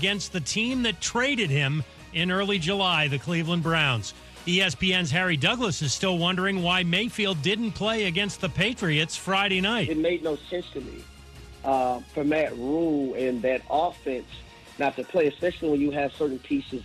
against the team that traded him in early July, the Cleveland Browns. ESPN's Harry Douglas is still wondering why Mayfield didn't play against the Patriots Friday night. It made no sense to me for Matt Rule and that offense not to play, especially when you have certain pieces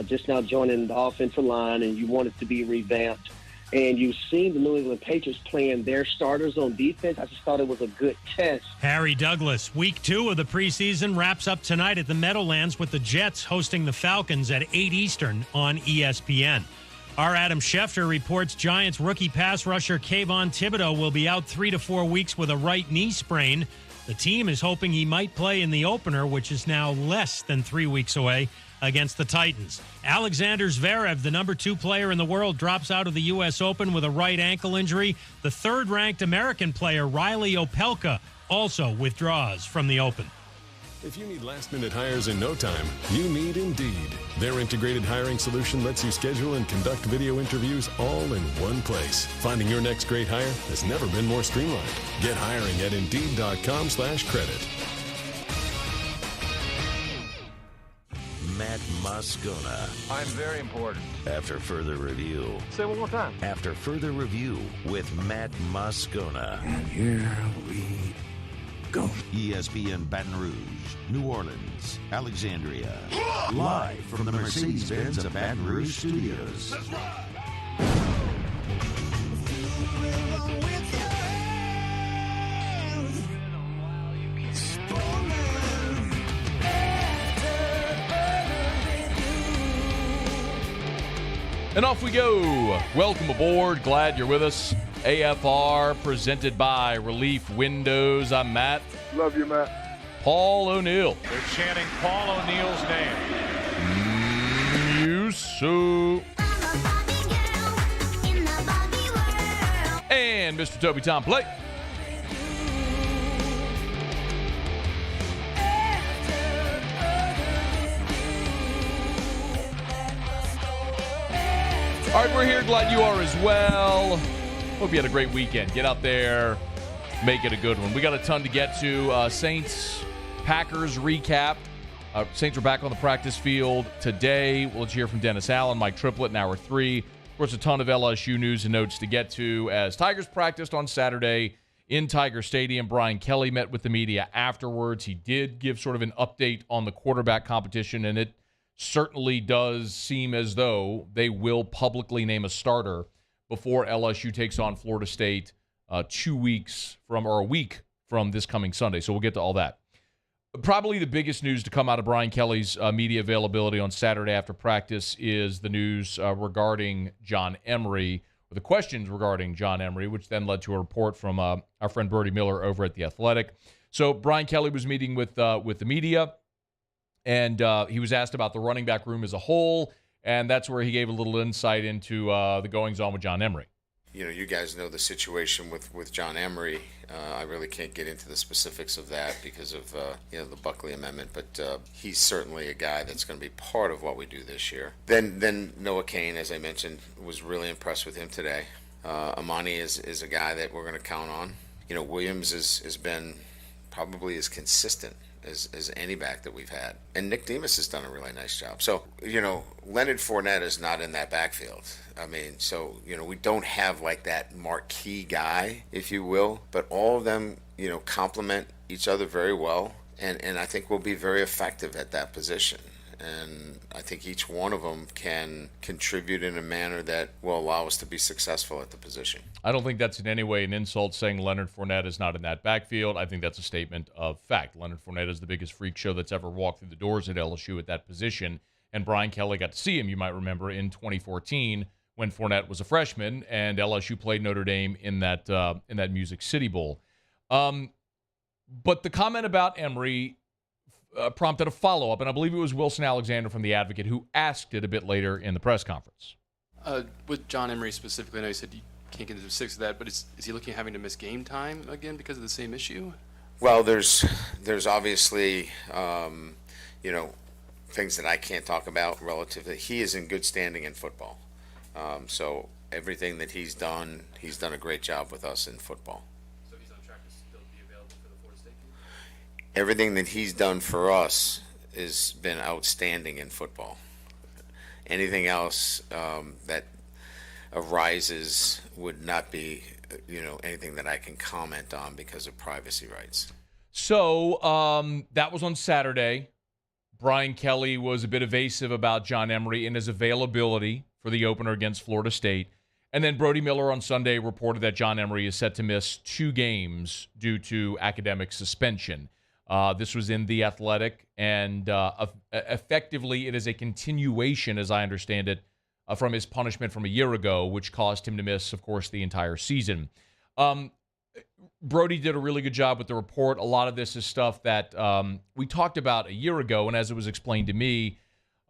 just now joining the offensive line and you want it to be revamped. And you've seen the New England Patriots playing their starters on defense. I just thought it was a good test. Harry Douglas, week 2 of the preseason wraps up tonight at the Meadowlands with the Jets hosting the Falcons at 8 Eastern on ESPN. Our Adam Schefter reports Giants rookie pass rusher Kayvon Thibodeaux will be out 3 to 4 weeks with a right knee sprain. The team is hoping he might play in the opener, which is now less than 3 weeks away, against the Titans. Alexander Zverev, the number 2 player in the world, drops out of the U.S. Open with a right ankle injury. The third-ranked American player, Riley Opelka, also withdraws from the Open. If you need last-minute hires in no time, you need Indeed. Their integrated hiring solution lets you schedule and conduct video interviews all in one place. Finding your next great hire has never been more streamlined. Get hiring at Indeed.com/credit. Matt Moscona. I'm very important. After further review. Say it one more time. After further review with Matt Moscona. And here we go. ESPN Baton Rouge, New Orleans, Alexandria. Live from the Mercedes-Benz of Baton Rouge studios. That's right. And off we go. Welcome aboard. Glad you're with us. AFR presented by Relief Windows. I'm Matt. Love you, Matt. Paul O'Neill. They're chanting Paul O'Neill's name. Yusu. And Mr. Toby Tom Blake. All right, we're here. Glad you are as well. Hope you had a great weekend. Get out there, make it a good one. We got a ton to get to. Saints-Packers recap. Saints are back on the practice field today. We'll hear from Dennis Allen, Mike Triplett in hour 3. Of course, a ton of LSU news and notes to get to as Tigers practiced on Saturday in Tiger Stadium. Brian Kelly met with the media afterwards. He did give sort of an update on the quarterback competition, and it certainly does seem as though they will publicly name a starter before LSU takes on Florida State a week from this coming Sunday. So we'll get to all that. Probably the biggest news to come out of Brian Kelly's media availability on Saturday after practice is the news regarding John Emery, or the questions regarding John Emery, which then led to a report from our friend Brady Miller over at The Athletic. So Brian Kelly was meeting with the media, and he was asked about the running back room as a whole, and that's where he gave a little insight into the goings-on with John Emery. You know, you guys know the situation with John Emery. I really can't get into the specifics of that because of the Buckley Amendment, but he's certainly a guy that's going to be part of what we do this year. Then Noah Cain, as I mentioned, was really impressed with him today. Amani is a guy that we're going to count on. You know, Williams has been probably as consistent as any back that we've had. And Nick Demas has done a really nice job. So, you know, Leonard Fournette is not in that backfield. I mean, so, you know, we don't have like that marquee guy, if you will, but all of them, you know, complement each other very well. And I think we'll be very effective at that position. And I think each one of them can contribute in a manner that will allow us to be successful at the position. I don't think that's in any way an insult saying Leonard Fournette is not in that backfield. I think that's a statement of fact. Leonard Fournette is the biggest freak show that's ever walked through the doors at LSU at that position. And Brian Kelly got to see him, you might remember, in 2014 when Fournette was a freshman and LSU played Notre Dame in that Music City Bowl. But the comment about Emery prompted a follow-up, and I believe it was Wilson Alexander from The Advocate who asked it a bit later in the press conference. With John Emery specifically, I know you said you can't get into the specifics of that, but is he looking at having to miss game time again because of the same issue? Well, there's obviously, things that I can't talk about relatively. He is in good standing in football. So everything that he's done a great job with us in football. So he's on track to still be available for the Florida State game? Everything that he's done for us has been outstanding in football. Anything else that arises would not be, anything that I can comment on because of privacy rights. So that was on Saturday. Brian Kelly was a bit evasive about John Emery and his availability for the opener against Florida State. And then Brody Miller on Sunday reported that John Emery is set to miss 2 games due to academic suspension. This was in The Athletic, and effectively it is a continuation, as I understand it, from his punishment from a year ago, which caused him to miss, of course, the entire season. Brody did a really good job with the report. A lot of this is stuff that we talked about a year ago, and as it was explained to me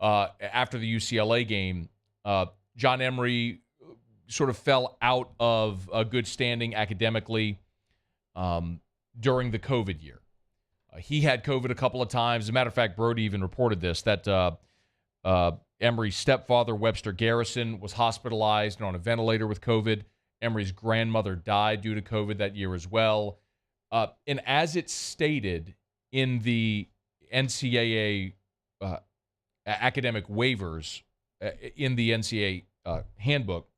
after the UCLA game, John Emery sort of fell out of a good standing academically during the COVID year. He had COVID a couple of times. As a matter of fact, Brody even reported this, that Emery's stepfather, Webster Garrison, was hospitalized and on a ventilator with COVID. Emery's grandmother died due to COVID that year as well. And as it's stated in the NCAA academic waivers in the NCAA handbook,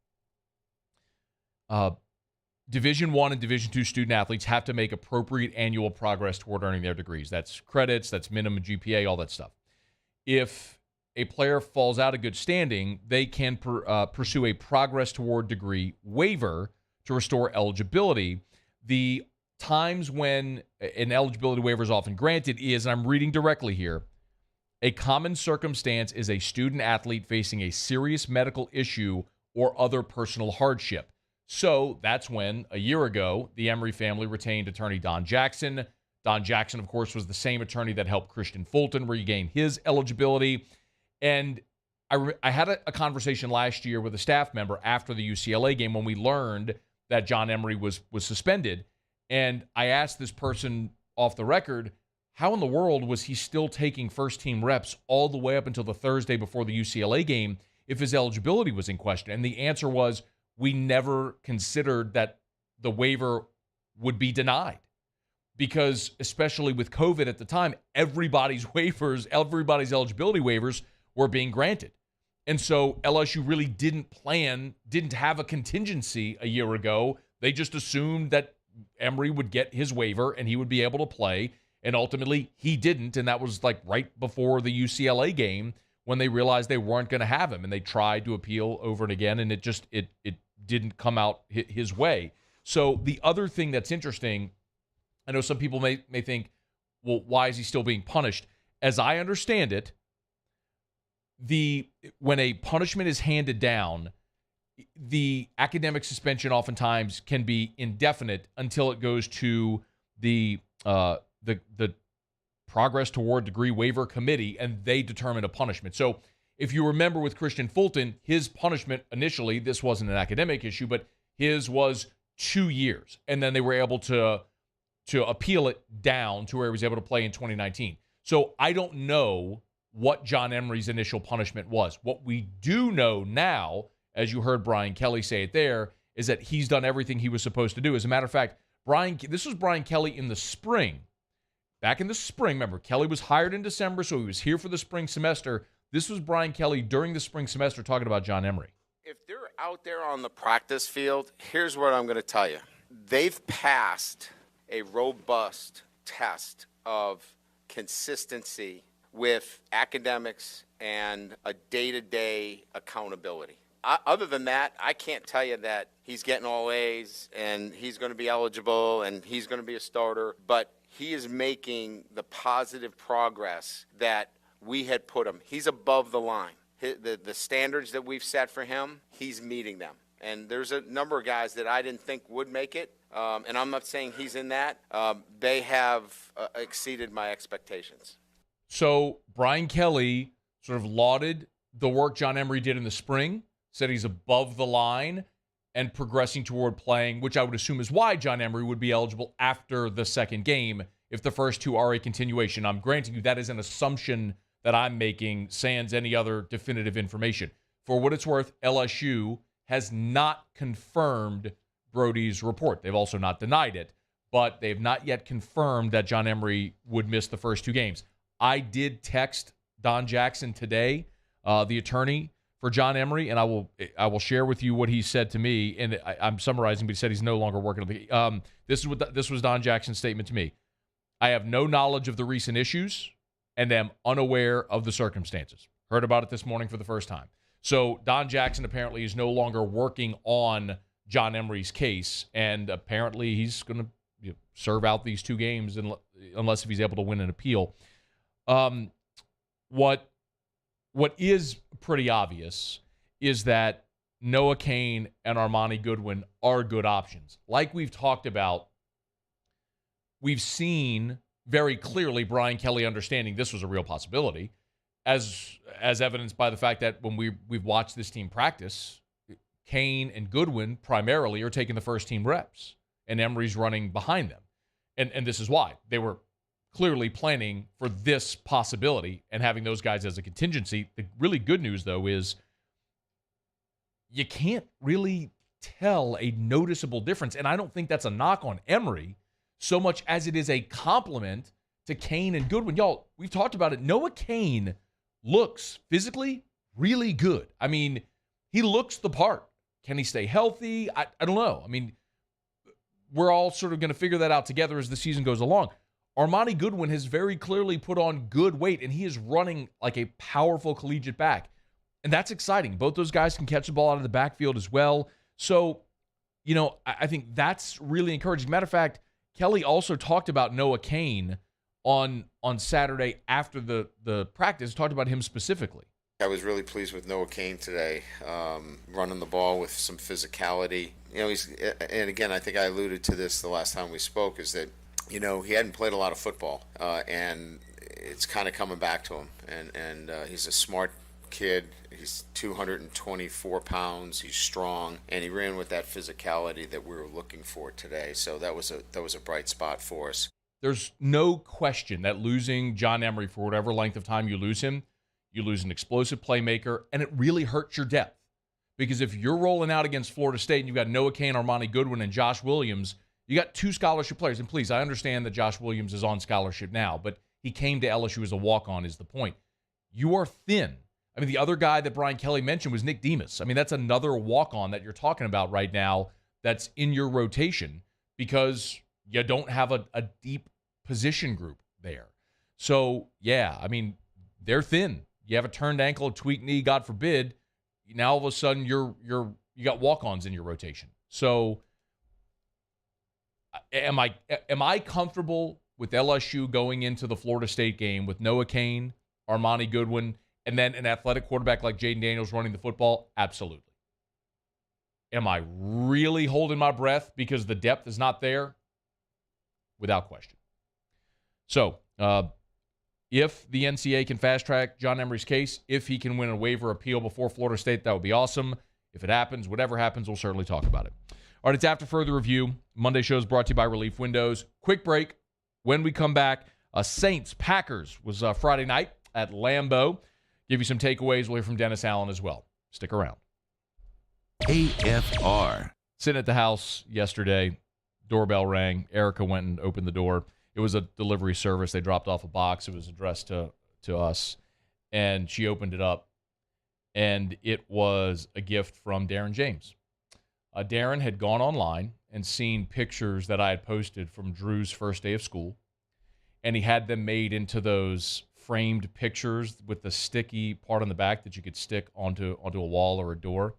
Division I and Division II student athletes have to make appropriate annual progress toward earning their degrees. That's credits, that's minimum GPA, all that stuff. If a player falls out of good standing, they can pursue a progress toward degree waiver to restore eligibility. The times when an eligibility waiver is often granted is, and I'm reading directly here, a common circumstance is a student athlete facing a serious medical issue or other personal hardship. So that's when, a year ago, the Emery family retained attorney Don Jackson. Don Jackson, of course, was the same attorney that helped Christian Fulton regain his eligibility. And I had a conversation last year with a staff member after the UCLA game when we learned that John Emery was suspended. And I asked this person off the record, how in the world was he still taking first-team reps all the way up until the Thursday before the UCLA game if his eligibility was in question? And the answer was, we never considered that the waiver would be denied. Because especially with COVID at the time, everybody's eligibility waivers were being granted. And so LSU really didn't have a contingency a year ago. They just assumed that Emery would get his waiver and he would be able to play. And ultimately, he didn't. And that was like right before the UCLA game when they realized they weren't going to have him. And they tried to appeal over and again, and it didn't come out his way. So the other thing that's interesting, I know some people may think, well, why is he still being punished? As I understand it, when a punishment is handed down, the academic suspension oftentimes can be indefinite until it goes to the progress toward degree waiver committee, and they determine a punishment. So if you remember with Christian Fulton, his punishment initially, this wasn't an academic issue, but his was 2 years. And then they were able to appeal it down to where he was able to play in 2019. So I don't know what John Emery's initial punishment was. What we do know now, as you heard Brian Kelly say it there, is that he's done everything he was supposed to do. As a matter of fact, this was Brian Kelly in the spring. Back in the spring, remember, Kelly was hired in December, so he was here for the spring semester. This was Brian Kelly during the spring semester talking about John Emery. If they're out there on the practice field, here's what I'm going to tell you. They've passed a robust test of consistency with academics and a day-to-day accountability. Other than that, I can't tell you that he's getting all A's and he's going to be eligible and he's going to be a starter, but he is making the positive progress that we had put him. He's above the line. The standards that we've set for him, he's meeting them. And there's a number of guys that I didn't think would make it, and I'm not saying he's in that. They have exceeded my expectations. So Brian Kelly sort of lauded the work John Emery did in the spring, said he's above the line and progressing toward playing, which I would assume is why John Emery would be eligible after the second game if the first two are a continuation. I'm granting you that is an assumption that I'm making, sans any other definitive information. For what it's worth, LSU has not confirmed Brody's report. They've also not denied it, but they have not yet confirmed that John Emery would miss the first two games. I did text Don Jackson today, the attorney for John Emery, and I will share with you what he said to me. And I'm summarizing, but he said he's no longer working on the. This was Don Jackson's statement to me. I have no knowledge of the recent issues and am unaware of the circumstances. Heard about it this morning for the first time. So Don Jackson apparently is no longer working on John Emery's case, and apparently he's going to serve out these 2 games unless if he's able to win an appeal. What is pretty obvious is that Noah Cain and Armani Goodwin are good options. Like we've talked about, we've seen very clearly Brian Kelly understanding this was a real possibility, as evidenced by the fact that when we've watched this team practice, Cain and Goodwin primarily are taking the first team reps, and Emery's running behind them. And this is why. They were clearly planning for this possibility and having those guys as a contingency. The really good news, though, is you can't really tell a noticeable difference. And I don't think that's a knock on Emery so much as it is a compliment to Cain and Goodwin. Y'all, we've talked about it. Noah Cain looks physically really good. I mean, he looks the part. Can he stay healthy? I don't know. I mean, we're all sort of going to figure that out together as the season goes along. Armani Goodwin has very clearly put on good weight, and he is running like a powerful collegiate back. And that's exciting. Both those guys can catch the ball out of the backfield as well. So, I think that's really encouraging. Matter of fact, Kelly also talked about Noah Cain on Saturday after the practice, talked about him specifically. I was really pleased with Noah Cain today, running the ball with some physicality. And again, I think I alluded to this the last time we spoke, is that he hadn't played a lot of football, and it's kind of coming back to him. And he's a smart kid. He's 224 pounds. He's strong, and he ran with that physicality that we were looking for today. So that was a bright spot for us. There's no question that losing John Emery for whatever length of time you lose him, you lose an explosive playmaker, and it really hurts your depth. Because if you're rolling out against Florida State and you've got Noah Cain, Armani Goodwin, and Josh Williams, you got 2 scholarship players. And please, I understand that Josh Williams is on scholarship now, but he came to LSU as a walk-on is the point. You are thin. I mean, the other guy that Brian Kelly mentioned was Nick Demas. I mean, that's another walk-on that you're talking about right now that's in your rotation because you don't have a deep position group there. So, yeah, I mean, they're thin. You have a turned ankle, a tweaked knee, God forbid. Now all of a sudden you got walk-ons in your rotation. So am I comfortable with LSU going into the Florida State game with Noah Cain, Armani Goodwin, and then an athletic quarterback like Jaden Daniels running the football? Absolutely. Am I really holding my breath because the depth is not there? Without question. So, if the NCAA can fast-track John Emery's case, if he can win a waiver appeal before Florida State, that would be awesome. If it happens, whatever happens, we'll certainly talk about it. All right, it's After Further Review. Monday show is brought to you by Relief Windows. Quick break. When we come back, Saints-Packers was Friday night at Lambeau. Give you some takeaways. We'll hear from Dennis Allen as well. Stick around. AFR. Sitting at the house yesterday, doorbell rang. Erica went and opened the door. It was a delivery service. They dropped off a box. It was addressed to us, and she opened it up, and it was a gift from Darren James. Darren had gone online and seen pictures that I had posted from Drew's first day of school, and he had them made into those framed pictures with the sticky part on the back that you could stick onto a wall or a door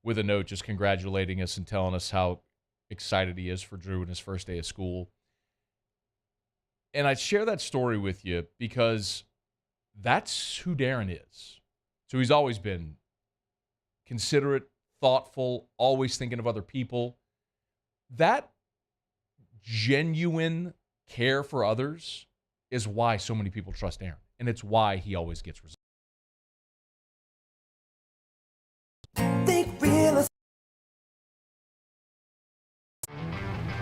with a note just congratulating us and telling us how excited he is for Drew in his first day of school. And I share that story with you because that's who Darren is. So he's always been considerate, thoughtful, always thinking of other people. That genuine care for others is why so many people trust Darren. And it's why he always gets results.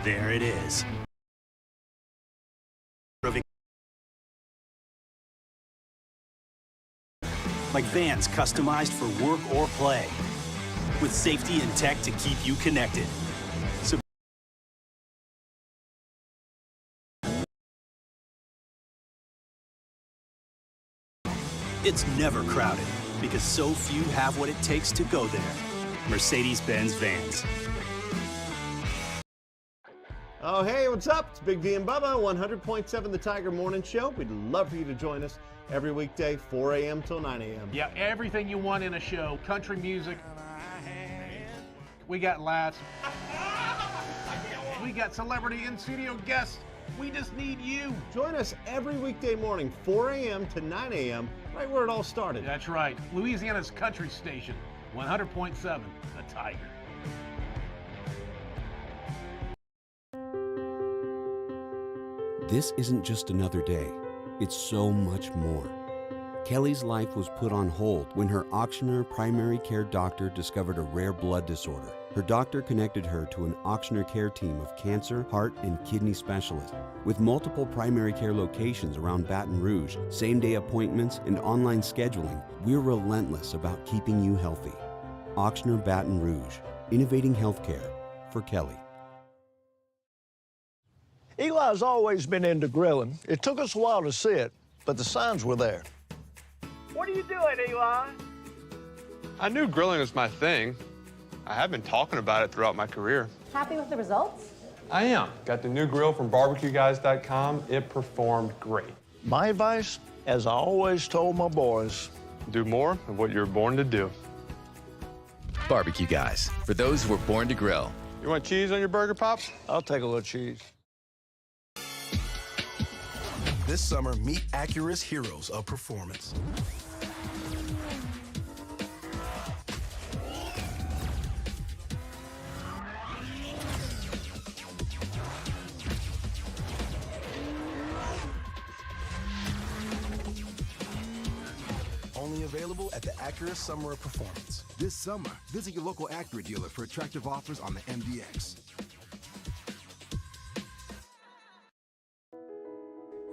There it is. Like vans customized for work or play, with safety and tech to keep you connected. It's never crowded because so few have what it takes to go there. Mercedes-Benz Vans. Oh, hey, what's up? It's Big V and Bubba, 100.7 The Tiger Morning Show. We'd love for you to join us every weekday, 4 a.m. till 9 a.m. Yeah, everything you want in a show. Country music. We got laughs. We got celebrity in-studio guests. We just need you. Join us every weekday morning, 4 a.m. to 9 a.m., right where it all started. That's right. Louisiana's country station, 100.7 The Tiger. This isn't just another day. It's so much more. Kelly's life was put on hold when her auctioneer primary care doctor discovered a rare blood disorder. Her doctor connected her to an auctioneer care team of cancer, heart, and kidney specialists. With multiple primary care locations around Baton Rouge, same-day appointments, and online scheduling, we're relentless about keeping you healthy. Auctioneer Baton Rouge, innovating healthcare for Kelly. Eli's always been into grilling. It took us a while to see it, but the signs were there. What are you doing, Eli? I knew grilling was my thing. I have been talking about it throughout my career. Happy with the results? I am. Got the new grill from barbecueguys.com. It performed great. My advice, as I always told my boys, do more of what you're born to do. Barbecue Guys, for those who were born to grill. You want cheese on your burger, Pops? I'll take a little cheese. This summer, meet Acura's heroes of performance. Only available at the Acura Summer of Performance. This summer, visit your local Acura dealer for attractive offers on the MDX.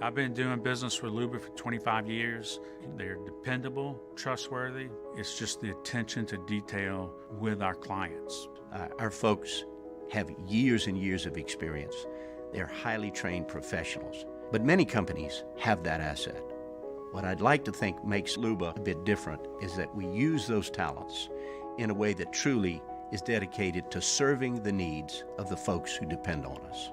I've been doing business with Luba for 25 years. They're dependable, trustworthy. It's just the attention to detail with our clients. Our folks have years and years of experience. They're highly trained professionals, but many companies have that asset. What I'd like to think makes Luba a bit different is that we use those talents in a way that truly is dedicated to serving the needs of the folks who depend on us.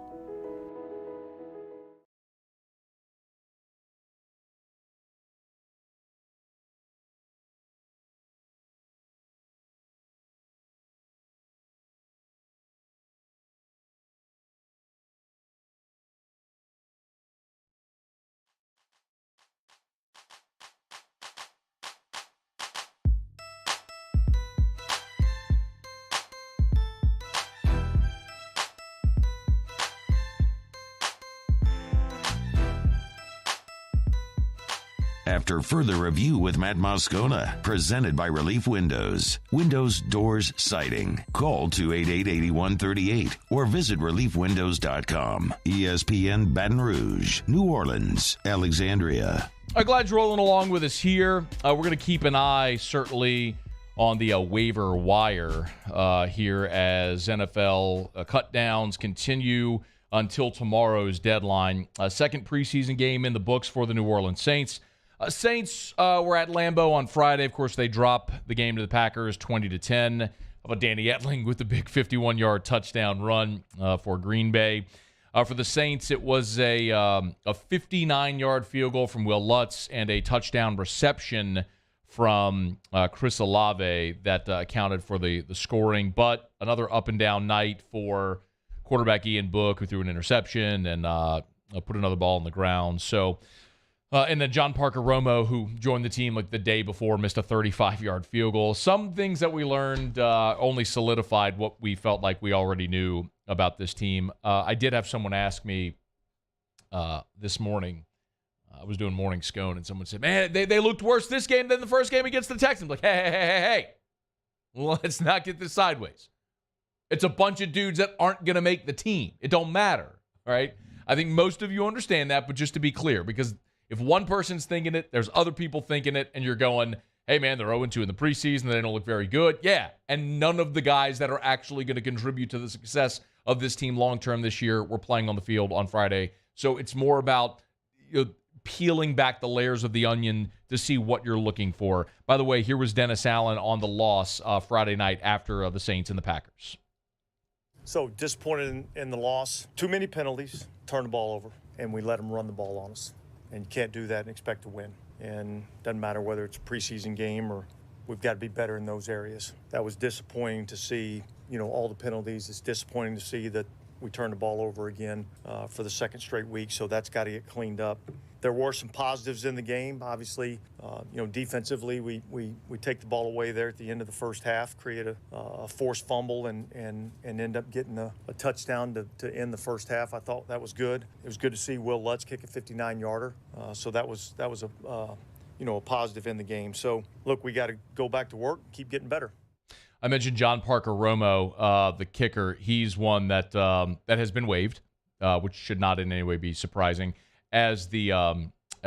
After further review with Matt Moscona, presented by Relief Windows. Windows, doors, siding. Call 288-8138 or visit reliefwindows.com. ESPN Baton Rouge, New Orleans, Alexandria. I'm glad you're rolling along with us here. We're going to keep an eye, certainly, on the waiver wire here as NFL cut downs continue until tomorrow's deadline. Second preseason game in the books for the New Orleans Saints. Saints were at Lambeau on Friday. Of course, they drop the game to the Packers 20-10. How about Danny Etling with the big 51-yard touchdown run for Green Bay? For the Saints, it was a 59-yard field goal from Will Lutz and a touchdown reception from Chris Olave that accounted for the scoring. But another up-and-down night for quarterback Ian Book, who threw an interception and put another ball on the ground. So... and then John Parker Romo, who joined the team like the day before, missed a 35-yard field goal. Some things that we learned only solidified what we felt like we already knew about this team. I did have someone ask me this morning. I was doing morning scone, and someone said, man, they looked worse this game than the first game against the Texans. Like, hey. Let's not get this sideways. It's a bunch of dudes that aren't going to make the team. It don't matter, all right? I think most of you understand that, but just to be clear, because if one person's thinking it, there's other people thinking it, and you're going, hey, man, they're 0-2 in the preseason. They don't look very good. Yeah, and none of the guys that are actually going to contribute to the success of this team long-term this year were playing on the field on Friday. So it's more about peeling back the layers of the onion to see what you're looking for. By the way, here was Dennis Allen on the loss Friday night after the Saints and the Packers. So disappointed in the loss. Too many penalties, turned the ball over, and we let them run the ball on us. And you can't do that and expect to win. And doesn't matter whether it's a preseason game or we've got to be better in those areas. That was disappointing to see, all the penalties. It's disappointing to see that we turned the ball over again for the second straight week, so that's got to get cleaned up. There were some positives in the game. Obviously, defensively, we take the ball away there at the end of the first half, create a forced fumble, and end up getting a touchdown to end the first half. I thought that was good. It was good to see Will Lutz kick a 59-yarder. So that was a positive in the game. So look, we got to go back to work, keep getting better. I mentioned John Parker Romo, the kicker. He's one that has been waived, which should not in any way be surprising. As the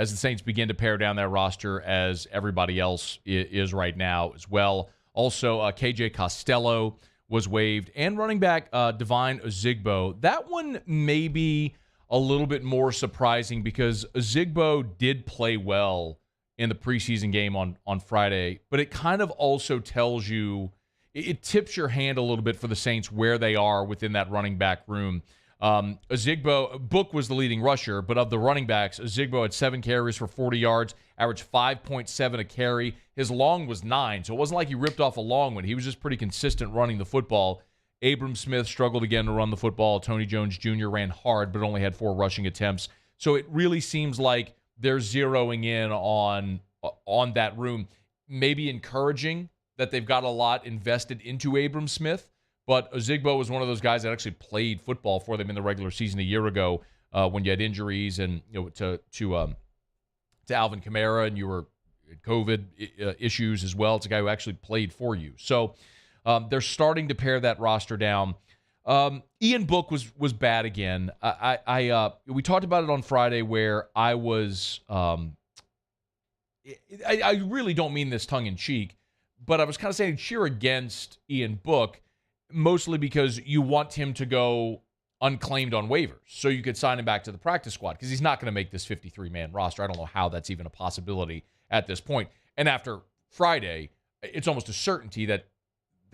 Saints begin to pare down their roster, as everybody else is right now as well. Also, KJ Costello was waived, and running back Devine Ozigbo. That one may be a little bit more surprising because Ozigbo did play well in the preseason game on Friday, but it kind of also tells you, it tips your hand a little bit for the Saints where they are within that running back room. Ozigbo, Book was the leading rusher, but of the running backs, Ozigbo had 7 carries for 40 yards, averaged 5.7 a carry. His long was 9, so it wasn't like he ripped off a long one. He was just pretty consistent running the football. Abram Smith struggled again to run the football. Tony Jones Jr. ran hard, but only had 4 rushing attempts. So it really seems like they're zeroing in on that room. Maybe encouraging that they've got a lot invested into Abram Smith, but Ozigbo was one of those guys that actually played football for them in the regular season a year ago when you had injuries and to Alvin Kamara, and you were COVID issues as well. It's a guy who actually played for you. So they're starting to pare that roster down. Ian Book was bad again. We talked about it on Friday where I was I really don't mean this tongue in cheek, but I was kind of saying cheer against Ian Book, mostly because you want him to go unclaimed on waivers so you could sign him back to the practice squad, because he's not going to make this 53-man roster. I don't know how that's even a possibility at this point. And after Friday, it's almost a certainty that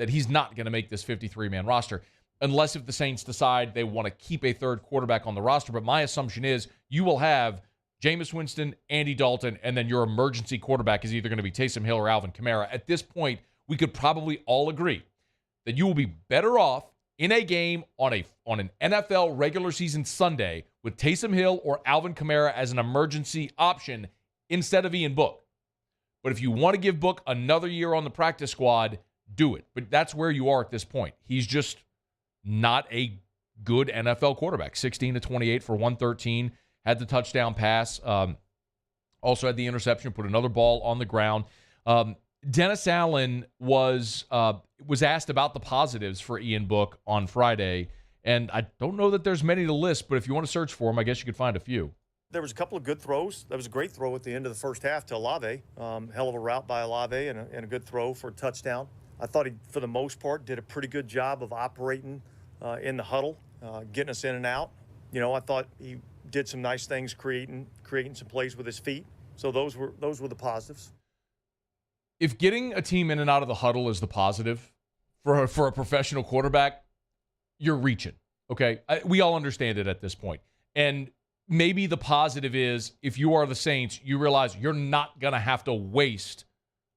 he's not going to make this 53-man roster, unless if the Saints decide they want to keep a third quarterback on the roster. But my assumption is you will have Jameis Winston, Andy Dalton, and then your emergency quarterback is either going to be Taysom Hill or Alvin Kamara. At this point, we could probably all agree that you will be better off in a game on an NFL regular season Sunday with Taysom Hill or Alvin Kamara as an emergency option instead of Ian Book. But if you want to give Book another year on the practice squad, do it. But that's where you are at this point. He's just not a good NFL quarterback. 16 to 28 for 113. Had the touchdown pass. Also had the interception, put another ball on the ground. Dennis Allen was asked about the positives for Ian Book on Friday, and I don't know that there's many to list, but if you want to search for them, I guess you could find a few. There was a couple of good throws. There was a great throw at the end of the first half to Olave. Hell of a route by Olave and a good throw for a touchdown. I thought he, for the most part, did a pretty good job of operating in the huddle, getting us in and out. I thought he did some nice things, creating some plays with his feet. So those were the positives. If getting a team in and out of the huddle is the positive for a professional quarterback, you're reaching. Okay, we all understand it at this point. And maybe the positive is if you are the Saints, you realize you're not going to have to waste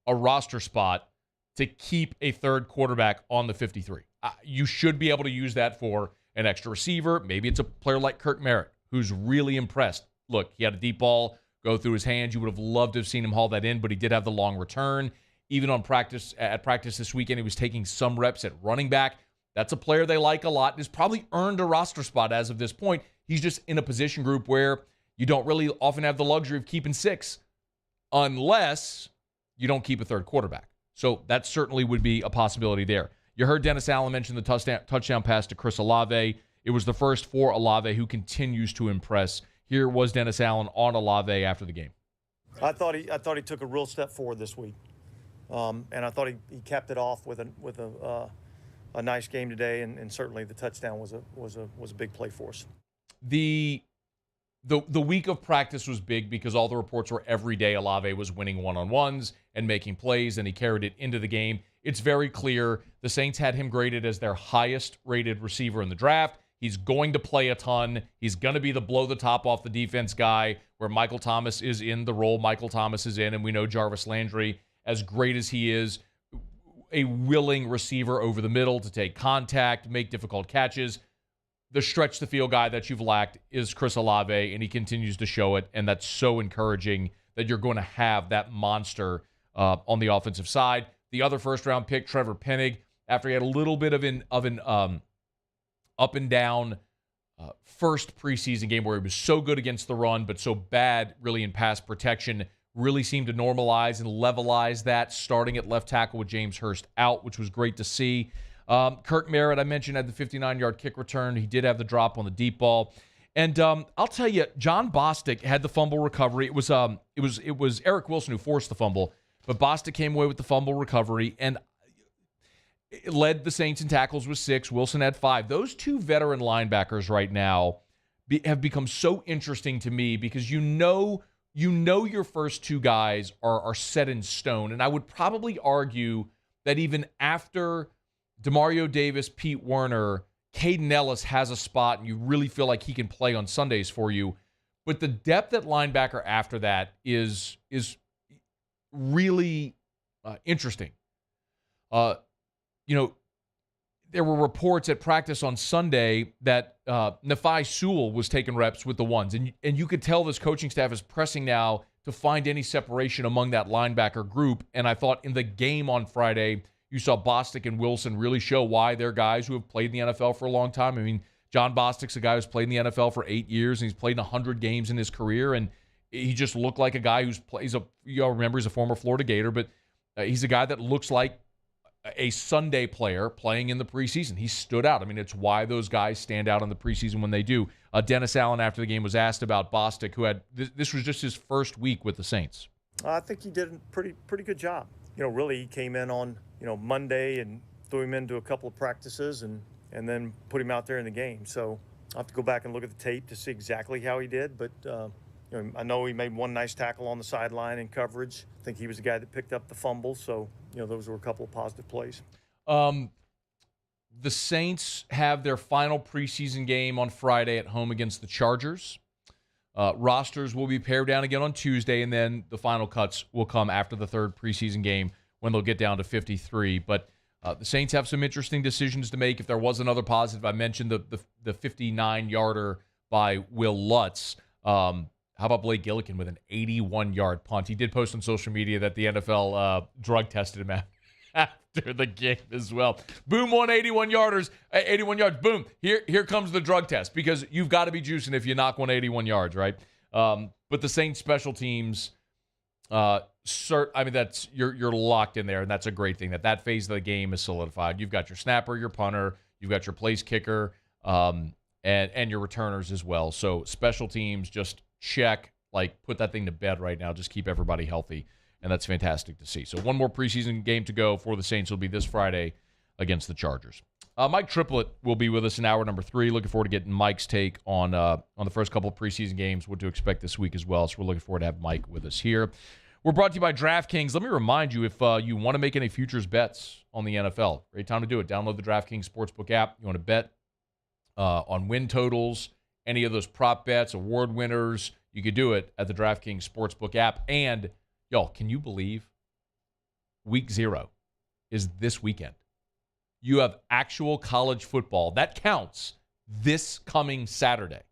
a roster spot to keep a third quarterback on the 53. You should be able to use that for an extra receiver. Maybe it's a player like Kirk Merritt, who's really impressed. Look, he had a deep ball go through his hands. You would have loved to have seen him haul that in, but he did have the long return. Even at practice this weekend, he was taking some reps at running back. That's a player they like a lot and has probably earned a roster spot as of this point. He's just in a position group where you don't really often have the luxury of keeping 6 unless you don't keep a third quarterback. So that certainly would be a possibility there. You heard Dennis Allen mention the touchdown pass to Chris Olave. It was the first for Olave, who continues to impress. Here was Dennis Allen on Olave after the game. I thought he took a real step forward this week, and I thought he capped it off with a nice game today, and certainly the touchdown was a big play for us. The the week of practice was big because all the reports were every day Olave was winning one-on-ones and making plays, and he carried it into the game. It's very clear the Saints had him graded as their highest-rated receiver in the draft. He's going to play a ton. He's going to be the blow-the-top-off-the-defense guy where Michael Thomas is in the role Michael Thomas is in, and we know Jarvis Landry, as great as he is, a willing receiver over the middle to take contact, make difficult catches. The stretch-the-field guy that you've lacked is Chris Olave, and he continues to show it, and that's so encouraging that you're going to have that monster on the offensive side. The other first-round pick, Trevor Penning, after he had a little bit of an up-and-down first preseason game where he was so good against the run but so bad really in pass protection, really seemed to normalize and levelize that, starting at left tackle with James Hurst out, which was great to see. Kirk Merritt, I mentioned, had the 59-yard kick return. He did have the drop on the deep ball. And I'll tell you, John Bostic had the fumble recovery. It was Eric Wilson who forced the fumble, but Bostic came away with the fumble recovery and it led the Saints in tackles with 6. Wilson had 5. Those two veteran linebackers right now have become so interesting to me because you know your first two guys are set in stone. And I would probably argue that even after Demario Davis, Pete Werner, Caden Ellis has a spot and you really feel like he can play on Sundays for you. But the depth at linebacker after that is really interesting. There were reports at practice on Sunday that Nafai Sewell was taking reps with the ones. And you could tell this coaching staff is pressing now to find any separation among that linebacker group. And I thought in the game on Friday, you saw Bostic and Wilson really show why they're guys who have played in the NFL for a long time. I mean, John Bostic's a guy who's played in the NFL for 8 years, and he's played in 100 games in his career. And he just looked like a guy who's remember he's a former Florida Gator, but he's a guy that looks like a Sunday player playing in the preseason. He stood out. I mean, it's why those guys stand out in the preseason when they do. Dennis Allen, after the game, was asked about Bostic, who had this was just his first week with the Saints. I think he did a pretty good job. Really, he came in on Monday and threw him into a couple of practices and then put him out there in the game. So I'll have to go back and look at the tape to see exactly how he did. But I know he made one nice tackle on the sideline in coverage. I think he was the guy that picked up the fumble. So those were a couple of positive plays. The Saints have their final preseason game on Friday at home against the Chargers. Rosters will be pared down again on Tuesday, and then the final cuts will come after the third preseason game when they'll get down to 53. But the Saints have some interesting decisions to make. If there was another positive, I mentioned the 59-yarder by Will Lutz. How about Blake Gillikin with an 81-yard punt? He did post on social media that the NFL drug tested him after the game as well. Boom, 81 yards. Boom. Here comes the drug test because you've got to be juicing if you knock 181 yards, right? But the Saints special teams, that's you're locked in there, and that's a great thing. That phase of the game is solidified. You've got your snapper, your punter, you've got your place kicker, and your returners as well. So special teams, just check, put that thing to bed right now. Just keep everybody healthy. And that's fantastic to see. So one more preseason game to go for the Saints will be this Friday against the Chargers. Mike Triplett will be with us in hour number 3. Looking forward to getting Mike's take on the first couple of preseason games, what to expect this week as well. So we're looking forward to have Mike with us here. We're brought to you by DraftKings. Let me remind you, if you want to make any futures bets on the NFL, great time to do it. Download the DraftKings Sportsbook app. You want to bet on win totals, any of those prop bets, award winners, you could do it at the DraftKings Sportsbook app. And y'all, can you believe week 0 is this weekend? You have actual college football. That counts this coming Saturday.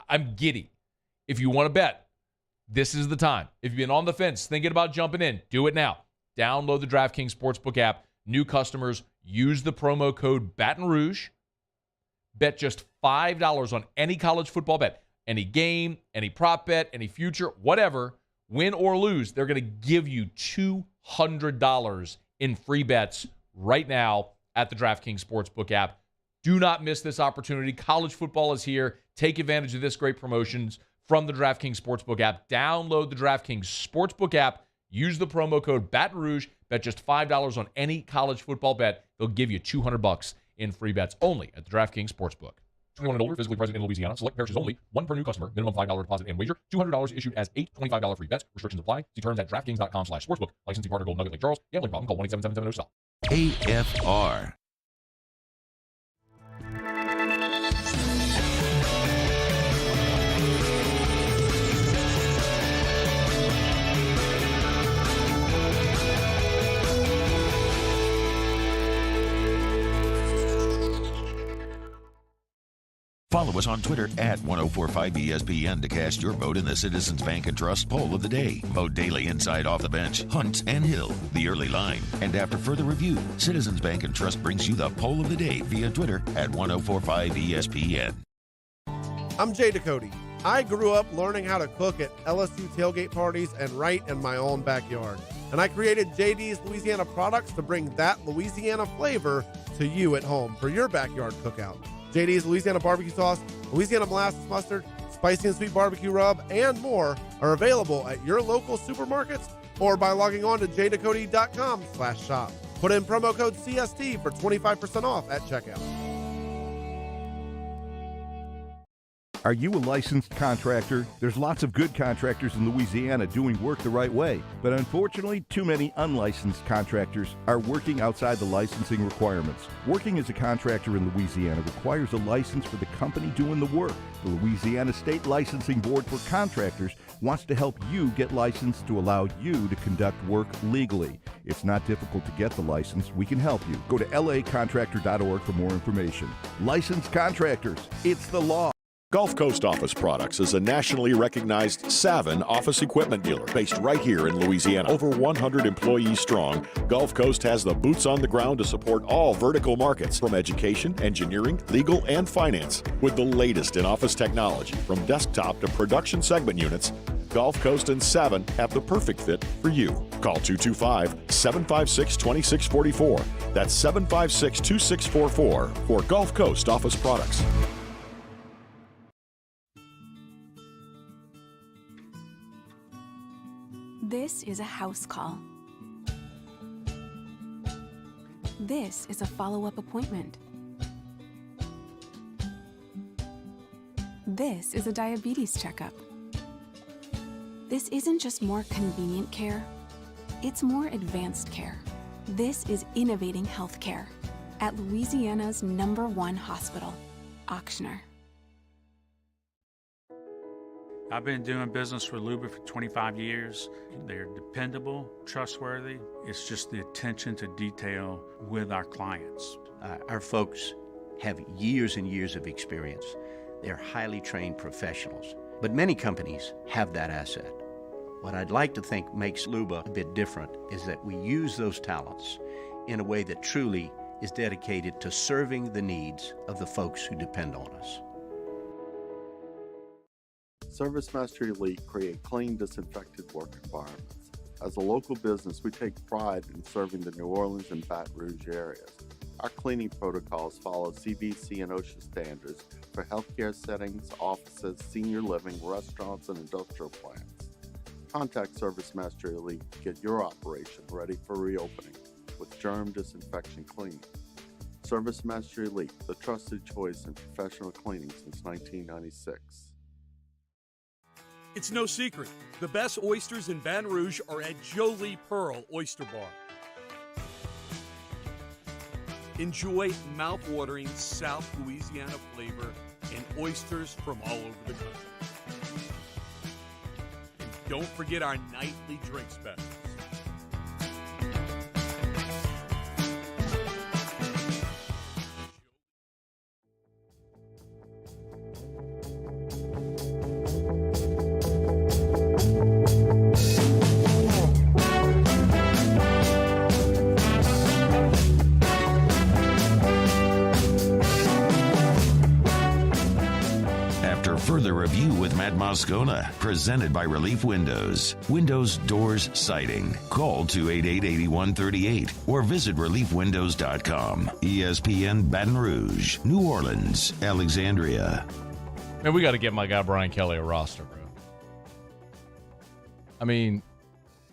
I'm giddy. If you want to bet, this is the time. If you've been on the fence thinking about jumping in, do it now. Download the DraftKings Sportsbook app. New customers, use the promo code Baton Rouge. Bet just $5 on any college football bet. Any game, any prop bet, any future, whatever. Win or lose, they're going to give you $200 in free bets right now at the DraftKings Sportsbook app. Do not miss this opportunity. College football is here. Take advantage of this great promotions from the DraftKings Sportsbook app. Download the DraftKings Sportsbook app. Use the promo code Baton Rouge. Bet just $5 on any college football bet. They'll give you $200 in free bets only at the DraftKings Sportsbook. 21 and older, physically present in Louisiana. Select parishes only. One per new customer. Minimum $5 deposit and wager. $200 issued as 8 $25 free bets. Restrictions apply. See terms at DraftKings.com/sportsbook. Licensing partner Gold Nugget Lake Charles. Gambling problem? Call 1-877-770-STOP. AFR. Follow us on Twitter at 1045ESPN to cast your vote in the Citizens Bank and Trust poll of the day. Vote daily inside Off the Bench, Hunt and Hill, The Early Line. And after further review, Citizens Bank and Trust brings you the poll of the day via Twitter at 1045ESPN. I'm Jay Ducote. I grew up learning how to cook at LSU tailgate parties and right in my own backyard. And I created JD's Louisiana products to bring that Louisiana flavor to you at home for your backyard cookout. JD's Louisiana barbecue sauce, Louisiana molasses mustard, spicy and sweet barbecue rub, and more are available at your local supermarkets or by logging on to jducote.com/shop. Put in promo code CST for 25% off at checkout. Are you a licensed contractor? There's lots of good contractors in Louisiana doing work the right way, but unfortunately, too many unlicensed contractors are working outside the licensing requirements. Working as a contractor in Louisiana requires a license for the company doing the work. The Louisiana State Licensing Board for Contractors wants to help you get licensed to allow you to conduct work legally. It's not difficult to get the license. We can help you. Go to lacontractor.org for more information. Licensed contractors, it's the law. Gulf Coast Office Products is a nationally recognized Savin office equipment dealer based right here in Louisiana. Over 100 employees strong, Gulf Coast has the boots on the ground to support all vertical markets from education, engineering, legal, and finance. With the latest in office technology from desktop to production segment units, Gulf Coast and Savin have the perfect fit for you. Call 225-756-2644. That's 756-2644 for Gulf Coast Office Products. This is a house call. This is a follow-up appointment. This is a diabetes checkup. This isn't just more convenient care, it's more advanced care. This is innovating healthcare at Louisiana's #1 hospital, Auctioner. I've been doing business with Luba for 25 years. They're dependable, trustworthy. It's just the attention to detail with our clients. Our folks have years and years of experience. They're highly trained professionals. But many companies have that asset. What I'd like to think makes Luba a bit different is that we use those talents in a way that truly is dedicated to serving the needs of the folks who depend on us. ServiceMaster Elite create clean, disinfected work environments. As a local business, we take pride in serving the New Orleans and Baton Rouge areas. Our cleaning protocols follow CDC and OSHA standards for healthcare settings, offices, senior living, restaurants, and industrial plants. Contact ServiceMaster Elite to get your operation ready for reopening with germ disinfection cleaning. ServiceMaster Elite, the trusted choice in professional cleaning since 1996. It's no secret, the best oysters in Baton Rouge are at Jolie Pearl Oyster Bar. Enjoy mouth-watering South Louisiana flavor and oysters from all over the country. And don't forget our nightly drink specials. Further review with Matt Moscona, presented by Relief Windows. Windows, doors, siding. Call 288-8138 or visit reliefwindows.com. ESPN Baton Rouge, New Orleans, Alexandria. Man, we got to get my guy Brian Kelly a roster, bro. I mean,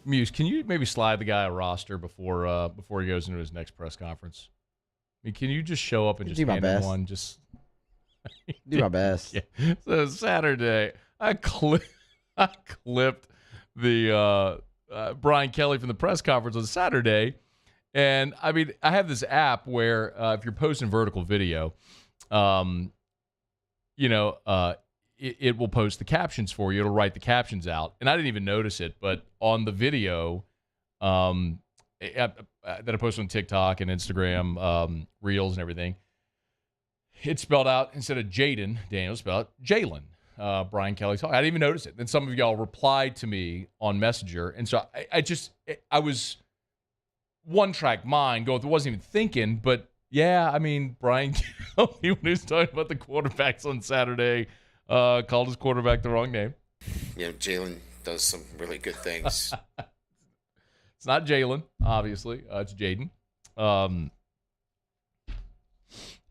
Muse, can you maybe slide the guy a roster before he goes into his next press conference? I mean, can you just show up and just hand him one? Do my best. Yeah. So Saturday, I clipped the Brian Kelly from the press conference on Saturday. And, I mean, I have this app where if you're posting vertical video, it will post the captions for you. It'll write the captions out. And I didn't even notice it, but on the video that I posted on TikTok and Instagram, Reels and everything, it's spelled out, instead of Jaden, Daniel, spelled Jalen. Brian Kelly talking. I didn't even notice it. Then some of y'all replied to me on Messenger. And so I was one-track mind going, I wasn't even thinking, but yeah, I mean, Brian Kelly, when he was talking about the quarterbacks on Saturday, called his quarterback the wrong name. Yeah, Jalen does some really good things. It's not Jalen, obviously. It's Jaden.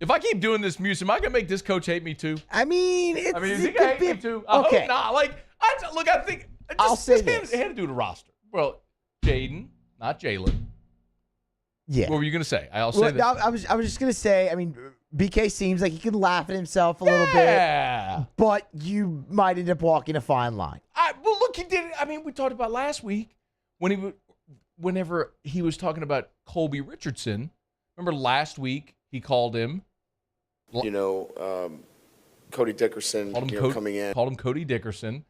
If I keep doing this music, am I going to make this coach hate me too? I mean, is he going to hate me too? I hope not. I think, I'll say this. Hand it to the roster. Well, Jaden, not Jalen. Yeah. What were you going to say? I'll say that. I was just going to say, I mean, BK seems like he can laugh at himself a little bit, but you might end up walking a fine line. Well, look, he did it. I mean, we talked about last week whenever he was talking about Colby Richardson. Remember last week he called him, Cody Dickerson coming in. Called him Cody Dickerson.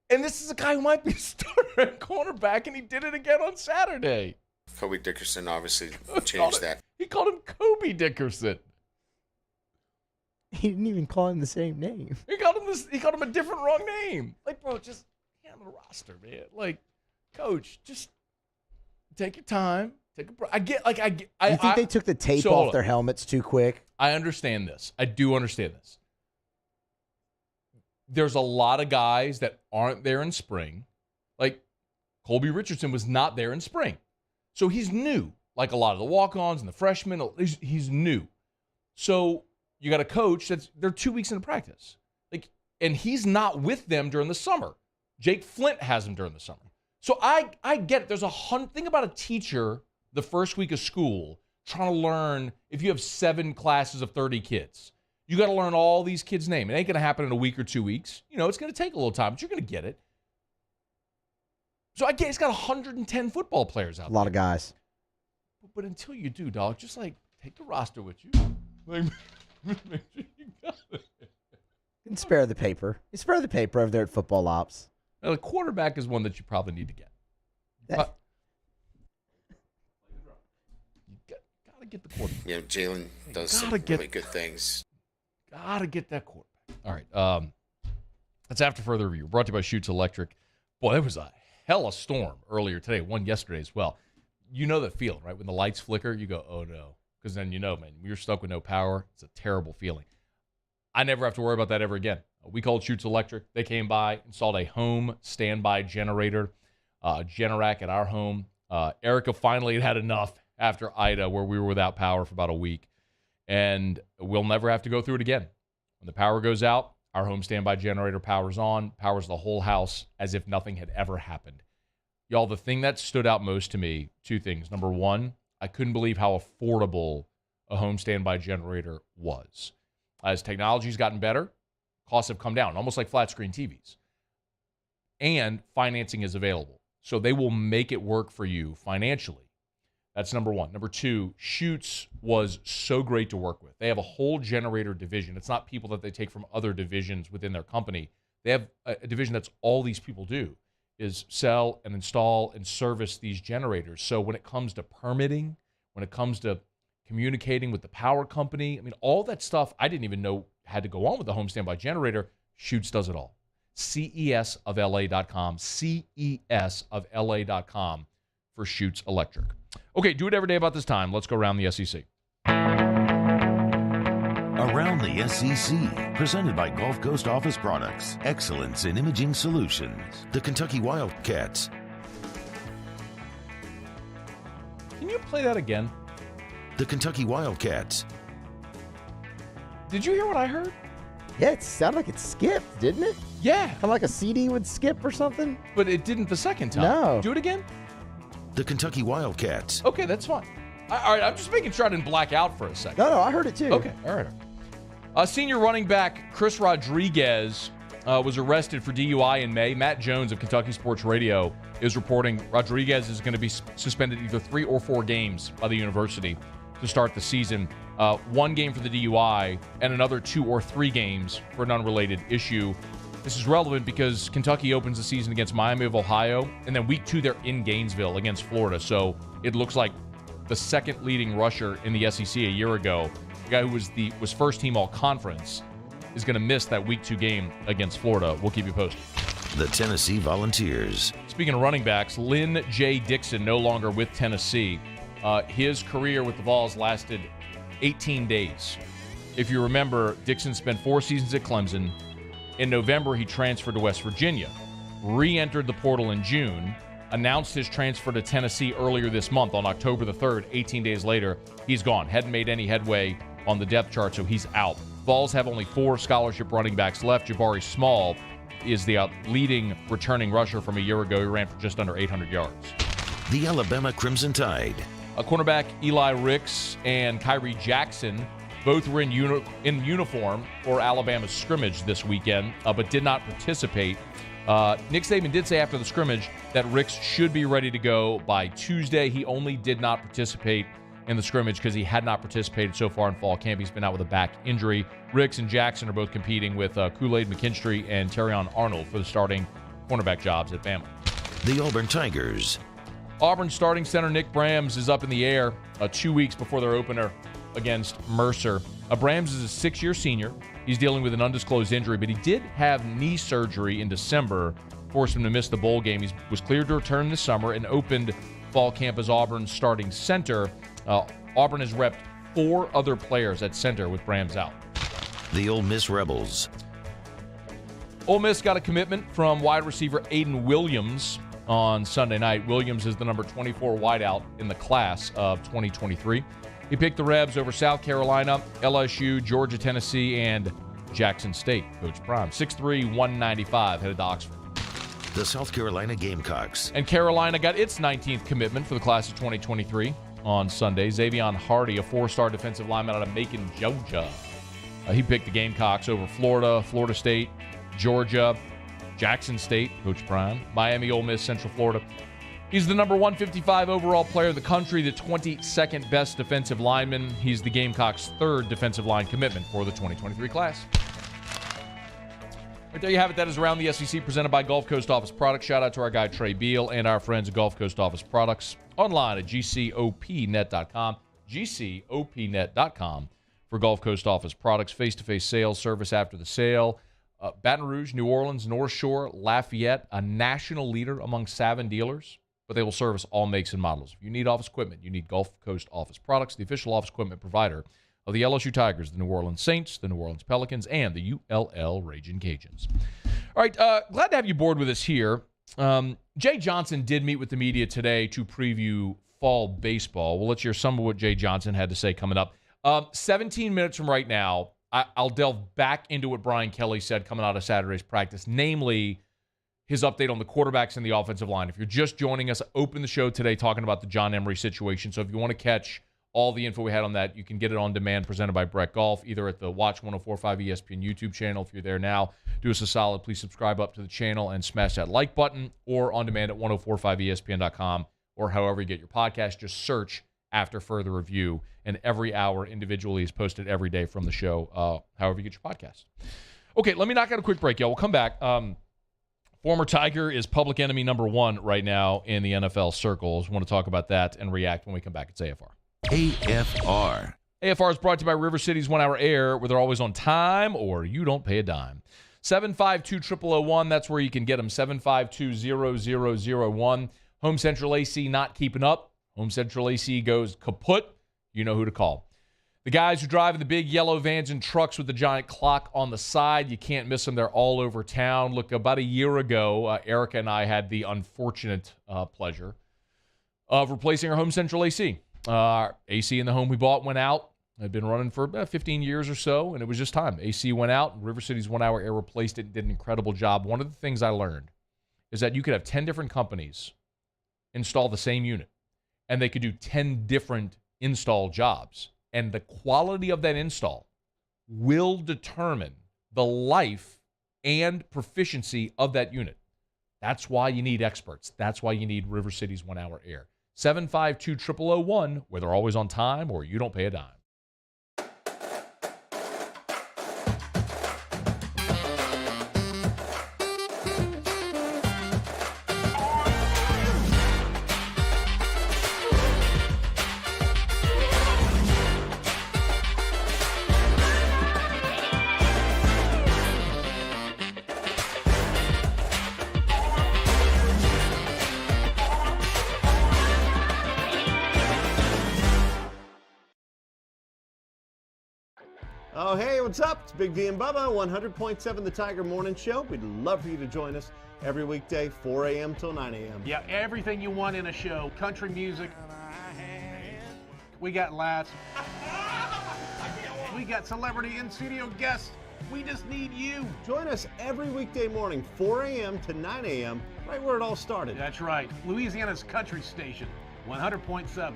And this is a guy who might be a starter at cornerback, and he did it again on Saturday. Kobe Dickerson obviously changed that. He called him Kobe Dickerson. He didn't even call him the same name. He called him a different wrong name. Like, bro, just get on the roster, man. Like, coach, just take your time. Take a break. I think they took the tape off their helmets too quick? I understand this. I do understand this. There's a lot of guys that aren't there in spring. Like, Colby Richardson was not there in spring. So he's new. Like a lot of the walk-ons and the freshmen, he's new. So you got a coach they're 2 weeks into practice. And he's not with them during the summer. Jake Flint has him during the summer. So I get it. There's think about a teacher the first week of school trying to learn, if you have 7 classes of 30 kids, you got to learn all these kids' names. It ain't going to happen in a week or 2 weeks. It's going to take a little time, but you're going to get it. So I get he's got 110 football players out there. A lot of guys. But until you do, dog, just take the roster with you. Make sure you got it. And spare the paper. You spare the paper over there at Football Ops. Now, the quarterback is one that you probably need to get. You got to get the quarterback. Yeah, Jalen does some really good things. Got to get that quarterback. All right. That's after further review. Brought to you by Shoots Electric. Boy, that was a hella storm earlier today. One yesterday as well. You know that feeling, right? When the lights flicker, you go, oh no. Because then man, you're stuck with no power. It's a terrible feeling. I never have to worry about that ever again. We called Shoots Electric. They came by, installed a home standby generator, Generac at our home. Erica finally had enough after Ida, where we were without power for about a week. And we'll never have to go through it again. When the power goes out, our home standby generator powers on, powers the whole house as if nothing had ever happened. Y'all, the thing that stood out most to me, 2 things. Number 1, I couldn't believe how affordable a home standby generator was. As technology's gotten better, costs have come down, almost like flat screen TVs. And financing is available. So they will make it work for you financially. That's number 1. Number 2, Shoots was so great to work with. They have a whole generator division. It's not people that they take from other divisions within their company. They have a division that's all these people do is sell and install and service these generators. So when it comes to permitting, when it comes to communicating with the power company, I mean, all that stuff I didn't even know had to go on with the home standby generator. Shoots does it all. CESofLA.com, CESofLA.com for Shoots Electric. Okay, do it every day about this time. Let's go around the SEC. Around the SEC, presented by Gulf Coast Office Products, excellence in imaging solutions. The Kentucky Wildcats. Can you play that again? The Kentucky Wildcats. Did you hear what I heard? Yeah, it sounded like it skipped, didn't it? Yeah. Kind of like a CD would skip or something. But it didn't the second time. No. Do it again? The Kentucky Wildcats. Okay, that's fine. All right, I'm just making sure I didn't black out for a second. No, I heard it too. Okay, all right. Senior running back Chris Rodriguez was arrested for DUI in May. Matt Jones of Kentucky Sports Radio is reporting Rodriguez is going to be suspended either 3 or 4 games by the university to start the season. 1 game for the DUI and another 2 or 3 games for an unrelated issue. This is relevant because Kentucky opens the season against Miami of Ohio, and then week 2 they're in Gainesville against Florida. So it looks like the second leading rusher in the SEC a year ago, the guy who was first team all conference, is going to miss that week 2 game against Florida. We'll keep you posted. The Tennessee Volunteers. Speaking of running backs, Lynn J. Dixon no longer with Tennessee. His career with the Vols lasted 18 days. If you remember, Dixon spent 4 seasons at Clemson. In November, he transferred to West Virginia, re-entered the portal in June, announced his transfer to Tennessee earlier this month on October the 3rd. 18 days later, he's gone. Hadn't made any headway on the depth chart, so he's out. Vols have only 4 scholarship running backs left. Jabari Small is the leading returning rusher from a year ago. He ran for just under 800 yards. The Alabama Crimson Tide. Cornerback Eli Ricks and Kyrie Jackson both were in uniform for Alabama's scrimmage this weekend, but did not participate. Nick Saban did say after the scrimmage that Ricks should be ready to go by Tuesday. He only did not participate in the scrimmage because he had not participated so far in fall camp. He's been out with a back injury. Ricks and Jackson are both competing with Kool-Aid McKinstry and Terrion Arnold for the starting cornerback jobs at Bama. The Auburn Tigers. Auburn starting center Nick Brahms is up in the air 2 weeks before their opener against Mercer. Brahms is a 6-year senior. He's dealing with an undisclosed injury, but he did have knee surgery in December, forced him to miss the bowl game. He was cleared to return this summer and opened fall camp as Auburn's starting center. Auburn has repped 4 other players at center with Brahms out. The Ole Miss Rebels. Ole Miss got a commitment from wide receiver Aiden Williams on Sunday night. Williams is the number 24 wideout in the class of 2023. He picked the Rebs over South Carolina, LSU, Georgia, Tennessee, and Jackson State. Coach Prime, 6'3", 195, headed to Oxford. The South Carolina Gamecocks. And Carolina got its 19th commitment for the class of 2023 on Sunday. Xavion Hardy, a 4-star defensive lineman out of Macon, Georgia. He picked the Gamecocks over Florida, Florida State, Georgia, Jackson State, Coach Prime, Miami, Ole Miss, Central Florida. He's the number 155 overall player in the country, the 22nd best defensive lineman. He's the Gamecocks' 3rd defensive line commitment for the 2023 class. Right there you have it. That is Around the SEC, presented by Gulf Coast Office Products. Shout out to our guy Trey Beal and our friends at Gulf Coast Office Products. Online at gcopnet.com, gcopnet.com for Gulf Coast Office Products. Face-to-face sales, service after the sale. Baton Rouge, New Orleans, North Shore, Lafayette, a national leader among Savin dealers, but they will service all makes and models. If you need office equipment, you need Gulf Coast Office Products, the official office equipment provider of the LSU Tigers, the New Orleans Saints, the New Orleans Pelicans, and the ULL Ragin' Cajuns. All right, glad to have you aboard with us here. Jay Johnson did meet with the media today to preview fall baseball. Well, let's hear some of what Jay Johnson had to say coming up. 17 minutes from right now, I'll delve back into what Brian Kelly said coming out of Saturday's practice, namely his update on the quarterbacks and the offensive line. If you're just joining us, open the show today talking about the John Emery situation. So if you want to catch all the info we had on that, you can get it on demand, presented by Brett Golf, either at the Watch 104.5 ESPN YouTube channel. If you're there now, do us a solid. Please subscribe up to the channel and smash that like button, or on demand at 104.5ESPN.com, or however you get your podcast. Just search After Further Review, and every hour individually is posted every day from the show, however you get your podcast. Okay, let me knock out a quick break, y'all. We'll come back. Former Tiger is public enemy number 1 right now in the NFL circles. Want to talk about that and react when we come back. It's AFR. AFR. AFR is brought to you by River City's 1 Hour Air, where they're always on time or you don't pay a dime. 752-0001, that's where you can get them. 752-0001. Home Central AC not keeping up. Home Central AC goes kaput. You know who to call. The guys who drive in the big yellow vans and trucks with the giant clock on the side, you can't miss them. They're all over town. Look, about a year ago, Erica and I had the unfortunate pleasure of replacing our Home Central AC. Our AC in the home we bought went out. It had been running for about 15 years or so, and it was just time. AC went out. River City's 1 Hour Air replaced it and did an incredible job. One of the things I learned is that you could have 10 different companies install the same unit, and they could do 10 different install jobs. And the quality of that install will determine the life and proficiency of that unit. That's why you need experts. That's why you need River City's 1 Hour Air. 752-0001, where they're always on time or you don't pay a dime. Oh, hey, what's up? It's Big D and Bubba, 100.7 The Tiger Morning Show. We'd love for you to join us every weekday, 4 a.m. till 9 a.m. Yeah, everything you want in a show. Country music. We got laughs. We got celebrity in-studio guests. We just need you. Join us every weekday morning, 4 a.m. to 9 a.m., right where it all started. That's right. Louisiana's country station, 100.7 The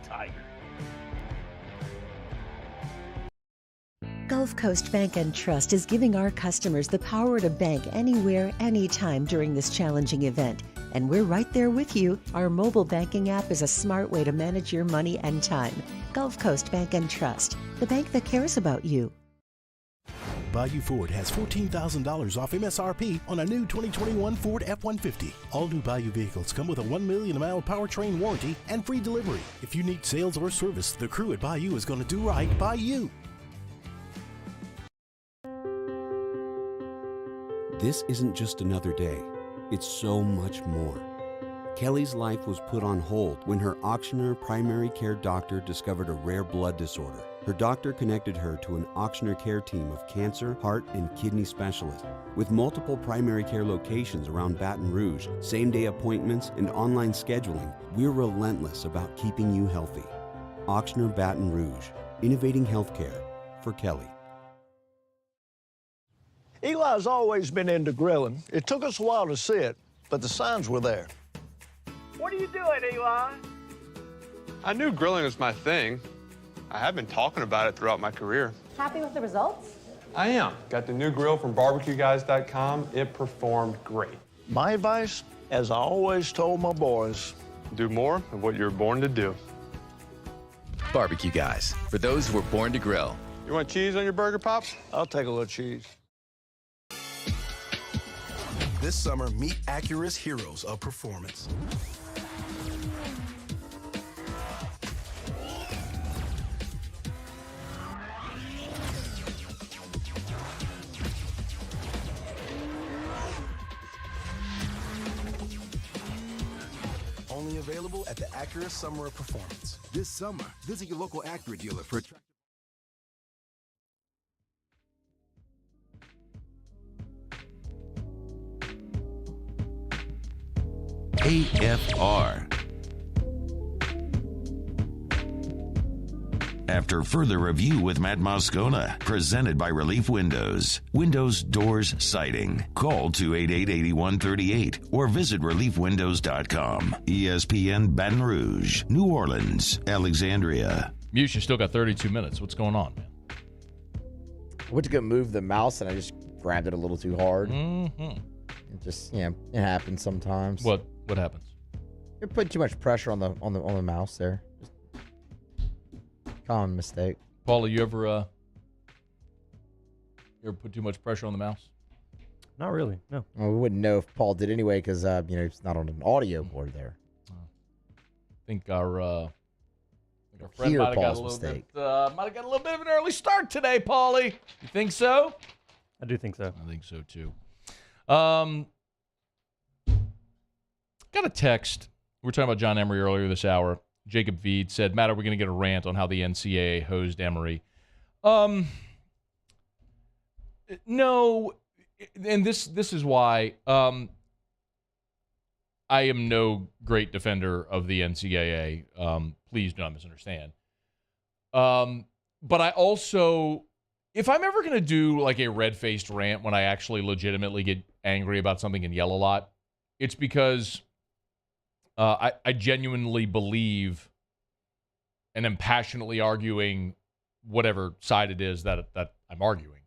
Tiger. Gulf Coast Bank and Trust is giving our customers the power to bank anywhere, anytime during this challenging event. And we're right there with you. Our mobile banking app is a smart way to manage your money and time. Gulf Coast Bank and Trust, the bank that cares about you. Bayou Ford has $14,000 off MSRP on a new 2021 Ford F-150. All new Bayou vehicles come with a 1 million mile powertrain warranty and free delivery. If you need sales or service, the crew at Bayou is going to do right by you. This isn't just another day. It's so much more. Kelly's life was put on hold when her auctioneer primary care doctor discovered a rare blood disorder. Her doctor connected her to an auctioneer care team of cancer, heart, and kidney specialists. With multiple primary care locations around Baton Rouge, same-day appointments, and online scheduling, we're relentless about keeping you healthy. Auctioneer Baton Rouge, innovating healthcare for Kelly. Eli's always been into grilling. It took us a while to see it, but the signs were there. What are you doing, Eli? I knew grilling was my thing. I have been talking about it throughout my career. Happy with the results? I am. Got the new grill from barbecueguys.com. It performed great. My advice, as I always told my boys, do more of what you were born to do. Barbecue Guys, for those who were born to grill. You want cheese on your burger, Pops? I'll take a little cheese. This summer, meet Acura's heroes of performance. Only available at the Acura Summer of Performance. This summer, visit your local Acura dealer for AFR. After further review with Matt Moscona, presented by Relief Windows. Windows, doors, siding. Call 288-8138 or visit reliefwindows.com. ESPN Baton Rouge, New Orleans, Alexandria. Muse, you still got 32 minutes. What's going on, man? I went to go move the mouse and I just grabbed it a little too hard. Mm-hmm. It just, it happens sometimes. What happens? You're putting too much pressure on the mouse there. Just common mistake. Paula, you ever put too much pressure on the mouse? Not really, no. Well, we wouldn't know if Paul did anyway because it's not on an audio board there. I think our friend might have got a little bit of an early start today, Paulie. You think so? I do think so. I think so too. Got a text. We were talking about John Emery earlier this hour. Jacob Veed said, Matt, are we going to get a rant on how the NCAA hosed Emery? No, and this is why I am no great defender of the NCAA. Please do not misunderstand. But I also, if I'm ever going to do like a red-faced rant when I actually legitimately get angry about something and yell a lot, it's because I genuinely believe and am passionately arguing whatever side it is that I'm arguing.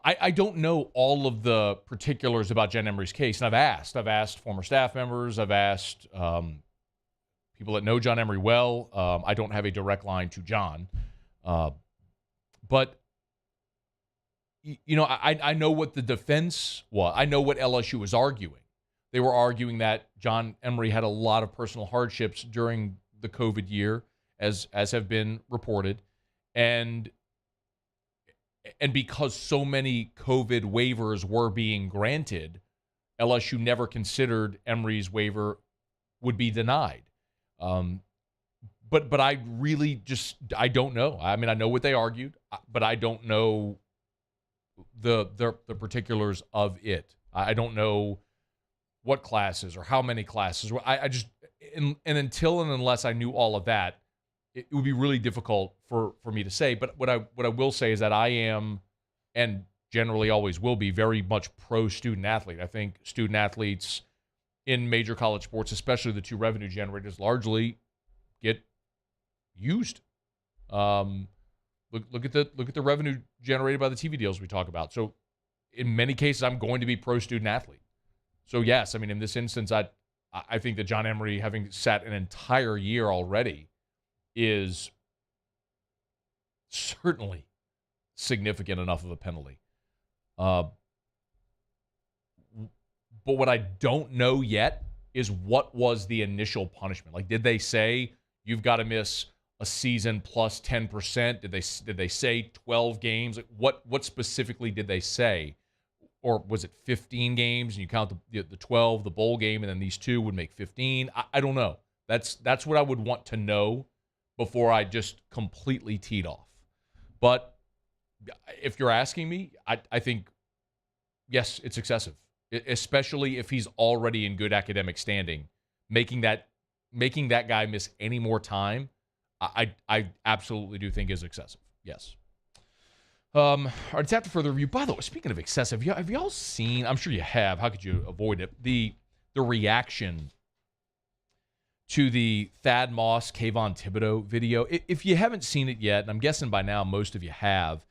I don't know all of the particulars about John Emery's case, and I've asked former staff members, I've asked people that know John Emery well. I don't have a direct line to John, but I know what the defense was. I know what LSU was arguing. They were arguing that John Emery had a lot of personal hardships during the COVID year, as have been reported, and because so many COVID waivers were being granted, LSU never considered Emery's waiver would be denied. But I really I don't know. I mean, I know what they argued, but I don't know the particulars of it. I don't know what classes or how many classes. I just and until and unless I knew all of that, it would be really difficult for me to say. But what I will say is that I am, and generally always will be, very much pro student athlete. I think student athletes in major college sports, especially the two revenue generators, largely get used. Look at the revenue generated by the TV deals we talk about. So in many cases, I'm going to be pro student athlete. So yes, I mean, in this instance, I think that John Emery, having sat an entire year already, is certainly significant enough of a penalty. But what I don't know yet is what was the initial punishment. Like, did they say you've got to miss a season plus 10%? Did they say 12 games? Like, what specifically did they say? Or was it 15 games and you count the 12, the bowl game, and then these two would make 15? I don't know. That's what I would want to know before I just completely teed off. But if you're asking me, I think, yes, it's excessive, especially if he's already in good academic standing. Making that guy miss any more time, I absolutely do think is excessive. Yes. All right, it's after further review. By the way, speaking of excessive, have y'all seen, I'm sure you have, how could you avoid it, the reaction to the Thad Moss, Kayvon Thibodeaux video? If you haven't seen it yet, and I'm guessing by now most of you have,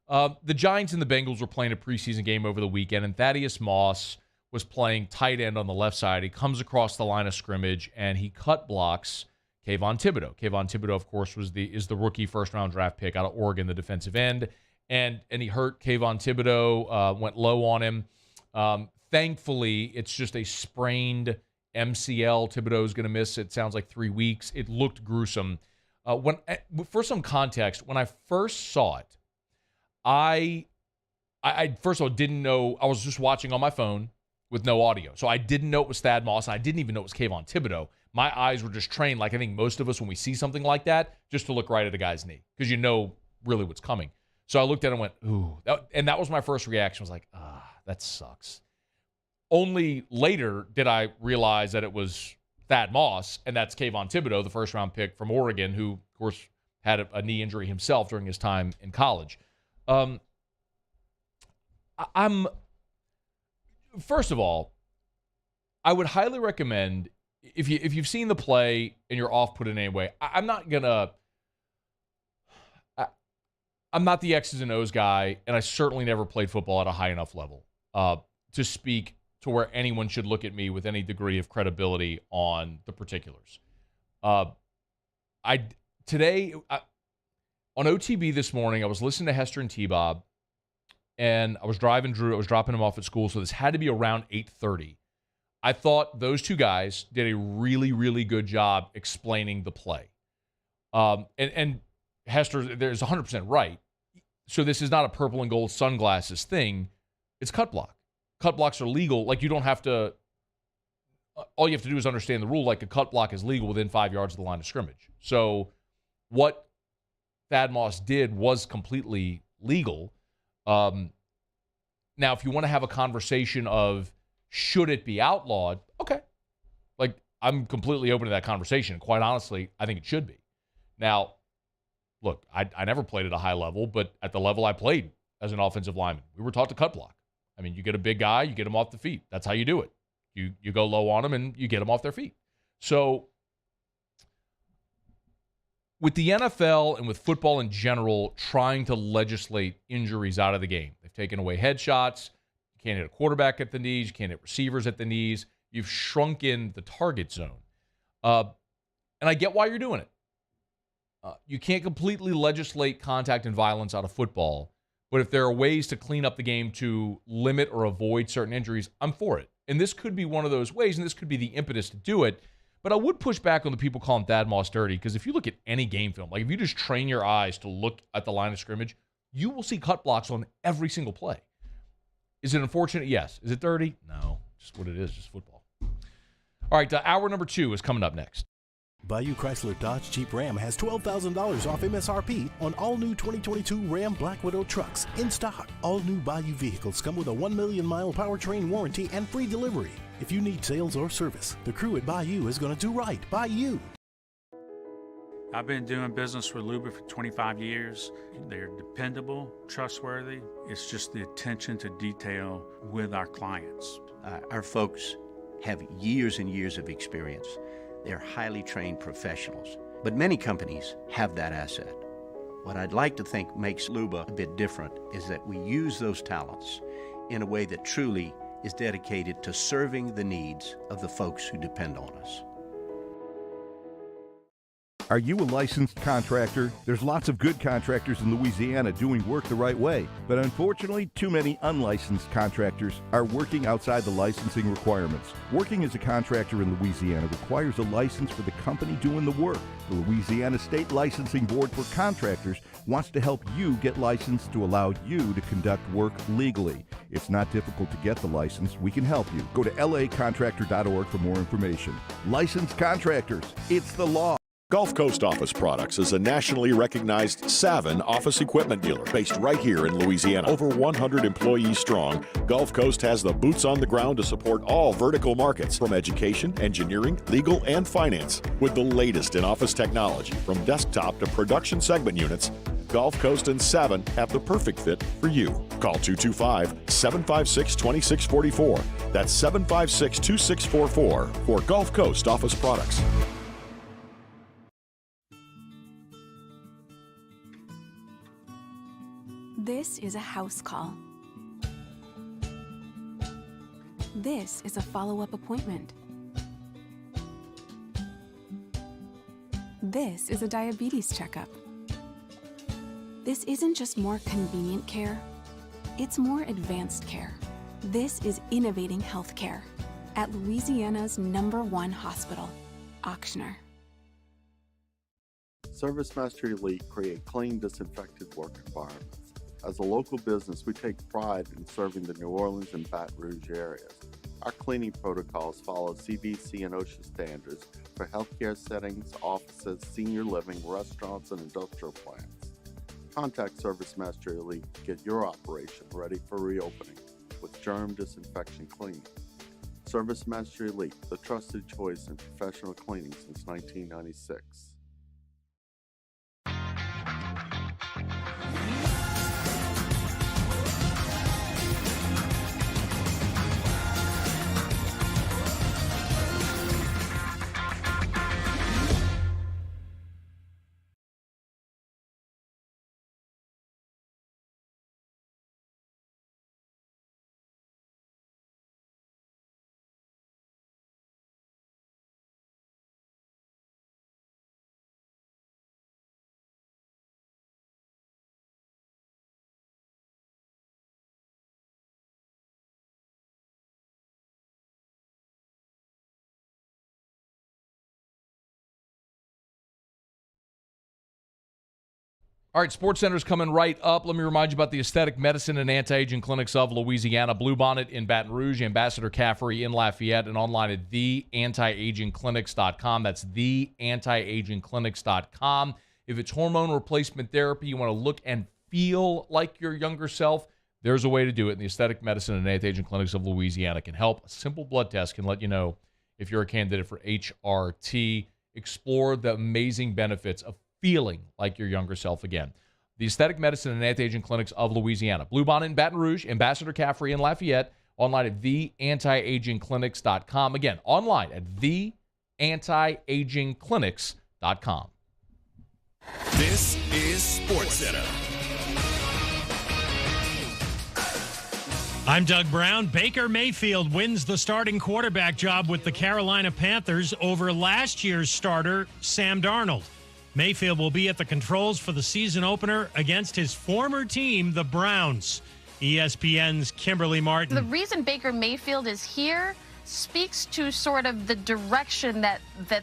the Giants and the Bengals were playing a preseason game over the weekend, and Thaddeus Moss was playing tight end on the left side. He comes across the line of scrimmage, and he cut blocks Kayvon Thibodeaux. Kayvon Thibodeaux, of course, is the rookie first-round draft pick out of Oregon, the defensive end. And he hurt Kayvon Thibodeaux, went low on him. Thankfully, it's just a sprained MCL. Thibodeaux is going to miss, it sounds like, 3 weeks. It looked gruesome. For some context, when I first saw it, I first of all didn't know. I was just watching on my phone with no audio. So I didn't know it was Thad Moss, and I didn't even know it was Kayvon Thibodeaux. My eyes were just trained, like I think most of us when we see something like that, just to look right at a guy's knee, because you know really what's coming. So I looked at it and went, ooh. And that was my first reaction. I was like, that sucks. Only later did I realize that it was Thad Moss, and that's Kayvon Thibodeaux, the first-round pick from Oregon, who, of course, had a knee injury himself during his time in college. First of all, I would highly recommend, if you've seen the play and you're off-put in any way, I'm not the X's and O's guy, and I certainly never played football at a high enough level to speak to where anyone should look at me with any degree of credibility on the particulars. Today, on OTB this morning, I was listening to Hester and T-Bob, and I was driving Drew. I was dropping him off at school, so this had to be around 8:30. I thought those two guys did a really, really good job explaining the play. And Hester, there's 100% right. So this is not a purple and gold sunglasses thing. It's cut block. Cut blocks are legal. Like, you don't have to, all you have to do is understand the rule. Like, a cut block is legal within 5 yards of the line of scrimmage. So what Thad Moss did was completely legal. Now, if you want to have a conversation of should it be outlawed, okay. Like, I'm completely open to that conversation. Quite honestly, I think it should be. Now, look, I never played at a high level, but at the level I played as an offensive lineman, we were taught to cut block. I mean, you get a big guy, you get him off the feet. That's how you do it. You go low on them and you get them off their feet. So with the NFL and with football in general trying to legislate injuries out of the game, they've taken away headshots. You can't hit a quarterback at the knees. You can't hit receivers at the knees. You've shrunk in the target zone. And I get why you're doing it. You can't completely legislate contact and violence out of football, but if there are ways to clean up the game to limit or avoid certain injuries, I'm for it. And this could be one of those ways, and this could be the impetus to do it. But I would push back on the people calling Thad Moss dirty, because if you look at any game film, like if you just train your eyes to look at the line of scrimmage, you will see cut blocks on every single play. Is it unfortunate? Yes. Is it dirty? No. Just what it is, just football. All right, hour number 2 is coming up next. Bayou Chrysler Dodge Jeep Ram has $12,000 off MSRP on all new 2022 Ram Black Widow trucks in stock. All new Bayou vehicles come with a 1 million mile powertrain warranty and free delivery. If you need sales or service, the crew at Bayou is going to do right by you. I've been doing business with Luba for 25 years. They're dependable, trustworthy. It's just the attention to detail with our clients. Our folks have years and years of experience. They're highly trained professionals, but many companies have that asset. What I'd like to think makes Luba a bit different is that we use those talents in a way that truly is dedicated to serving the needs of the folks who depend on us. Are you a licensed contractor? There's lots of good contractors in Louisiana doing work the right way, but unfortunately, too many unlicensed contractors are working outside the licensing requirements. Working as a contractor in Louisiana requires a license for the company doing the work. The Louisiana State Licensing Board for Contractors wants to help you get licensed to allow you to conduct work legally. It's not difficult to get the license. We can help you. Go to lacontractor.org for more information. Licensed contractors, it's the law. Gulf Coast Office Products is a nationally recognized Savin office equipment dealer based right here in Louisiana. Over 100 employees strong, Gulf Coast has the boots on the ground to support all vertical markets, from education, engineering, legal, and finance. With the latest in office technology, from desktop to production segment units, Gulf Coast and Savin have the perfect fit for you. Call 225-756-2644. That's 756-2644 for Gulf Coast Office Products. This is a house call. This is a follow-up appointment. This is a diabetes checkup. This isn't just more convenient care, it's more advanced care. This is innovating healthcare at Louisiana's #1 hospital, Ochsner. ServiceMaster Elite create clean, disinfected work environments. As a local business, we take pride in serving the New Orleans and Baton Rouge areas. Our cleaning protocols follow CDC and OSHA standards for healthcare settings, offices, senior living, restaurants, and industrial plants. Contact ServiceMaster Elite to get your operation ready for reopening with germ disinfection cleaning. ServiceMaster Elite, the trusted choice in professional cleaning since 1996. All right, SportsCenter's coming right up. Let me remind you about the aesthetic medicine and anti-aging clinics of Louisiana. Bluebonnet in Baton Rouge, Ambassador Caffrey in Lafayette, and online at theantiagingclinics.com. That's theantiagingclinics.com. If it's hormone replacement therapy, you want to look and feel like your younger self, there's a way to do it. And the aesthetic medicine and anti-aging clinics of Louisiana can help. A simple blood test can let you know if you're a candidate for HRT. Explore the amazing benefits of feeling like your younger self again. The aesthetic medicine and anti-aging clinics of Louisiana. Bluebonnet in Baton Rouge, Ambassador Caffrey in Lafayette, online at theantiagingclinics.com. Again, online at theantiagingclinics.com. This is SportsCenter. I'm Doug Brown. Baker Mayfield wins the starting quarterback job with the Carolina Panthers over last year's starter, Sam Darnold. Mayfield will be at the controls for the season opener against his former team, the Browns. ESPN's Kimberly Martin. The reason Baker Mayfield is here speaks to sort of the direction that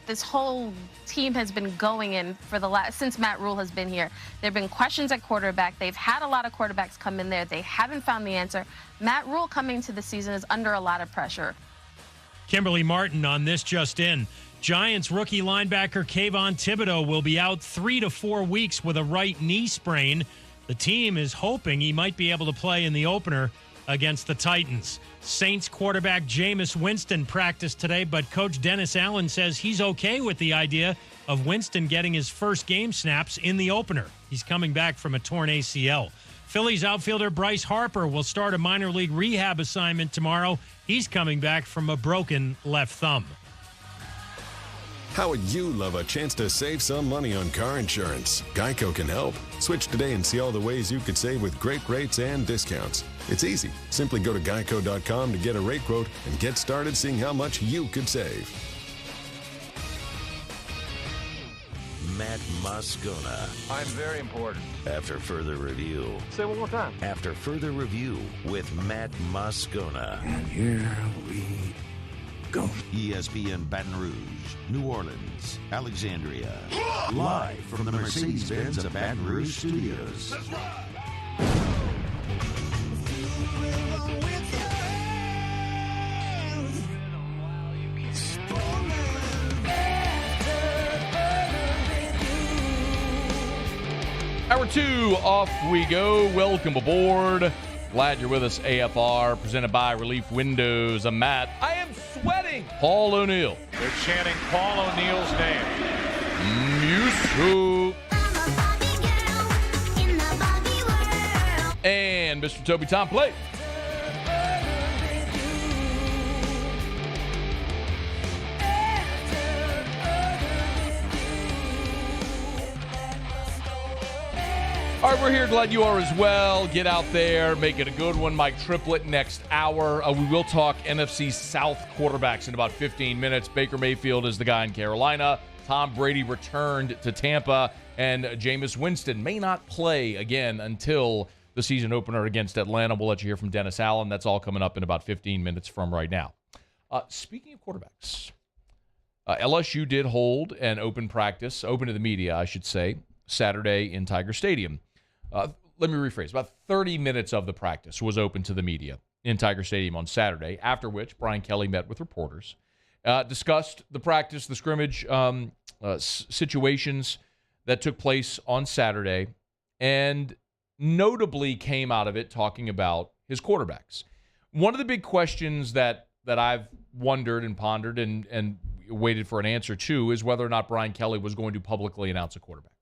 this whole team has been going in for since Matt Rule has been here. There have been questions at quarterback. They've had a lot of quarterbacks come in there. They haven't found the answer. Matt Rule coming to the season is under a lot of pressure. Kimberly Martin on This Just In. Giants rookie linebacker Kayvon Thibodeaux will be out 3 to 4 weeks with a right knee sprain. The team is hoping he might be able to play in the opener against the Titans. Saints quarterback Jameis Winston practiced today, but Coach Dennis Allen says he's okay with the idea of Winston getting his first game snaps in the opener. He's coming back from a torn ACL. Phillies outfielder Bryce Harper will start a minor league rehab assignment tomorrow. He's coming back from a broken left thumb. How would you love a chance to save some money on car insurance? Geico can help. Switch today and see all the ways you could save with great rates and discounts. It's easy. Simply go to geico.com to get a rate quote and get started seeing how much you could save. Matt Moscona. I'm very important. After further review. Say it one more time. After further review with Matt Moscona. And here we go. ESPN Baton Rouge, New Orleans, Alexandria. Live from the Mercedes-Benz of Baton Rouge studios. That's right. Hour 2, off we go. Welcome aboard. Glad you're with us, AFR, presented by Relief Windows. I'm Matt. I am sweating. Paul O'Neill. They're chanting Paul O'Neill's name. Musu. And Mr. Toby Tom Plate. All right, we're here. Glad you are as well. Get out there. Make it a good one. Mike Triplett next hour. We will talk NFC South quarterbacks in about 15 minutes. Baker Mayfield is the guy in Carolina. Tom Brady returned to Tampa. And Jameis Winston may not play again until the season opener against Atlanta. We'll let you hear from Dennis Allen. That's all coming up in about 15 minutes from right now. Speaking of quarterbacks, LSU did hold an open practice, open to the media, I should say, Saturday in Tiger Stadium. Let me rephrase. About 30 minutes of the practice was open to the media in Tiger Stadium on Saturday, after which Brian Kelly met with reporters, discussed the practice, the scrimmage situations that took place on Saturday, and notably came out of it talking about his quarterbacks. One of the big questions that I've wondered and pondered and waited for an answer to is whether or not Brian Kelly was going to publicly announce a quarterback.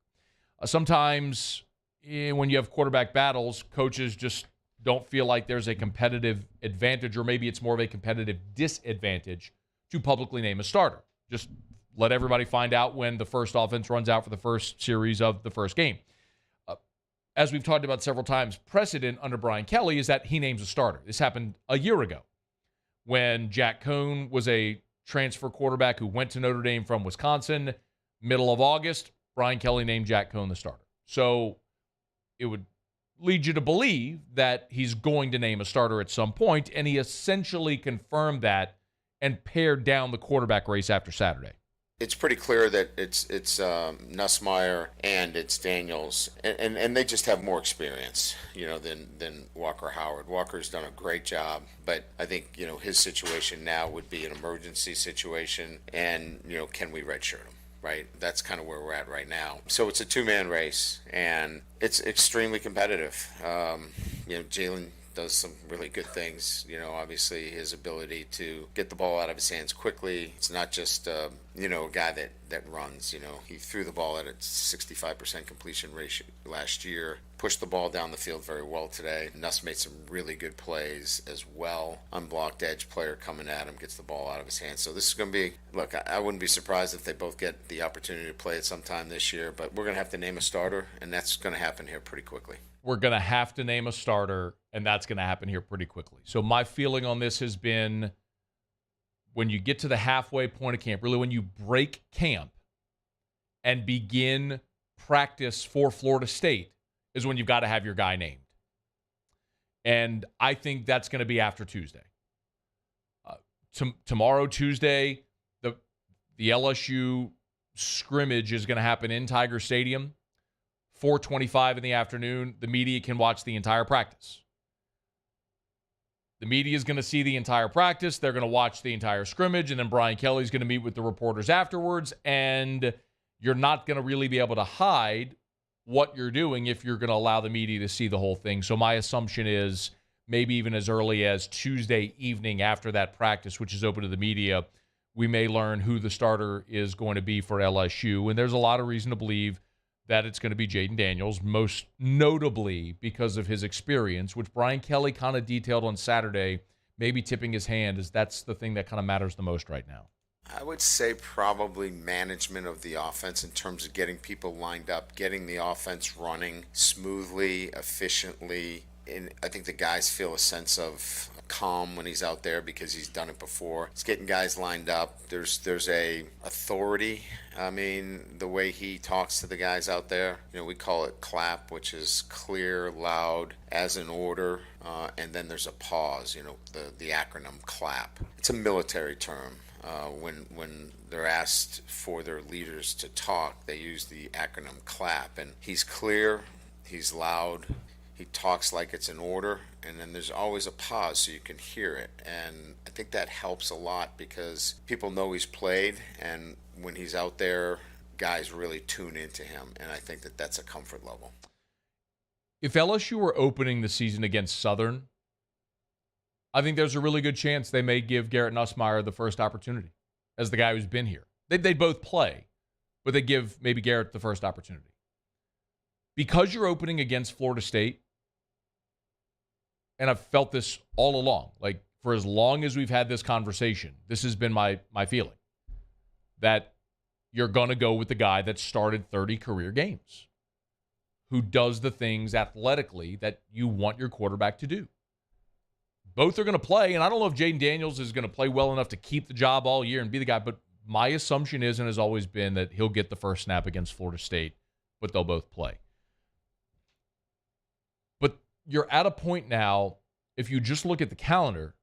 Sometimes when you have quarterback battles, coaches just don't feel like there's a competitive advantage, or maybe it's more of a competitive disadvantage to publicly name a starter. Just let everybody find out when the first offense runs out for the first series of the first game. As we've talked about several times, precedent under Brian Kelly is that he names a starter. This happened a year ago when Jack Cohn was a transfer quarterback who went to Notre Dame from Wisconsin. Middle of August, Brian Kelly named Jack Cohn the starter. So it would lead you to believe that he's going to name a starter at some point, and he essentially confirmed that and pared down the quarterback race after Saturday. It's pretty clear that it's Nussmeier and it's Daniels, and they just have more experience, than Walker Howard. Walker's done a great job, but I think, his situation now would be an emergency situation, and, can we redshirt him? Right? That's kind of where we're at right now. So it's a two-man race, and it's extremely competitive. Jalen does some really good things. Obviously his ability to get the ball out of his hands quickly. It's not just, a guy that runs. He threw the ball at a 65% completion ratio last year, pushed the ball down the field very well today. Nuss made some really good plays as well. Unblocked edge player coming at him, gets the ball out of his hands. So this is going to be, look, I wouldn't be surprised if they both get the opportunity to play it sometime this year, but we're going to have to name a starter, and that's going to happen here pretty quickly. We're going to have to name a starter, and that's going to happen here pretty quickly. So my feeling on this has been, when you get to the halfway point of camp, really when you break camp and begin practice for Florida State, is when you've got to have your guy named. And I think that's going to be after Tuesday. Tomorrow, Tuesday, the LSU scrimmage is going to happen in Tiger Stadium. 4:25 in the afternoon, the media can watch the entire practice. The media is going to see the entire practice. They're going to watch the entire scrimmage, and then Brian Kelly's going to meet with the reporters afterwards, and you're not going to really be able to hide what you're doing if you're going to allow the media to see the whole thing. So my assumption is maybe even as early as Tuesday evening after that practice, which is open to the media, we may learn who the starter is going to be for LSU. And there's a lot of reason to believe that it's going to be Jaden Daniels, most notably because of his experience, which Brian Kelly kind of detailed on Saturday, maybe tipping his hand, is that's the thing that kind of matters the most right now. I would say probably management of the offense in terms of getting people lined up, getting the offense running smoothly, efficiently. And I think the guys feel a sense of calm when he's out there because he's done it before. He's getting guys lined up. There's a authority. I mean, the way he talks to the guys out there, we call it clap, which is clear, loud, as in order, and then there's a pause, the acronym clap. It's a military term. When they're asked for their leaders to talk, they use the acronym clap, and he's clear, he's loud, he talks like it's in order, and then there's always a pause so you can hear it. And I think that helps a lot because people know he's played, and when he's out there, guys really tune into him, and I think that that's a comfort level. If LSU were opening the season against Southern, I think there's a really good chance they may give Garrett Nussmeier the first opportunity as the guy who's been here. They'd both play, but they give maybe Garrett the first opportunity. Because you're opening against Florida State, and I've felt this all along, like for as long as we've had this conversation, this has been my feeling, that you're going to go with the guy that started 30 career games, who does the things athletically that you want your quarterback to do. Both are going to play, and I don't know if Jaden Daniels is going to play well enough to keep the job all year and be the guy, but my assumption is and has always been that he'll get the first snap against Florida State, but they'll both play. But you're at a point now, if you just look at the calendar,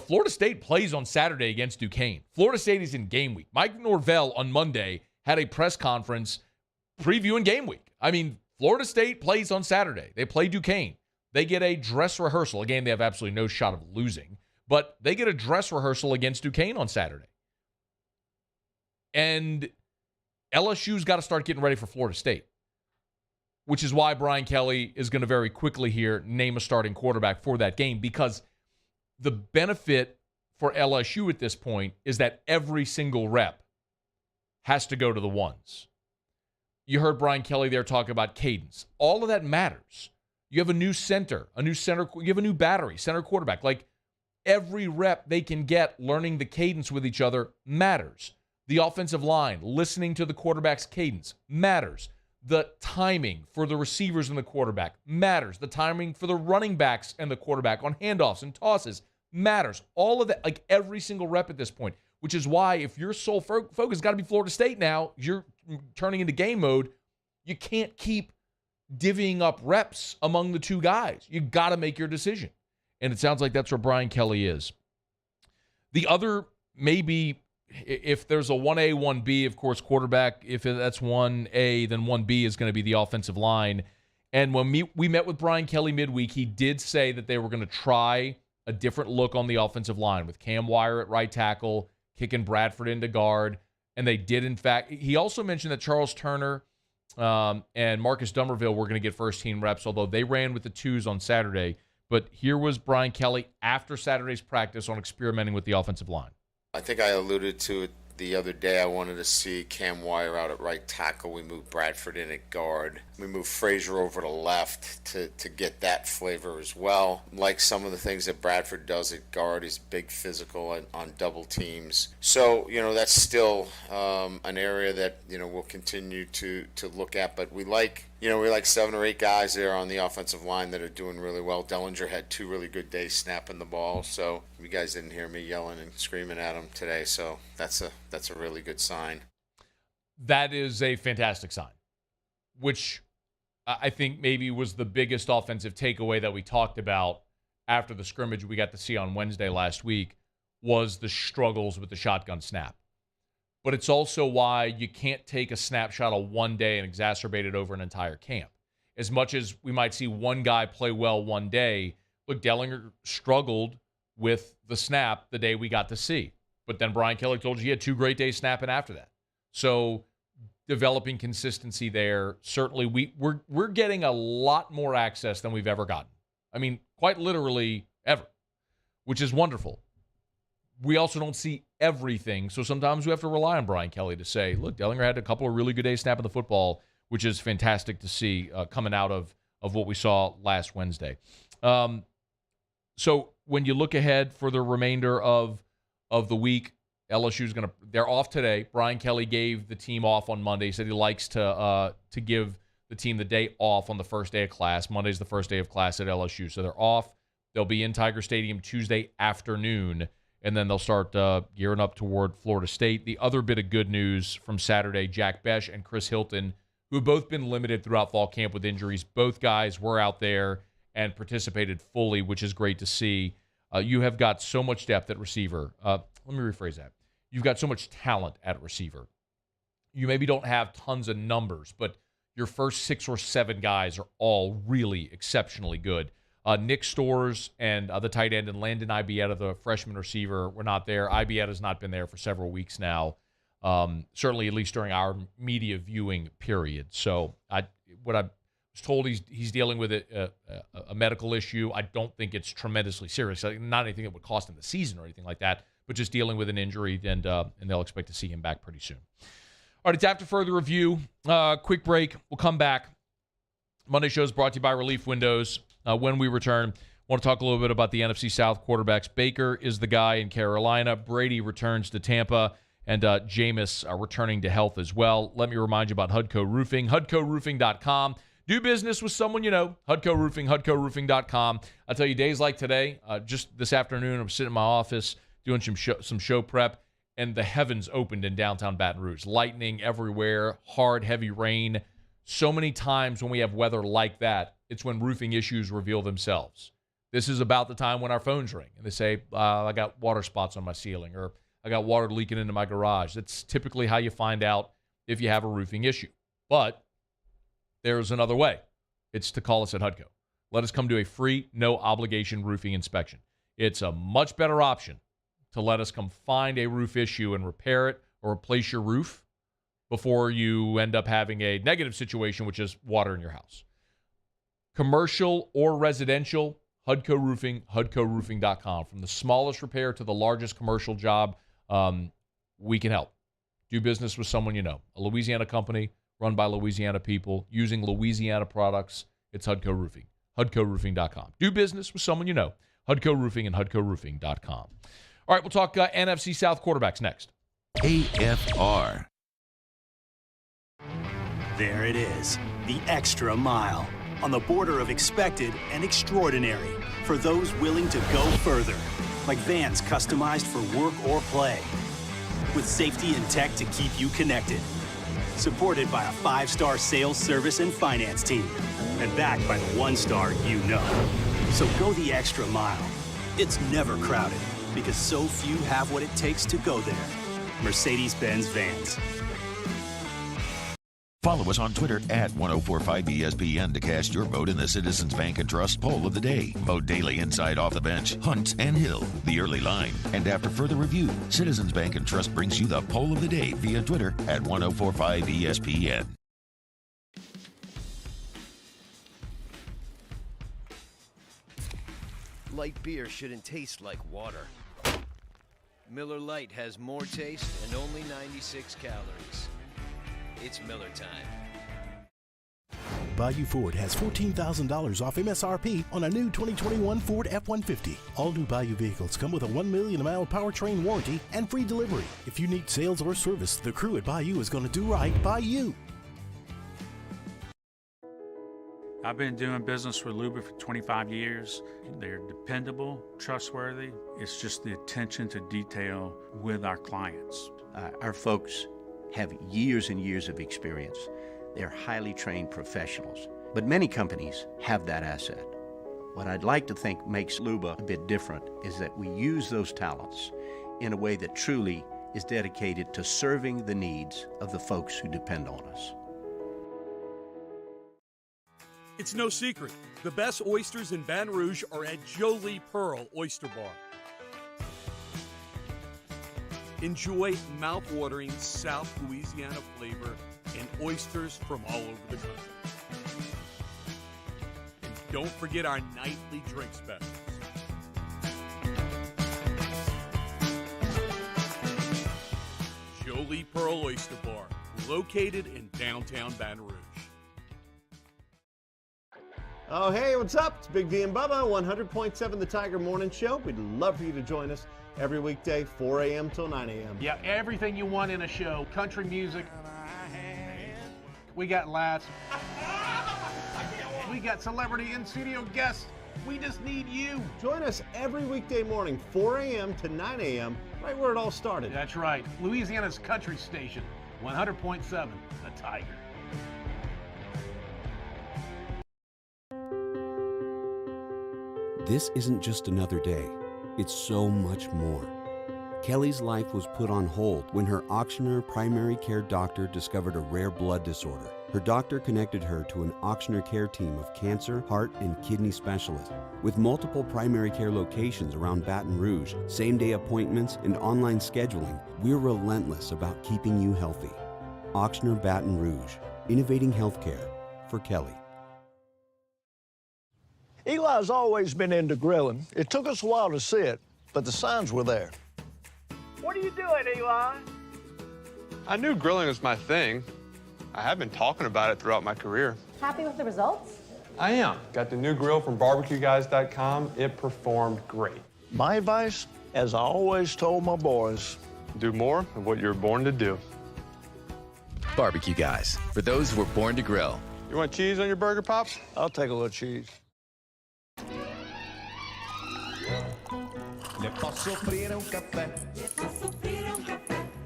Florida State plays on Saturday against Duquesne. Florida State is in game week. Mike Norvell on Monday had a press conference previewing game week. I mean, Florida State plays on Saturday. They play Duquesne. They get a dress rehearsal. A game they have absolutely no shot of losing, but they get a dress rehearsal against Duquesne on Saturday. And LSU's got to start getting ready for Florida State, which is why Brian Kelly is going to very quickly here name a starting quarterback for that game, because the benefit for LSU at this point is that every single rep has to go to the ones. You heard Brian Kelly there talk about cadence. All of that matters. You have a new center, you have a new battery, center quarterback. Like, every rep they can get learning the cadence with each other matters. The offensive line, listening to the quarterback's cadence, matters. The timing for the receivers and the quarterback matters. The timing for the running backs and the quarterback on handoffs and tosses matters. All of that, like every single rep at this point, which is why if your sole focus has got to be Florida State now, you're turning into game mode, you can't keep divvying up reps among the two guys. You got to make your decision. And it sounds like that's where Brian Kelly is. The other, maybe, if there's a 1A, 1B, of course, quarterback, if that's 1A, then 1B is going to be the offensive line. And when we met with Brian Kelly midweek, he did say that they were going to try a different look on the offensive line with Cam Wire at right tackle, kicking Bradford into guard. And they did, in fact. He also mentioned that Charles Turner and Marcus Dummerville were going to get first-team reps, although they ran with the twos on Saturday. But here was Brian Kelly after Saturday's practice on experimenting with the offensive line. I think I alluded to it the other day. I wanted to see Cam Wire out at right tackle. We moved Bradford in at guard. We moved Frazier over to left to get that flavor as well. Like some of the things that Bradford does at guard, he's big physical on double teams. So, that's still an area that, we'll continue to look at. But we like 7 or 8 guys there on the offensive line that are doing really well. Dellinger had 2 really good days snapping the ball. So you guys didn't hear me yelling and screaming at him today. So that's a really good sign. That is a fantastic sign, which I think maybe was the biggest offensive takeaway that we talked about after the scrimmage we got to see on Wednesday last week was the struggles with the shotgun snap. But it's also why you can't take a snapshot of one day and exacerbate it over an entire camp. As much as we might see one guy play well one day, look, Dellinger struggled with the snap the day we got to see. But then Brian Kelly told you he had 2 great days snapping after that. So developing consistency there, certainly we're getting a lot more access than we've ever gotten. I mean, quite literally ever, which is wonderful. We also don't see everything, so sometimes we have to rely on Brian Kelly to say, look, Dellinger had a couple of really good days snapping the football, which is fantastic to see coming out of what we saw last Wednesday. So when you look ahead for the remainder of the week, LSU's they're off today. Brian Kelly gave the team off on Monday. He said he likes to give the team the day off on the first day of class. Monday's the first day of class at LSU, so they're off. They'll be in Tiger Stadium Tuesday afternoon, and then they'll start gearing up toward Florida State. The other bit of good news from Saturday, Jack Besh and Chris Hilton, who have both been limited throughout fall camp with injuries. Both guys were out there and participated fully, which is great to see. You have got so much depth at receiver. Let me rephrase that. You've got so much talent at receiver. You maybe don't have tons of numbers, but your first 6 or 7 guys are all really exceptionally good. Nick Storrs and the tight end and Landon Ibieta, the freshman receiver, were not there. Ibieta's not been there for several weeks now, certainly at least during our media viewing period. So what I was told, he's dealing with a medical issue. I don't think it's tremendously serious. Not anything that would cost him the season or anything like that, but just dealing with an injury, and they'll expect to see him back pretty soon. All right, it's after further review. Quick break. We'll come back. Monday show is brought to you by Relief Windows. When we return, I want to talk a little bit about the NFC South quarterbacks. Baker is the guy in Carolina. Brady returns to Tampa, and Jameis returning to health as well. Let me remind you about Hudco Roofing, HudcoRoofing.com. Do business with someone you know. Hudco Roofing, HudcoRoofing.com. I'll tell you, days like today, just this afternoon, I'm sitting in my office doing some show prep, and the heavens opened in downtown Baton Rouge. Lightning everywhere, hard, heavy rain. So many times when we have weather like that, it's when roofing issues reveal themselves. This is about the time when our phones ring, and they say, I got water spots on my ceiling, or I got water leaking into my garage. That's typically how you find out if you have a roofing issue. But there's another way. It's to call us at Hudco. Let us come do a free, no-obligation roofing inspection. It's a much better option to let us come find a roof issue and repair it or replace your roof before you end up having a negative situation, which is water in your house. Commercial or residential, Hudco Roofing, HudcoRoofing.com. From the smallest repair to the largest commercial job, we can help. Do business with someone you know. A Louisiana company run by Louisiana people using Louisiana products. It's Hudco Roofing, HudcoRoofing.com. Do business with someone you know. Hudco Roofing and HudcoRoofing.com. All right, we'll talk NFC South quarterbacks next. AFR. There it is, the extra mile, on the border of expected and extraordinary, for those willing to go further, like vans customized for work or play, with safety and tech to keep you connected, supported by a 5-star sales, service, and finance team, and backed by the 1-star you know. So go the extra mile. It's never crowded, because so few have what it takes to go there. Mercedes-Benz Vans. Follow us on Twitter at 1045ESPN to cast your vote in the Citizens Bank and Trust Poll of the Day. Vote daily inside, off the bench, Hunt and Hill, the early line. And after further review, Citizens Bank and Trust brings you the Poll of the Day via Twitter at 1045ESPN. Light beer shouldn't taste like water. Miller Lite has more taste and only 96 calories. It's Miller time. Bayou Ford has $14,000 off MSRP on a new 2021 Ford F-150. All new Bayou vehicles come with a 1 million mile powertrain warranty and free delivery. If you need sales or service, the crew at Bayou is going to do right by you. I've been doing business with Luba for 25 years. They're dependable, trustworthy. It's just the attention to detail with our clients. Our folks have years and years of experience. They're highly trained professionals, but many companies have that asset. What I'd like to think makes Luba a bit different is that we use those talents in a way that truly is dedicated to serving the needs of the folks who depend on us. It's no secret, the best oysters in Baton Rouge are at Jolie Pearl Oyster Bar. Enjoy mouth-watering South Louisiana flavor and oysters from all over the country. And don't forget our nightly drink specials. Jolie Pearl Oyster Bar, located in downtown Baton Rouge. Oh, hey, what's up? It's Big D and Bubba, 100.7 The Tiger Morning Show. We'd love for you to join us every weekday, 4 a.m. till 9 a.m. Yeah, everything you want in a show. Country music. We got laughs. We got celebrity in-studio guests. We just need you. Join us every weekday morning, 4 a.m. to 9 a.m., right where it all started. That's right. Louisiana's country station, 100.7 The Tiger. This isn't just another day. It's so much more. Kelly's life was put on hold when her auctioneer primary care doctor discovered a rare blood disorder. Her doctor connected her to an auctioneer care team of cancer, heart, and kidney specialists. With multiple primary care locations around Baton Rouge, same-day appointments, and online scheduling, we're relentless about keeping you healthy. Auctioneer Baton Rouge, innovating healthcare for Kelly. Eli's always been into grilling. It took us a while to see it, but the signs were there. What are you doing, Eli? I knew grilling was my thing. I have been talking about it throughout my career. Happy with the results? I am. Got the new grill from barbecueguys.com. It performed great. My advice, as I always told my boys, do more of what you're born to do. Barbecue Guys, for those who were born to grill. You want cheese on your burger, Pops? I'll take a little cheese. Le posso offrire un caffè?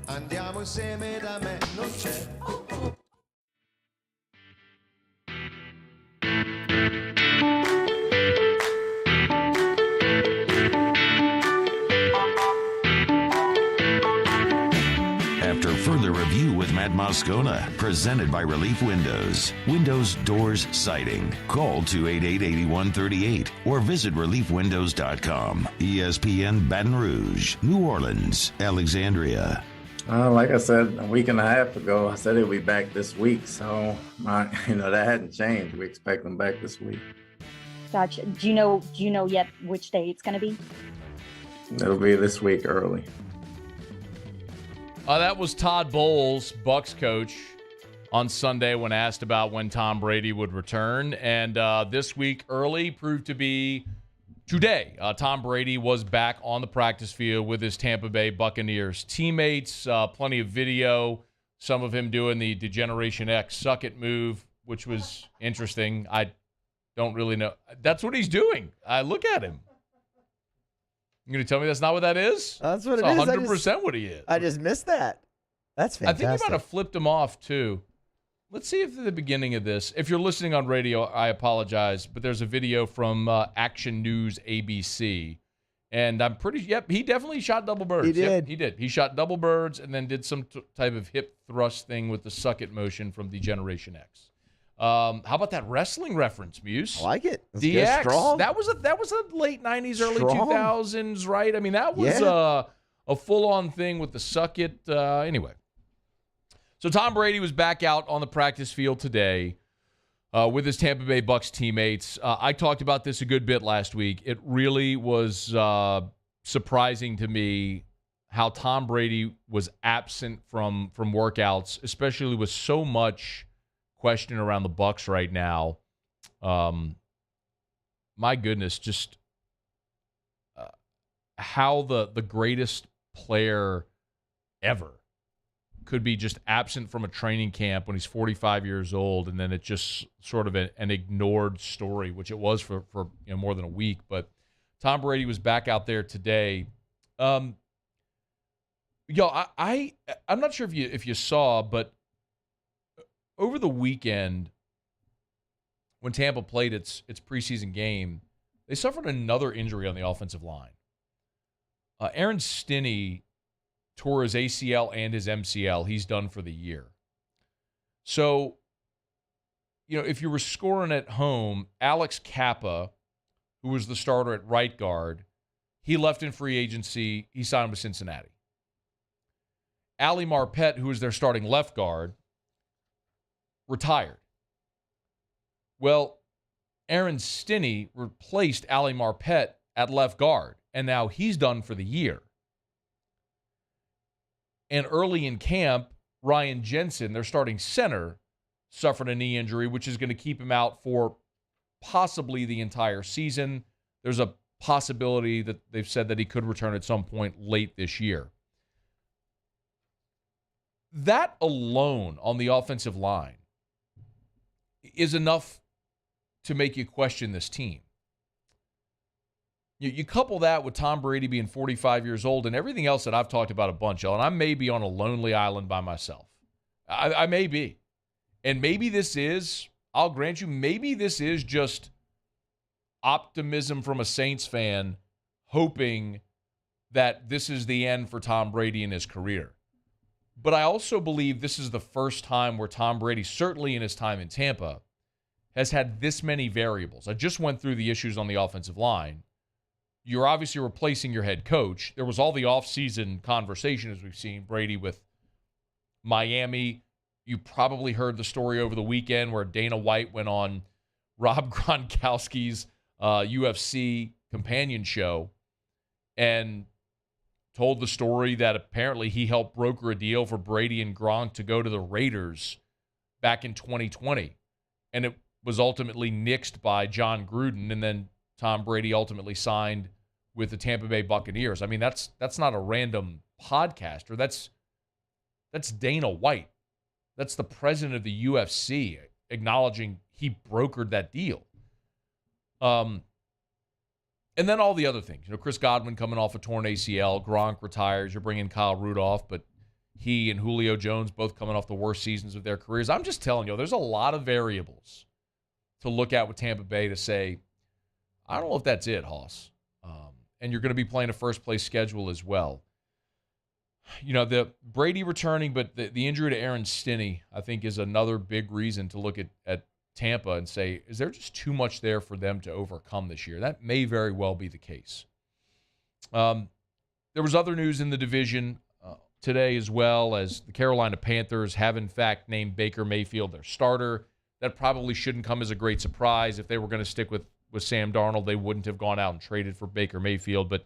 Andiamo insieme da me, non c'è. After further review with Matt Moscona, presented by Relief Windows. Windows, doors, siding. Call 288-8138 or visit reliefwindows.com. ESPN Baton Rouge, New Orleans, Alexandria. Like I said a week and a half ago, I said he'll be back this week. So, that hadn't changed. We expect him back this week. Gotcha. Do you know yet which day it's going to be? It'll be this week early. That was Todd Bowles, Bucs coach, on Sunday when asked about when Tom Brady would return. And this week early proved to be today. Tom Brady was back on the practice field with his Tampa Bay Buccaneers teammates. Plenty of video, some of him doing the Degeneration X suck it move, which was interesting. I don't really know. That's what he's doing. Look at him. You going to tell me that's not what that is? That's what it's it is. 100% what he is. I just missed that. That's fantastic. I think you might have flipped him off, too. Let's see if at the beginning of this, if you're listening on radio, I apologize, but there's a video from Action News ABC. And I'm he definitely shot double birds. He did. Yep, he did. He shot double birds and then did some type of hip thrust thing with the suck it motion from Degeneration X. How about that wrestling reference, Muse? I like it. DX. Strong. That was a late 90s, early Strong. 2000s, right? I mean, that was a full-on thing with the suck it. Anyway. So Tom Brady was back out on the practice field today with his Tampa Bay Bucs teammates. I talked about this a good bit last week. It really was surprising to me how Tom Brady was absent from workouts, especially with so much question around the Bucs right now. My goodness, just how the greatest player ever could be just absent from a training camp when he's 45 years old, and then it's just sort of an ignored story, which it was for more than a week. But Tom Brady was back out there today. I'm not sure if you saw, but over the weekend when Tampa played its preseason game, they suffered another injury on the offensive line. Aaron Stinney tore his ACL and his MCL. He's done for the year. So, if you were scoring at home, Alex Kappa, who was the starter at right guard, he left in free agency. He signed with Cincinnati. Ali Marpet, who was their starting left guard, retired. Well, Aaron Stinney replaced Ali Marpet at left guard, and now he's done for the year. And early in camp, Ryan Jensen, their starting center, suffered a knee injury, which is going to keep him out for possibly the entire season. There's a possibility that they've said that he could return at some point late this year. That alone on the offensive line is enough to make you question this team. You couple that with Tom Brady being 45 years old and everything else that I've talked about a bunch of, and I may be on a lonely island by myself. I may be. And maybe this is, I'll grant you, maybe this is just optimism from a Saints fan hoping that this is the end for Tom Brady in his career. But I also believe this is the first time where Tom Brady, certainly in his time in Tampa, has had this many variables. I just went through the issues on the offensive line. You're obviously replacing your head coach. There was all the offseason conversation, as we've seen, Brady with Miami. You probably heard the story over the weekend where Dana White went on Rob Gronkowski's UFC companion show and told the story that apparently he helped broker a deal for Brady and Gronk to go to the Raiders back in 2020. And it was ultimately nixed by John Gruden, and then Tom Brady ultimately signed with the Tampa Bay Buccaneers. I mean, that's not a random podcaster. That's Dana White. That's the president of the UFC acknowledging he brokered that deal. And then all the other things. Chris Godwin coming off a torn ACL. Gronk retires. You're bringing Kyle Rudolph, but he and Julio Jones both coming off the worst seasons of their careers. I'm just telling you, there's a lot of variables to look at with Tampa Bay to say, I don't know if that's it, Hoss. And you're going to be playing a first-place schedule as well. The Brady returning, but the injury to Aaron Stinney, I think, is another big reason to look at Tampa and say, is there just too much there for them to overcome this year? That may very well be the case. There was other news in the division today as well, as the Carolina Panthers have, in fact, named Baker Mayfield their starter. That probably shouldn't come as a great surprise. If they were going to stick with Sam Darnold, they wouldn't have gone out and traded for Baker Mayfield. But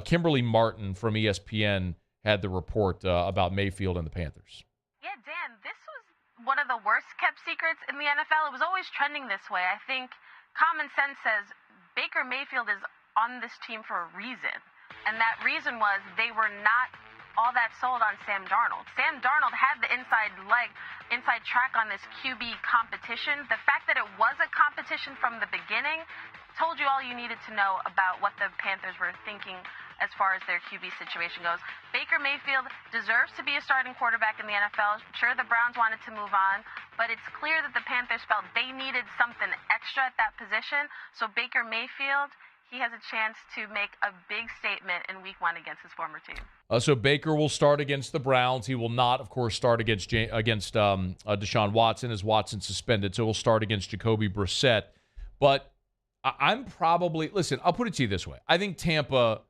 Kimberly Martin from ESPN had the report about Mayfield and the Panthers. Yeah, Dan, this was one of the worst-kept secrets in the NFL. It was always trending this way. I think common sense says Baker Mayfield is on this team for a reason. And that reason was they were not all that sold on Sam Darnold. Sam Darnold had the inside track on this QB competition. The fact that it was a competition from the beginning told you all you needed to know about what the Panthers were thinking as far as their QB situation goes. Baker Mayfield deserves to be a starting quarterback in the NFL. Sure, the Browns wanted to move on, but it's clear that the Panthers felt they needed something extra at that position. So Baker Mayfield, he has a chance to make a big statement in Week 1 against his former team. So Baker will start against the Browns. He will not, of course, start against Deshaun Watson, as Watson suspended. So he'll start against Jacoby Brissett. But I'm probably – listen, I'll put it to you this way. I think Tampa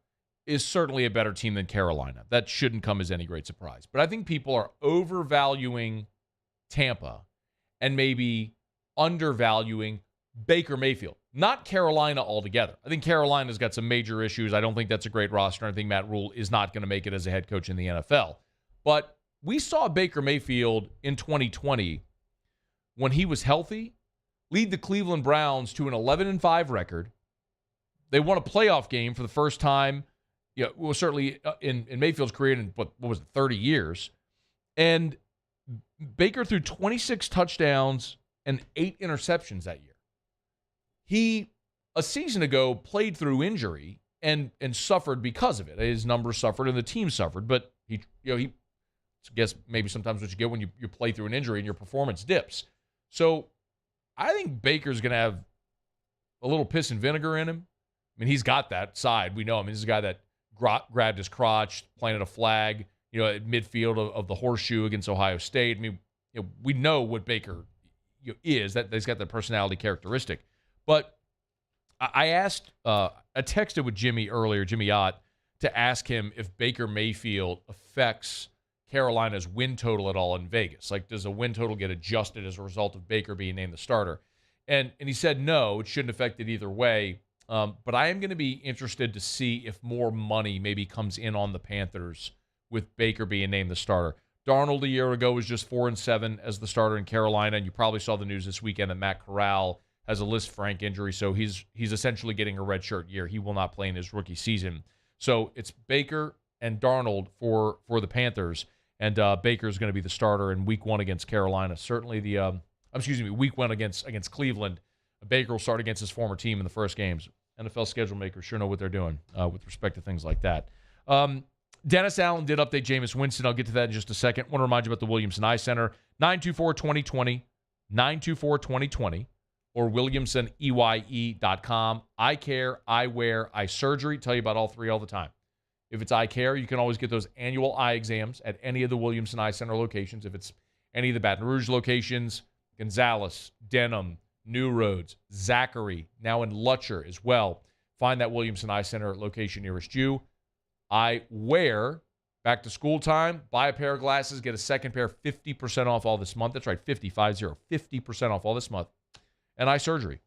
is certainly a better team than Carolina. That shouldn't come as any great surprise. But I think people are overvaluing Tampa and maybe undervaluing Baker Mayfield. Not Carolina altogether. I think Carolina's got some major issues. I don't think that's a great roster. I think Matt Rule is not going to make it as a head coach in the NFL. But we saw Baker Mayfield in 2020, when he was healthy, lead the Cleveland Browns to an 11-5 record. They won a playoff game for the first time, certainly in Mayfield's career in, what was it, 30 years. And Baker threw 26 touchdowns and 8 interceptions that year. He, a season ago, played through injury and suffered because of it. His numbers suffered and the team suffered, but he I guess maybe sometimes what you get when you play through an injury and your performance dips. So I think Baker's going to have a little piss and vinegar in him. I mean, he's got that side. We know him. He's a guy that grabbed his crotch, planted a flag, at midfield of the horseshoe against Ohio State. I mean, we know what Baker is, that he's got that personality characteristic. But I texted with Jimmy earlier, Jimmy Ott, to ask him if Baker Mayfield affects Carolina's win total at all in Vegas. Like, does a win total get adjusted as a result of Baker being named the starter? And he said no, it shouldn't affect it either way. But I am going to be interested to see if more money maybe comes in on the Panthers with Baker being named the starter. Darnold a year ago was just 4-7 as the starter in Carolina, and you probably saw the news this weekend that Matt Corral has a Liz Frank injury, so he's essentially getting a redshirt year. He will not play in his rookie season. So it's Baker and Darnold for the Panthers, and Baker's going to be the starter in Week 1 against Carolina. Certainly Week 1 against Cleveland. Baker will start against his former team in the first games. NFL schedule makers sure know what they're doing with respect to things like that. Dennis Allen did update Jameis Winston. I'll get to that in just a second. I want to remind you about the Williamson Eye Center. 924-2020, 924-2020, or WilliamsonEye.com. Eye care, eyewear, eye surgery. Tell you about all three all the time. If it's eye care, you can always get those annual eye exams at any of the Williamson Eye Center locations. If it's any of the Baton Rouge locations, Gonzales, Denham, New Roads, Zachary, now in Lutcher as well. Find that Williamson Eye Center location nearest you. Eyewear, back to school time, buy a pair of glasses, get a second pair, 50% off all this month. That's right, 50% off all this month. And eye surgery.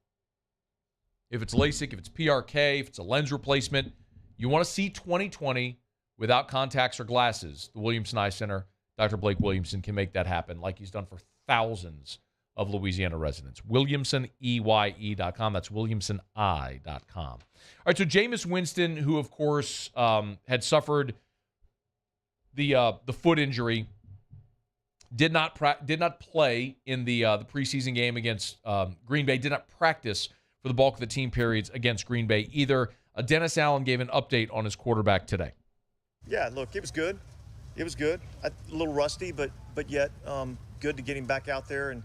If it's LASIK, if it's PRK, if it's a lens replacement, you want to see 20/20 without contacts or glasses. The Williamson Eye Center, Dr. Blake Williamson can make that happen like he's done for thousands of Louisiana residents. WilliamsonEye.com. That's WilliamsonEye.com. All right, so Jameis Winston, who, of course, had suffered the foot injury, did not play in the preseason game against Green Bay, did not practice for the bulk of the team periods against Green Bay either. Dennis Allen gave an update on his quarterback today. Yeah, look, it was good. It was good. A little rusty, but yet good to get him back out there and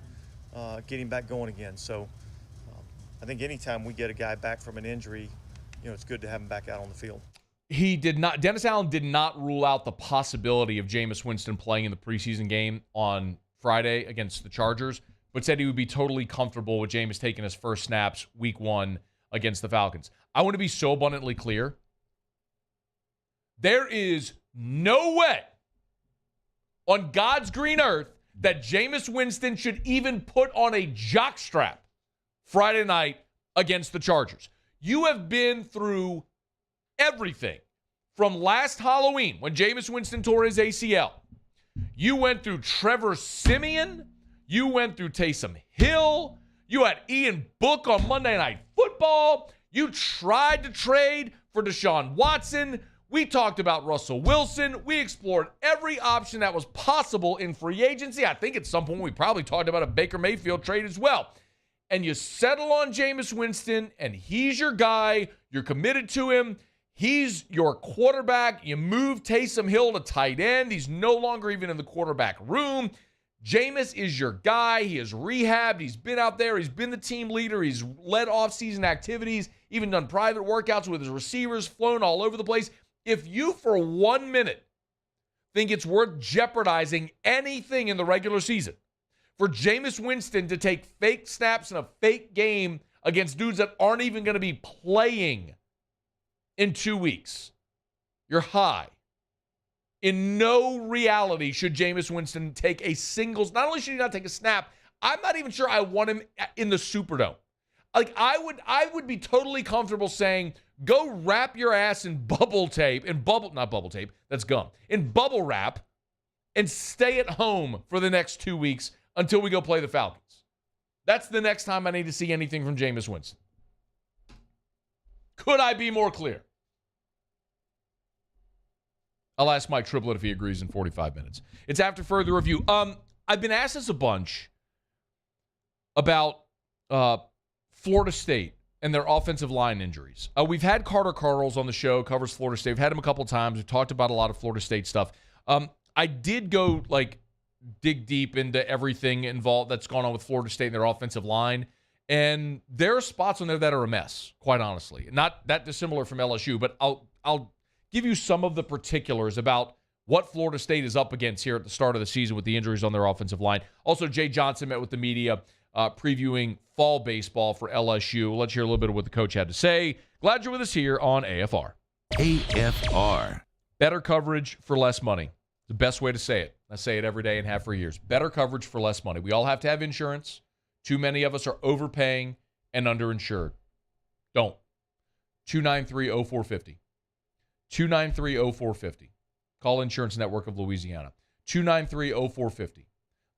get him back going again. So I think anytime we get a guy back from an injury, it's good to have him back out on the field. Dennis Allen did not rule out the possibility of Jameis Winston playing in the preseason game on Friday against the Chargers, but said he would be totally comfortable with Jameis taking his first snaps Week 1 against the Falcons. I want to be so abundantly clear. There is no way on God's green earth that Jameis Winston should even put on a jockstrap Friday night against the Chargers. You have been through everything from last Halloween when Jameis Winston tore his ACL. You went through Trevor Siemian. You went through Taysom Hill. You had Ian Book on Monday Night Football. You tried to trade for Deshaun Watson. We talked about Russell Wilson. We explored every option that was possible in free agency. I think at some point we probably talked about a Baker Mayfield trade as well. And you settle on Jameis Winston, and he's your guy. You're committed to him. He's your quarterback. You move Taysom Hill to tight end. He's no longer even in the quarterback room. Jameis is your guy. He is rehabbed. He's been out there. He's been the team leader. He's led offseason activities, even done private workouts with his receivers, flown all over the place. If you, for 1 minute, think it's worth jeopardizing anything in the regular season for Jameis Winston to take fake snaps in a fake game against dudes that aren't even going to be playing in 2 weeks, you're high. In no reality should Jameis Winston take a singles. Not only should he not take a snap, I'm not even sure I want him in the Superdome. Like, I would be totally comfortable saying, go wrap your ass in bubble tape, not bubble tape, that's gum, in bubble wrap, and stay at home for the next 2 weeks until we go play the Falcons. That's the next time I need to see anything from Jameis Winston. Could I be more clear? I'll ask Mike Triplett if he agrees in 45 minutes. It's after further review. I've been asked this a bunch about Florida State and their offensive line injuries. We've had Carter Carls on the show, covers Florida State. We've had him a couple times. We've talked about a lot of Florida State stuff. I did go dig deep into everything involved that's gone on with Florida State and their offensive line. And there are spots on there that are a mess, quite honestly. Not that dissimilar from LSU, but I'll give you some of the particulars about what Florida State is up against here at the start of the season with the injuries on their offensive line. Also, Jay Johnson met with the media previewing fall baseball for LSU. Let's hear a little bit of what the coach had to say. Glad you're with us here on AFR. AFR. Better coverage for less money. The best way to say it. I say it every day and have for years. Better coverage for less money. We all have to have insurance. Too many of us are overpaying and underinsured. Don't. 293-0450. 293-0450. Call Insurance Network of Louisiana. 293-0450.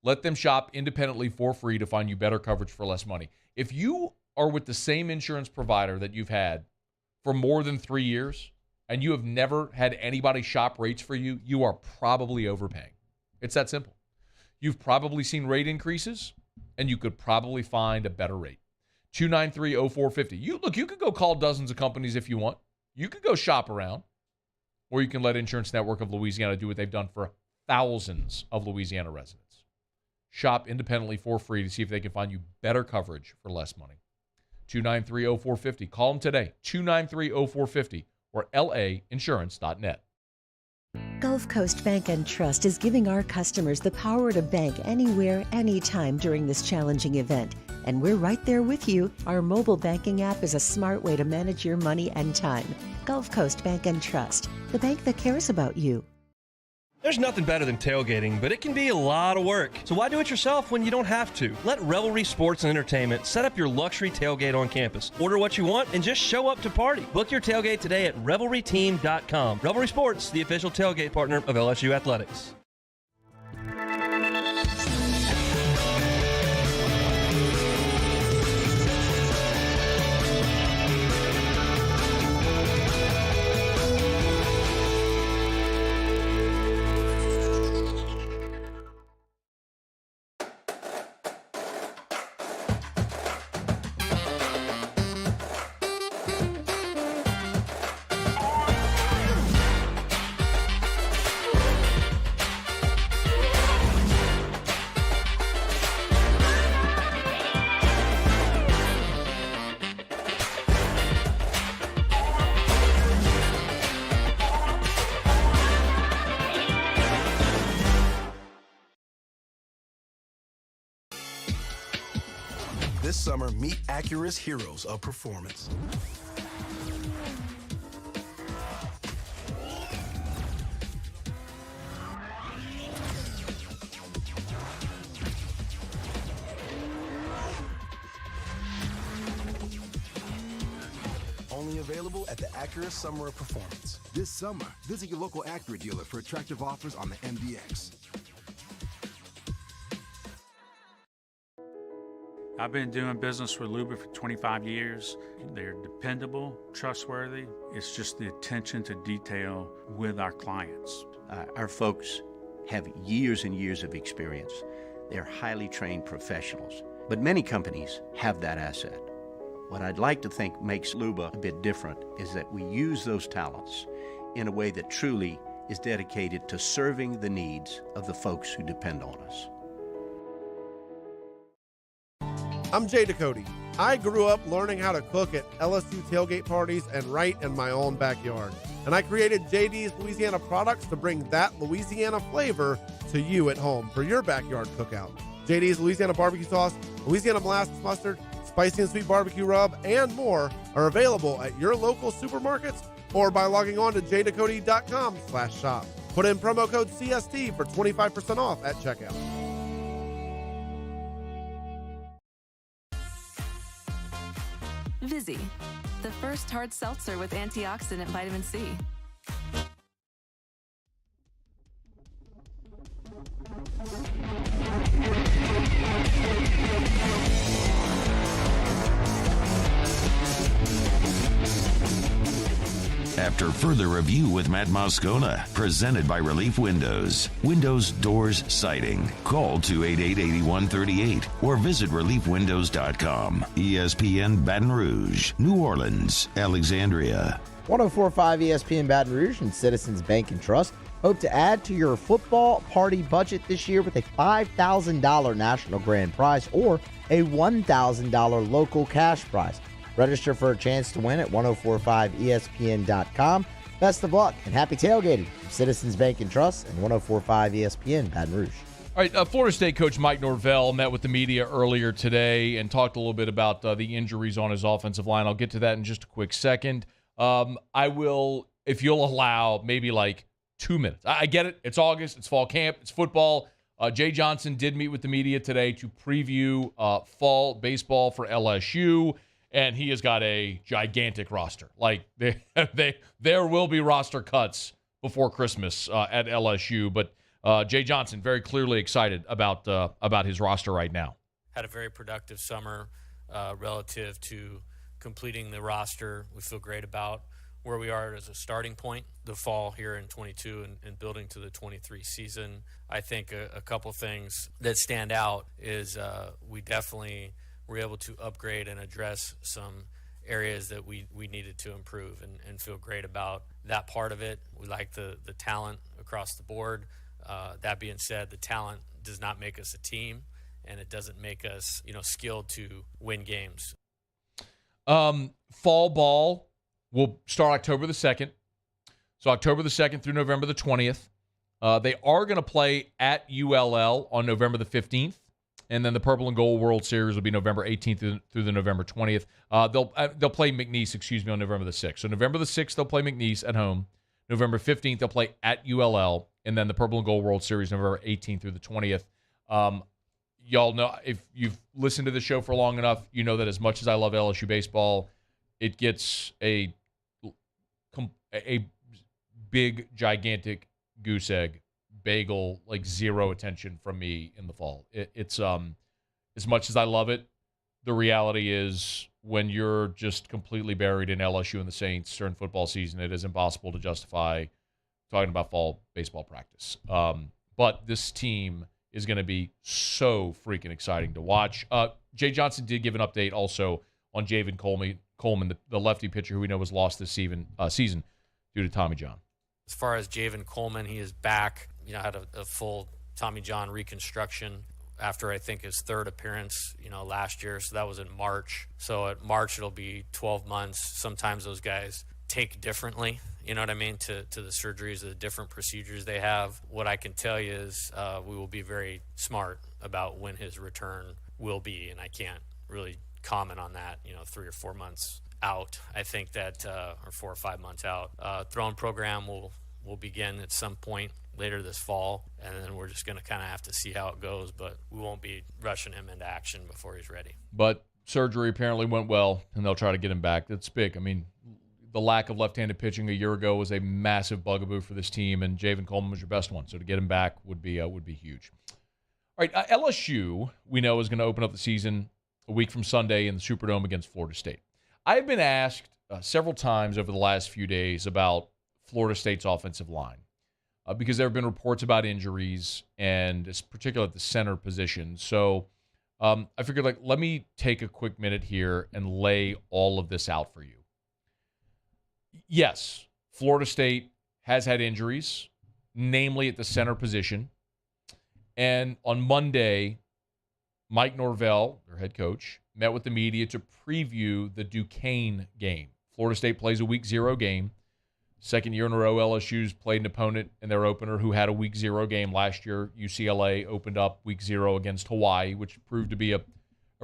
Let them shop independently for free to find you better coverage for less money. If you are with the same insurance provider that you've had for more than 3 years and you have never had anybody shop rates for you, you are probably overpaying. It's that simple. You've probably seen rate increases, and you could probably find a better rate. 293-0450. You could go call dozens of companies if you want. You could go shop around, or you can let Insurance Network of Louisiana do what they've done for thousands of Louisiana residents. Shop independently for free to see if they can find you better coverage for less money. 293-0450. Call them today. 293-0450 or lainsurance.net. Gulf Coast Bank and Trust is giving our customers the power to bank anywhere, anytime during this challenging event. And we're right there with you. Our mobile banking app is a smart way to manage your money and time. Gulf Coast Bank and Trust, the bank that cares about you. There's nothing better than tailgating, but it can be a lot of work. So why do it yourself when you don't have to? Let Revelry Sports and Entertainment set up your luxury tailgate on campus. Order what you want and just show up to party. Book your tailgate today at revelryteam.com. Revelry Sports, the official tailgate partner of LSU Athletics. This summer, meet Acura's heroes of performance. Only available at the Acura Summer of Performance. This summer, visit your local Acura dealer for attractive offers on the MDX. I've been doing business with Luba for 25 years. They're dependable, trustworthy. It's just the attention to detail with our clients. Our folks have years and years of experience. They're highly trained professionals, but many companies have that asset. What I'd like to think makes Luba a bit different is that we use those talents in a way that truly is dedicated to serving the needs of the folks who depend on us. I'm Jay Ducote. I grew up learning how to cook at LSU tailgate parties and right in my own backyard. And I created JD's Louisiana products to bring that Louisiana flavor to you at home for your backyard cookout. JD's Louisiana barbecue sauce, Louisiana molasses mustard, spicy and sweet barbecue rub, and more are available at your local supermarkets or by logging on to jducote.com/shop. Put in promo code CST for 25% off at checkout. Vizzy, the first hard seltzer with antioxidant vitamin C. After further review with Matt Moscona, presented by Relief Windows. Windows, doors, siding. Call 288-8138 or visit reliefwindows.com. ESPN Baton Rouge, New Orleans, Alexandria. 104.5 ESPN Baton Rouge and Citizens Bank and Trust hope to add to your football party budget this year with a $5,000 national grand prize or a $1,000 local cash prize. Register for a chance to win at 1045ESPN.com. Best of luck and happy tailgating from Citizens Bank and Trust and 1045 ESPN Baton Rouge. All right, Florida State coach Mike Norvell met with the media earlier today and talked a little bit about the injuries on his offensive line. I'll get to that in just a quick second. I will, if you'll allow, maybe like 2 minutes. I get it. It's August. It's fall camp. It's football. Jay Johnson did meet with the media today to preview fall baseball for LSU. And he has got a gigantic roster. Like, there will be roster cuts before Christmas at LSU. But Jay Johnson very clearly excited about his roster right now. Had a very productive summer relative to completing the roster. We feel great about where we are as a starting point, the fall here in 22 and building to the 23 season. I think a couple things that stand out is we definitely were able to upgrade and address some areas that we needed to improve and feel great about that part of it. We like the talent across the board. That being said, the talent does not make us a team, and it doesn't make us, skilled to win games. Fall ball will start October the 2nd. So October the 2nd through November the 20th. They are going to play at ULL on November the 15th. And then the Purple and Gold World Series will be November 18th through the November 20th. They'll play McNeese, on November the 6th. So November the 6th, they'll play McNeese at home. November 15th, they'll play at ULL. And then the Purple and Gold World Series, November 18th through the 20th. Y'all know, if you've listened to the show for long enough, you know that as much as I love LSU baseball, it gets a big, gigantic goose egg bagel, like zero attention from me in the fall. It's as much as I love it, the reality is when you're just completely buried in LSU and the Saints during football season, it is impossible to justify talking about fall baseball practice. But this team is going to be so freaking exciting to watch. Jay Johnson did give an update also on Javen Coleman, the lefty pitcher who we know was lost this season due to Tommy John. As far as Javen Coleman, he is back. Had a full Tommy John reconstruction after I think his third appearance, last year. So that was in March. So at March, it'll be 12 months. Sometimes those guys take differently, to the surgeries, the different procedures they have. What I can tell you is we will be very smart about when his return will be, and I can't really comment on that, 3 or 4 months out. I think that, or 4 or 5 months out, throwing program will begin at some point later this fall, and then we're just going to kind of have to see how it goes, but we won't be rushing him into action before he's ready. But surgery apparently went well, and they'll try to get him back. That's big. I mean, the lack of left-handed pitching a year ago was a massive bugaboo for this team, and Javen Coleman was your best one, so to get him back would be huge. All right, LSU, we know, is going to open up the season a week from Sunday in the Superdome against Florida State. I've been asked several times over the last few days about Florida State's offensive line. Because there have been reports about injuries, and it's particularly at the center position. So I figured, let me take a quick minute here and lay all of this out for you. Yes, Florida State has had injuries, namely at the center position. And on Monday, Mike Norvell, their head coach, met with the media to preview the Duquesne game. Florida State plays a Week 0 game. Second year in a row, LSU's played an opponent in their opener who had a Week 0 game last year. UCLA opened up Week 0 against Hawaii, which proved to be a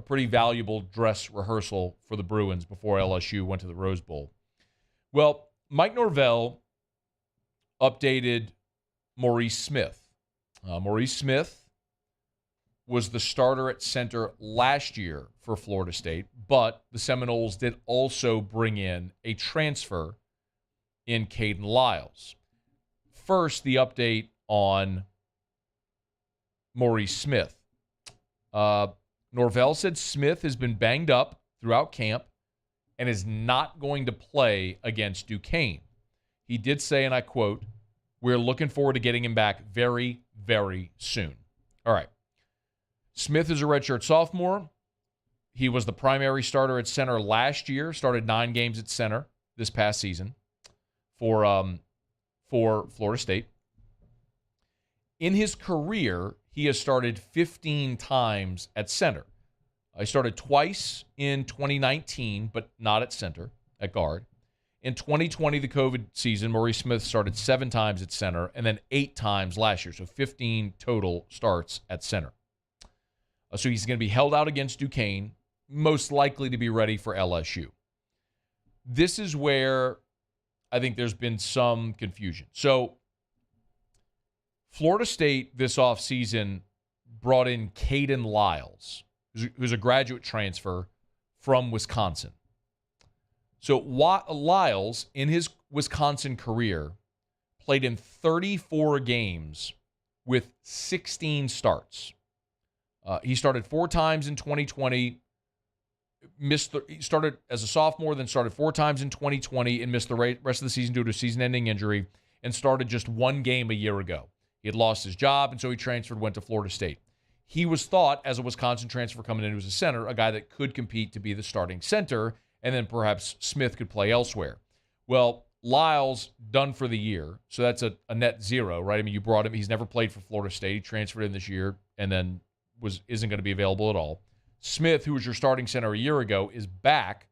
pretty valuable dress rehearsal for the Bruins before LSU went to the Rose Bowl. Well, Mike Norvell updated Maurice Smith. Maurice Smith was the starter at center last year for Florida State, but the Seminoles did also bring in a transfer in Caden Lyles. First, the update on Maurice Smith. Norvell said Smith has been banged up throughout camp and is not going to play against Duquesne. He did say, and I quote, "We're looking forward to getting him back very, very soon." All right. Smith is a redshirt sophomore. He was the primary starter at center last year, started 9 games at center this past season for Florida State. In his career, he has started 15 times at center. He started twice in 2019, but not at center, at guard. In 2020, the COVID season, Maurice Smith started 7 times at center and then 8 times last year, so 15 total starts at center. So he's going to be held out against Duquesne, most likely to be ready for LSU. This is where I think there's been some confusion. So Florida State this offseason brought in Caden Lyles, who's a graduate transfer from Wisconsin. So Lyles, in his Wisconsin career, played in 34 games with 16 starts. He started 4 times in 2020, he started as a sophomore, then started 4 times in 2020 and missed the rest of the season due to a season-ending injury, and started just 1 game a year ago. He had lost his job, and so he transferred, went to Florida State. He was thought, as a Wisconsin transfer coming in as a center, a guy that could compete to be the starting center, and then perhaps Smith could play elsewhere. Well, Lyles done for the year, so that's a net zero, right? I mean, you brought him. He's never played for Florida State. He transferred in this year and then isn't going to be available at all. Smith, who was your starting center a year ago, is back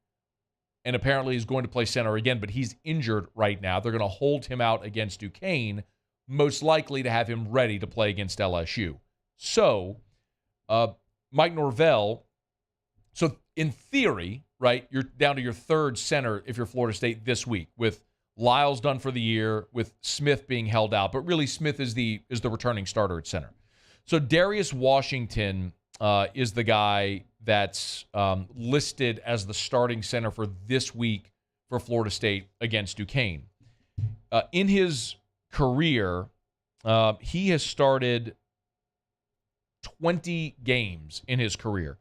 and apparently is going to play center again, but he's injured right now. They're going to hold him out against Duquesne, most likely to have him ready to play against LSU. So, Mike Norvell, so in theory, right, you're down to your 3rd center if you're Florida State this week, with Lyles done for the year, with Smith being held out, but really Smith is the returning starter at center. So Darius Washington is the guy that's listed as the starting center for this week for Florida State against Duquesne. In his career, he has started 20 games in his career.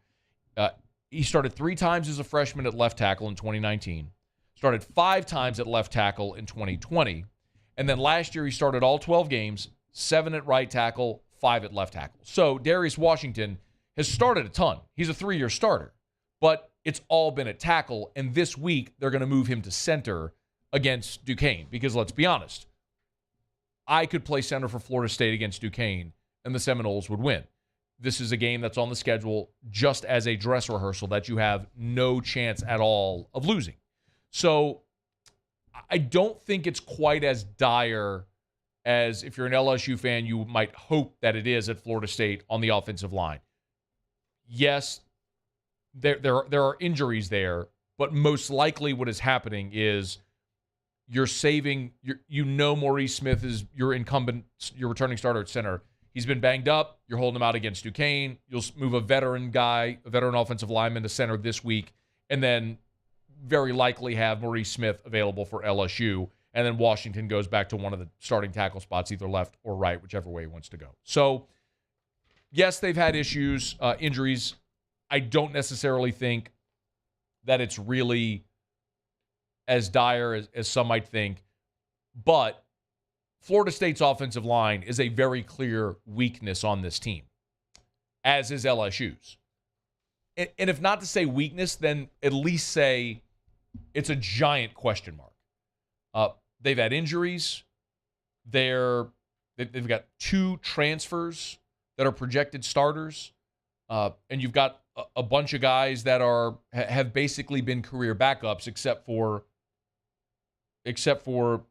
He started 3 times as a freshman at left tackle in 2019, started 5 times at left tackle in 2020, and then last year he started all 12 games, 7 at right tackle, 5 at left tackle. So Darius Washington has started a ton. He's a 3-year starter, but it's all been at tackle, and this week they're going to move him to center against Duquesne because, let's be honest, I could play center for Florida State against Duquesne, and the Seminoles would win. This is a game that's on the schedule just as a dress rehearsal that you have no chance at all of losing. So I don't think it's quite as dire as, if you're an LSU fan, you might hope that it is at Florida State on the offensive line. Yes, there are injuries there, but most likely what is happening is you're saving, Maurice Smith is your incumbent, your returning starter at center. He's been banged up. You're holding him out against Duquesne. You'll move a veteran offensive lineman to center this week, and then very likely have Maurice Smith available for LSU. And then Washington goes back to one of the starting tackle spots, either left or right, whichever way he wants to go. So, yes, they've had issues, injuries. I don't necessarily think that it's really as dire as some might think. But Florida State's offensive line is a very clear weakness on this team, as is LSU's. And if not to say weakness, then at least say it's a giant question mark. They've had injuries. They've got 2 transfers that are projected starters, and you've got a bunch of guys that have basically been career backups, except for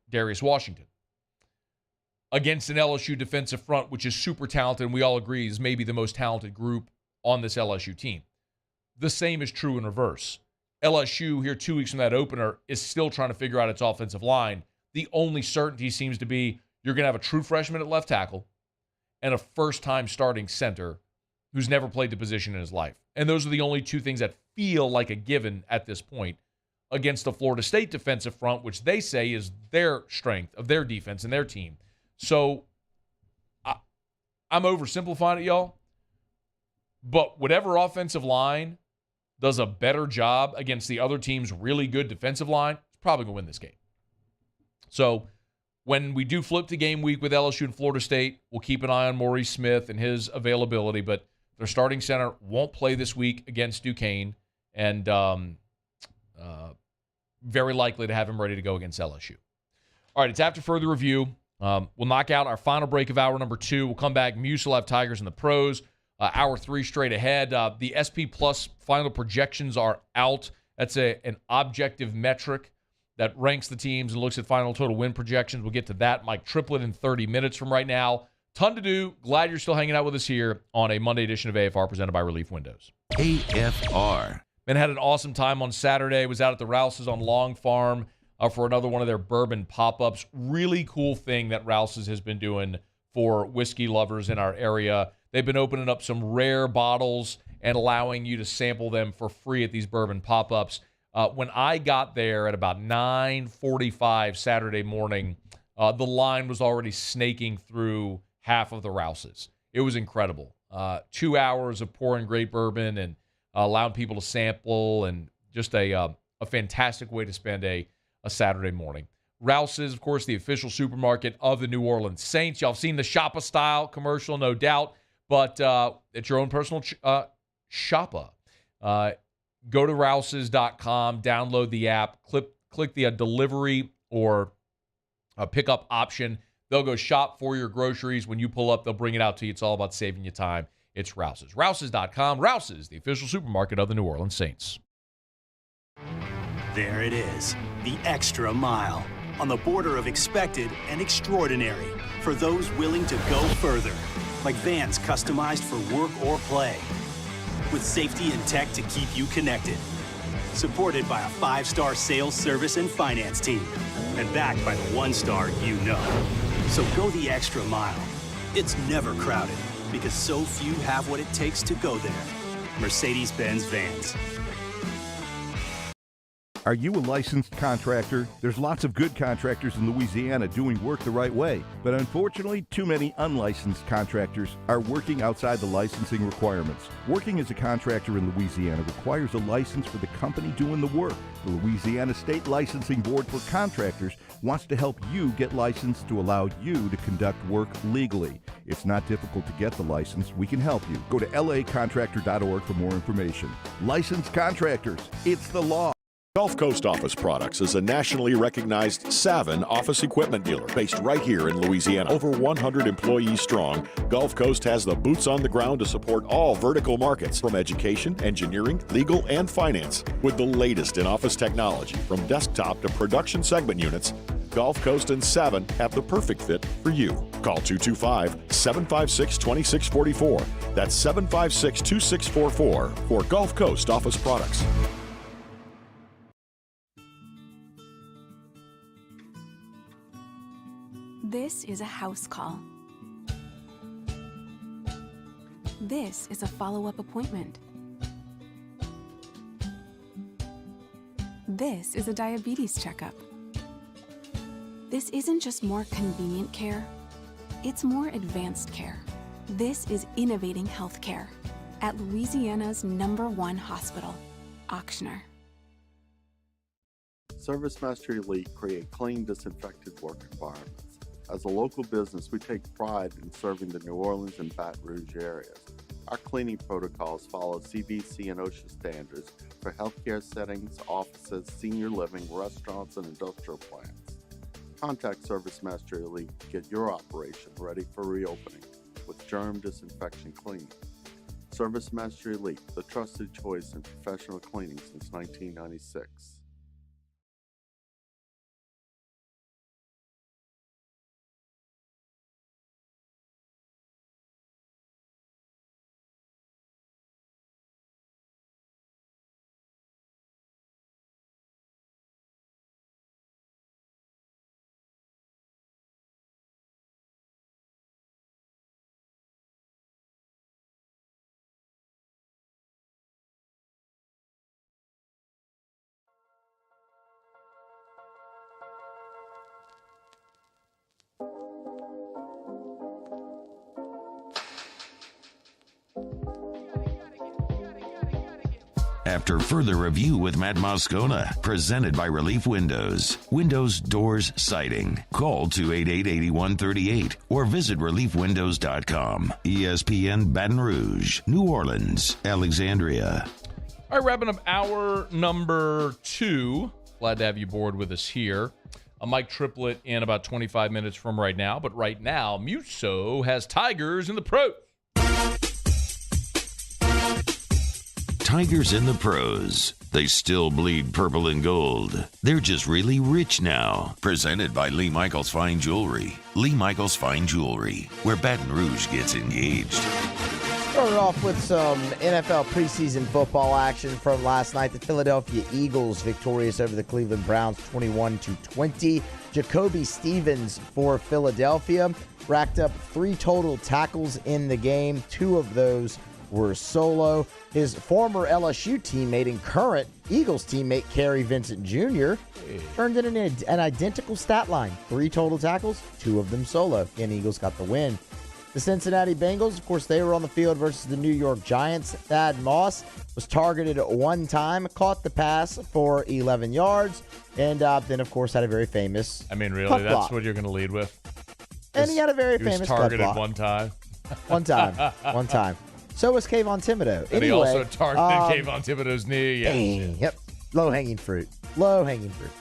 Darius Washington, against an LSU defensive front, which is super talented, and we all agree is maybe the most talented group on this LSU team. The same is true in reverse. LSU, here 2 weeks from that opener, is still trying to figure out its offensive line. The only certainty seems to be you're going to have a true freshman at left tackle and a first-time starting center who's never played the position in his life. And those are the only two things that feel like a given at this point against the Florida State defensive front, which they say is their strength of their defense and their team. So I'm oversimplifying it, y'all. But whatever offensive line does a better job against the other team's really good defensive line, it's probably going to win this game. So when we do flip to game week with LSU and Florida State, we'll keep an eye on Maurice Smith and his availability, but their starting center won't play this week against Duquesne, and very likely to have him ready to go against LSU. All right, it's after further review. We'll knock out our final break of hour number 2. We'll come back. Muse will have Tigers and the pros. Hour 3 straight ahead. The SP Plus final projections are out. That's an objective metric that ranks the teams and looks at final total win projections. We'll get to that. Mike Triplett in 30 minutes from right now. Ton to do. Glad you're still hanging out with us here on a Monday edition of AFR presented by Relief Windows. AFR. Ben had an awesome time on Saturday. Was out at the Rouse's on Long Farm for another one of their bourbon pop-ups. Really cool thing that Rouse's has been doing for whiskey lovers in our area. They've been opening up some rare bottles and allowing you to sample them for free at these bourbon pop-ups. When I got there at about 9:45 Saturday morning, the line was already snaking through half of the Rouse's. It was incredible. 2 hours of pouring great bourbon and allowing people to sample, and just a fantastic way to spend a Saturday morning. Rouse's, of course, the official supermarket of the New Orleans Saints. Y'all have seen the Shoppa style commercial, no doubt, but it's your own personal Shoppa. Go to Rouses.com, download the app, click the delivery or pickup option. They'll go shop for your groceries. When you pull up, they'll bring it out to you. It's all about saving you time. It's Rouses. Rouses.com. Rouses, the official supermarket of the New Orleans Saints. There it is, the extra mile, on the border of expected and extraordinary for those willing to go further, like vans customized for work or play, with safety and tech to keep you connected, supported by a 5-star sales, service, and finance team, and backed by the 1-star you know. So go the extra mile. It's never crowded, because so few have what it takes to go there. Mercedes-Benz Vans. Are you a licensed contractor? There's lots of good contractors in Louisiana doing work the right way, but unfortunately, too many unlicensed contractors are working outside the licensing requirements. Working as a contractor in Louisiana requires a license for the company doing the work. The Louisiana State Licensing Board for Contractors wants to help you get licensed to allow you to conduct work legally. It's not difficult to get the license. We can help you. Go to lacontractor.org for more information. Licensed contractors, it's the law. Gulf Coast Office Products is a nationally recognized Savin office equipment dealer based right here in Louisiana. Over 100 employees strong, Gulf Coast has the boots on the ground to support all vertical markets, from education, engineering, legal, and finance. With the latest in office technology, from desktop to production segment units, Gulf Coast and Savin have the perfect fit for you. Call 225-756-2644. That's 756-2644 for Gulf Coast Office Products. This is a house call. This is a follow-up appointment. This is a diabetes checkup. This isn't just more convenient care, it's more advanced care. This is innovating healthcare at Louisiana's #1 hospital, Auctioner. ServiceMaster Elite create clean, disinfected work environments. As a local business, we take pride in serving the New Orleans and Baton Rouge areas. Our cleaning protocols follow CDC and OSHA standards for healthcare settings, offices, senior living, restaurants, and industrial plants. Contact ServiceMaster Elite to get your operation ready for reopening with germ disinfection cleaning. ServiceMaster Elite, the trusted choice in professional cleaning since 1996. After further review with Matt Moscona, presented by Relief Windows. Windows, doors, siding. Call 288-8138 or visit reliefwindows.com. ESPN Baton Rouge, New Orleans, Alexandria. All right, wrapping up hour number 2. Glad to have you aboard with us here. Mike Triplett in about 25 minutes from right now. But right now, Muso has Tigers in the pros. Tigers in the pros. They still bleed purple and gold. They're just really rich now. Presented by Lee Michaels Fine Jewelry. Lee Michaels Fine Jewelry, where Baton Rouge gets engaged. Started off with some NFL preseason football action from last night. The Philadelphia Eagles victorious over the Cleveland Browns 21-20. Jacoby Stevens for Philadelphia racked up 3 total tackles in the game. 2 of those were solo. His former LSU teammate and current Eagles teammate, Kerry Vincent Jr., turned in an identical stat line. 3 total tackles, 2 of them solo. And Eagles got the win. The Cincinnati Bengals, of course, they were on the field versus the New York Giants. Thad Moss was targeted 1 time, caught the pass for 11 yards, and then, of course, had a very famous really, that's what you're going to lead with? And he had a very famous cut block. He was targeted 1 time? 1 time. 1 time. So was Kayvon Thibodeaux. And he also targeted Kayvon Thibodeaux's knee. Yes. Yep. Low-hanging fruit. Low-hanging fruit.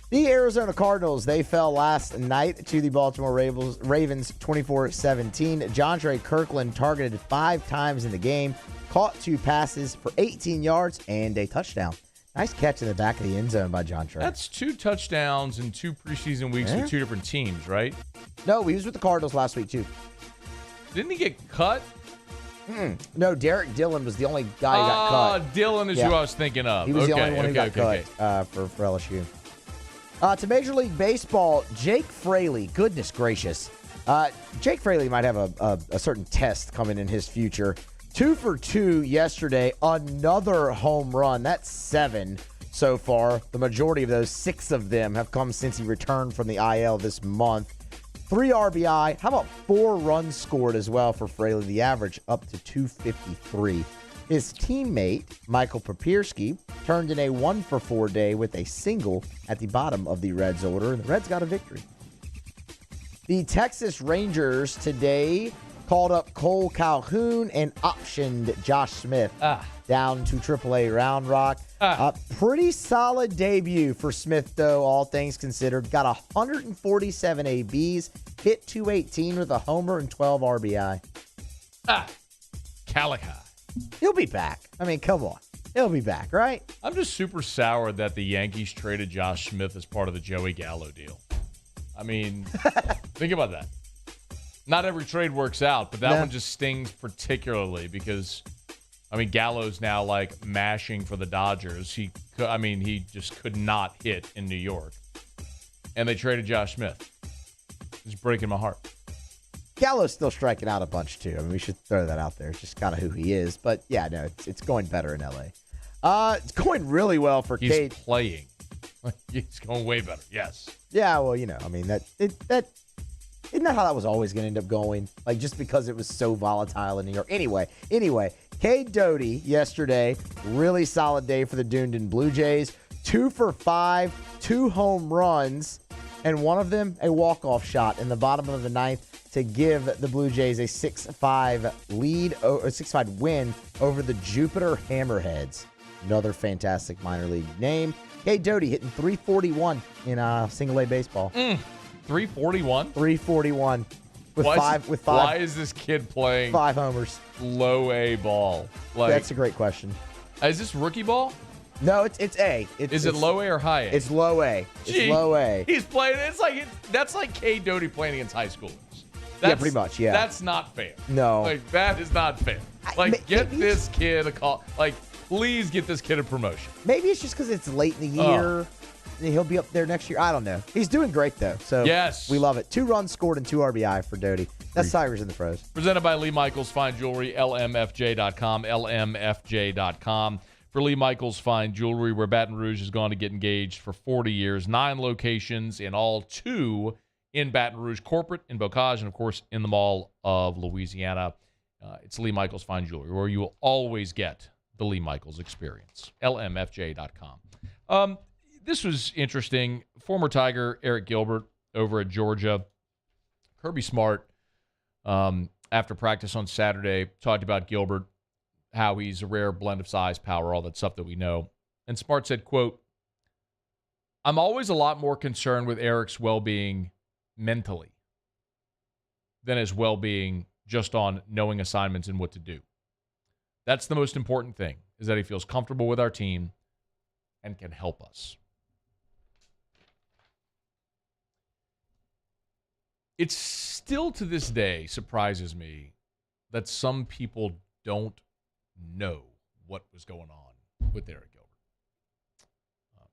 The Arizona Cardinals, they fell last night to the Baltimore Ravens 24-17. Jontre Kirkland targeted 5 times in the game, caught 2 passes for 18 yards and a touchdown. Nice catch in the back of the end zone by Jontre. That's 2 touchdowns in 2 preseason weeks with 2 different teams, right? No, he was with the Cardinals last week, too. Didn't he get cut? No, Derek Dillon was the only guy who got cut. Dillon is who I was thinking of. He was the only one who got cut for LSU. To Major League Baseball, Jake Fraley. Goodness gracious. Jake Fraley might have a certain test coming in his future. 2 for 2 yesterday. Another home run. That's 7 so far. The majority of those, 6 of them, have come since he returned from the IL this month. 3 RBI. How about 4 runs scored as well for Fraley? The average up to 253. His teammate, Michael Papierski, turned in a 1-for-4 day with a single at the bottom of the Reds order, and the Reds got a victory. The Texas Rangers today called up Cole Calhoun and optioned Josh Smith down to AAA Round Rock. Pretty solid debut for Smith, though, all things considered. Got 147 ABs, hit 218 with a homer and 12 RBI. Calico. He'll be back. I mean, come on. He'll be back, right? I'm just super sour that the Yankees traded Josh Smith as part of the Joey Gallo deal. I mean, think about that. Not every trade works out, but that one just stings particularly because, Gallo's now like mashing for the Dodgers. He just could not hit in New York. And they traded Josh Smith. It's breaking my heart. Gallo's still striking out a bunch, too. We should throw that out there. It's just kind of who he is. But, yeah, no, it's going better in L.A. It's going really well for Cade. He's playing. He's going way better, yes. Yeah, well, isn't that how that was always going to end up going? Like, just because it was so volatile in New York. Anyway, Cade Doty yesterday, really solid day for the Dunedin Blue Jays. 2 for 5, 2 home runs, and one of them a walk-off shot in the bottom of the 9th to give the Blue Jays a 6-5 lead, or 6-5 win over the Jupiter Hammerheads. Another fantastic minor league name. Cade Doty hitting 341 in single-A baseball. 341? 341 with five. Why is this kid playing 5 homers? Low A ball. That's a great question. Is this rookie ball? No, it's A. Is it low A or high A? It's low A. It's low A. He's playing. That's like Cade Doty playing against high schoolers. Pretty much. Yeah. That's not fair. No. That is not fair. Get this kid a call. Please get this kid a promotion. Maybe it's just because it's late in the year. He'll be up there next year. I don't know. He's doing great, though. So yes, we love it. 2 runs scored and 2 RBI for Doty. That's Tigers in the pros. Presented by Lee Michaels Fine Jewelry, LMFJ.com, LMFJ.com. For Lee Michaels Fine Jewelry, where Baton Rouge has gone to get engaged for 40 years. 9 locations in all, 2 in Baton Rouge corporate, in Bocage, and, of course, in the Mall of Louisiana. It's Lee Michaels Fine Jewelry, where you will always get the Lee Michaels experience. LMFJ.com. This was interesting. Former Tiger Eric Gilbert over at Georgia. Kirby Smart, after practice on Saturday, talked about Gilbert, how he's a rare blend of size, power, all that stuff that we know. And Smart said, quote, "I'm always a lot more concerned with Eric's well-being mentally than his well-being just on knowing assignments and what to do. That's the most important thing, is that he feels comfortable with our team and can help us." It still to this day surprises me that some people don't know what was going on with Eric Gilbert.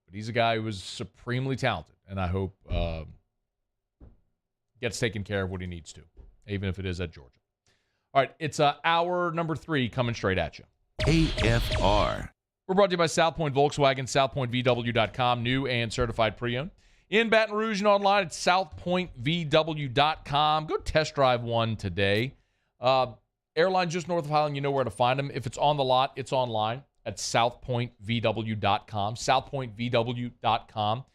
But he's a guy who was supremely talented, and I hope gets taken care of what he needs to, even if it is at Georgia. All right, it's hour number 3 coming straight at you. AFR. We're brought to you by South Point Volkswagen, southpointvw.com, new and certified pre-owned. In Baton Rouge and online at southpointvw.com. Go test drive one today. Airline just north of Highland, you know where to find them. If it's on the lot, it's online at southpointvw.com, southpointvw.com.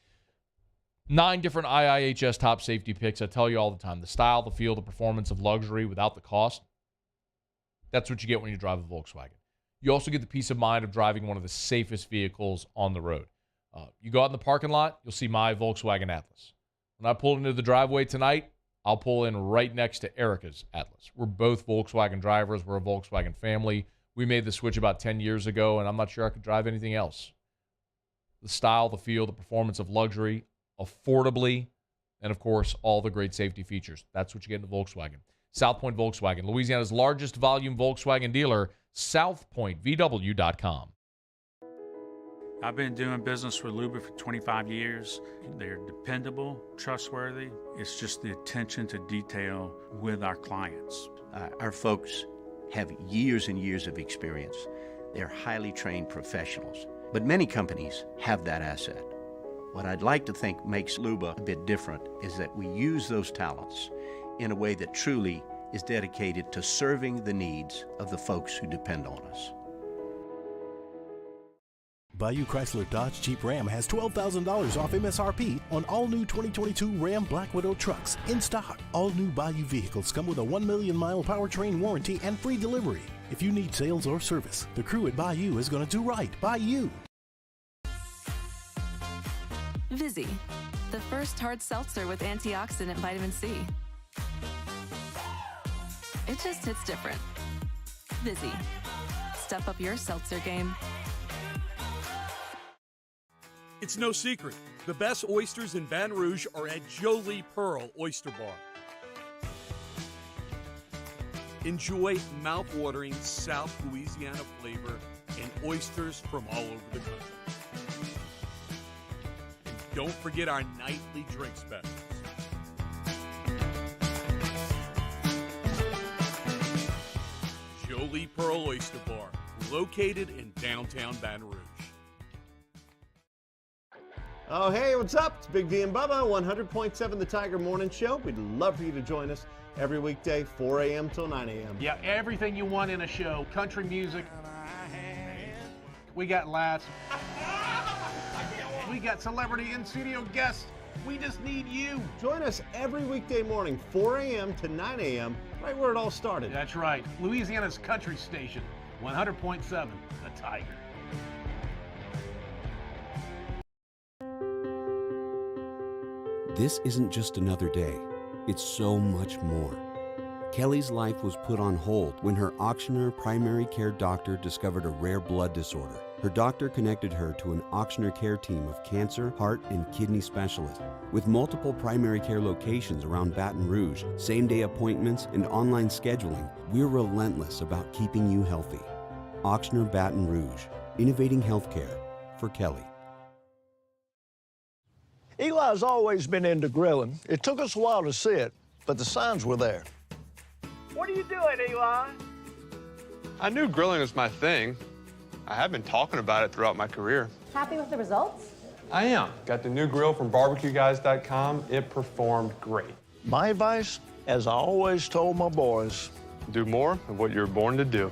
9 different IIHS top safety picks. I tell you all the time, the style, the feel, the performance of luxury without the cost. That's what you get when you drive a Volkswagen. You also get the peace of mind of driving one of the safest vehicles on the road. You go out in the parking lot, you'll see my Volkswagen Atlas. When I pull into the driveway tonight, I'll pull in right next to Erica's Atlas. We're both Volkswagen drivers. We're a Volkswagen family. We made the switch about 10 years ago, and I'm not sure I could drive anything else. The style, the feel, the performance of luxury, affordably, and, of course, all the great safety features. That's what you get in the Volkswagen. South Point Volkswagen, Louisiana's largest volume Volkswagen dealer, southpointvw.com. I've been doing business with Luba for 25 years. They're dependable, trustworthy. It's just the attention to detail with our clients. Our folks have years and years of experience. They're highly trained professionals. But many companies have that asset. What I'd like to think makes Luba a bit different is that we use those talents in a way that truly is dedicated to serving the needs of the folks who depend on us. Bayou Chrysler Dodge Jeep Ram has $12,000 off MSRP on all new 2022 Ram Black Widow trucks in stock. All new Bayou vehicles come with a 1 million mile powertrain warranty and free delivery. If you need sales or service, the crew at Bayou is going to do right by you. Vizzy, the first hard seltzer with antioxidant vitamin C. It just hits different. Vizzy, step up your seltzer game. It's no secret, the best oysters in Baton Rouge are at Jolie Pearl Oyster Bar. Enjoy mouth-watering South Louisiana flavor and oysters from all over the country. And don't forget our nightly drink specials. Jolie Pearl Oyster Bar, located in downtown Baton Rouge. Oh, hey, what's up? It's Big D and Bubba, 100.7 The Tiger Morning Show. We'd love for you to join us every weekday, 4 a.m. till 9 a.m. Yeah, everything you want in a show. Country music. We got laughs. We got celebrity in-studio guests. We just need you. Join us every weekday morning, 4 a.m. to 9 a.m., right where it all started. That's right. Louisiana's country station, 100.7 The Tiger. This isn't just another day. It's so much more. Kelly's life was put on hold when her Auctioner primary care doctor discovered a rare blood disorder. Her doctor connected her to an Auctioner care team of cancer, heart, and kidney specialists. With multiple primary care locations around Baton Rouge, same-day appointments, and online scheduling, we're relentless about keeping you healthy. Auctioner Baton Rouge, innovating healthcare for Kelly. Eli's always been into grilling. It took us a while to see it, but the signs were there. What are you doing, Eli? I knew grilling was my thing. I have been talking about it throughout my career. Happy with the results? I am. Got the new grill from barbecueguys.com. It performed great. My advice, as I always told my boys, do more of what you're born to do.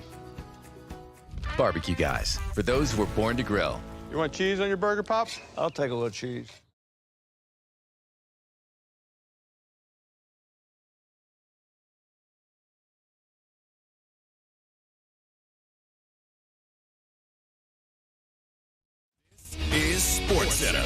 Barbecue Guys, for those who were born to grill. You want cheese on your burger, Pops? I'll take a little cheese. Is SportsCenter.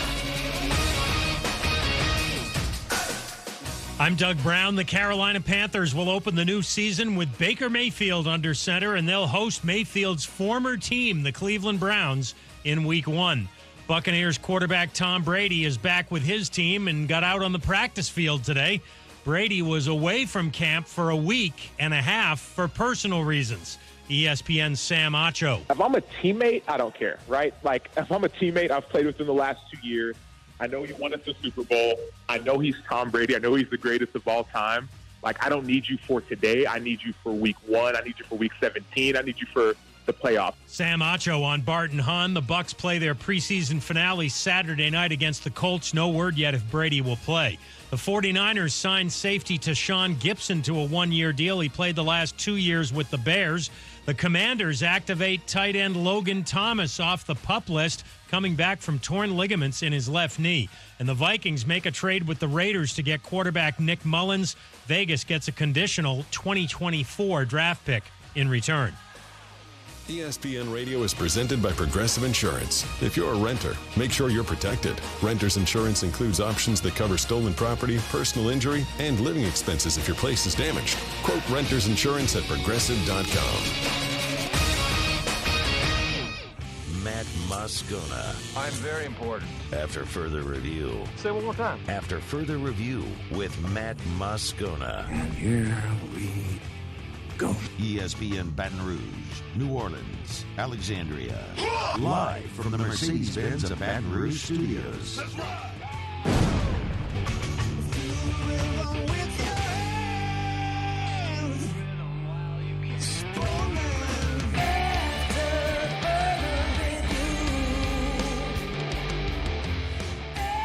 I'm Doug Brown. The Carolina Panthers will open the new season with Baker Mayfield under center, and they'll host Mayfield's former team, the Cleveland Browns, in Week 1. Buccaneers quarterback Tom Brady is back with his team and got out on the practice field today. Brady was away from camp for a week and a half for personal reasons. ESPN's Sam Acho. If I'm a teammate, I don't care, right? Like, if I'm a teammate I've played with in the last 2 years, I know he won us the Super Bowl. I know he's Tom Brady. I know he's the greatest of all time. Like, I don't need you for today. I need you for Week 1. I need you for Week 17. I need you for the playoffs. Sam Acho on Bart and Hahn. The Bucs play their preseason finale Saturday night against the Colts. No word yet if Brady will play. The 49ers signed safety Tashawn Gibson to a one-year deal. He played the last 2 years with the Bears. The Commanders activate tight end Logan Thomas off the PUP list, coming back from torn ligaments in his left knee. And the Vikings make a trade with the Raiders to get quarterback Nick Mullins. Vegas gets a conditional 2024 draft pick in return. ESPN Radio is presented by Progressive Insurance. If you're a renter, make sure you're protected. Renter's insurance includes options that cover stolen property, personal injury, and living expenses if your place is damaged. Quote Renter's Insurance at Progressive.com. Matt Moscona. I'm very important. After further review. Say it one more time. After further review with Matt Moscona. And here we go. ESPN Baton Rouge, New Orleans, Alexandria. Live from the Mercedes-Benz of Baton Rouge Studios.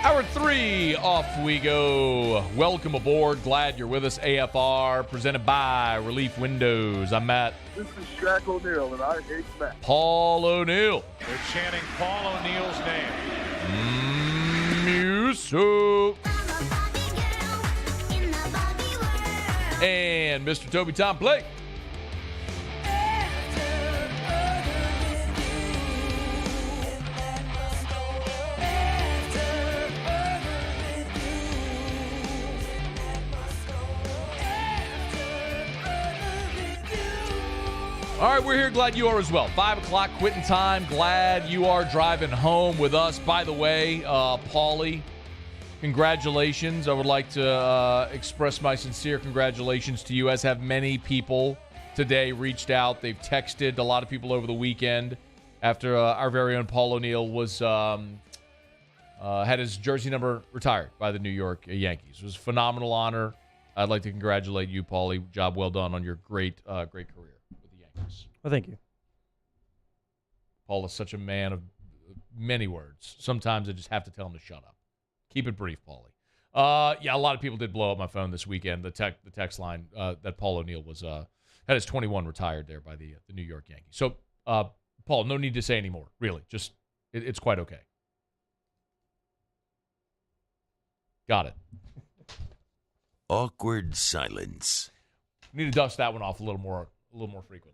Hour 3, off we go. Welcome aboard. Glad you're with us. AFR, presented by Relief Windows. I'm Matt. This is Shaq O'Neal, and I hate Matt. Paul O'Neal. They're chanting Paul O'Neal's name. Muso. And Mr. Toby Tom Blake. All right, we're here. Glad you are as well. 5 o'clock quitting time. Glad you are driving home with us. By the way, Paulie, congratulations. I would like to express my sincere congratulations to you, as have many people today reached out. They've texted a lot of people over the weekend after our very own Paul O'Neal was had his jersey number retired by the New York Yankees. It was a phenomenal honor. I'd like to congratulate you, Paulie. Job well done on your great career. Well, thank you. Paul is such a man of many words. Sometimes I just have to tell him to shut up. Keep it brief, Paulie. Yeah, a lot of people did blow up my phone this weekend. The text line that Paul O'Neal was had his 21 retired there by the New York Yankees. So, Paul, no need to say any more. Really, just it's quite okay. Got it. Awkward silence. We need to dust that one off a little more frequently.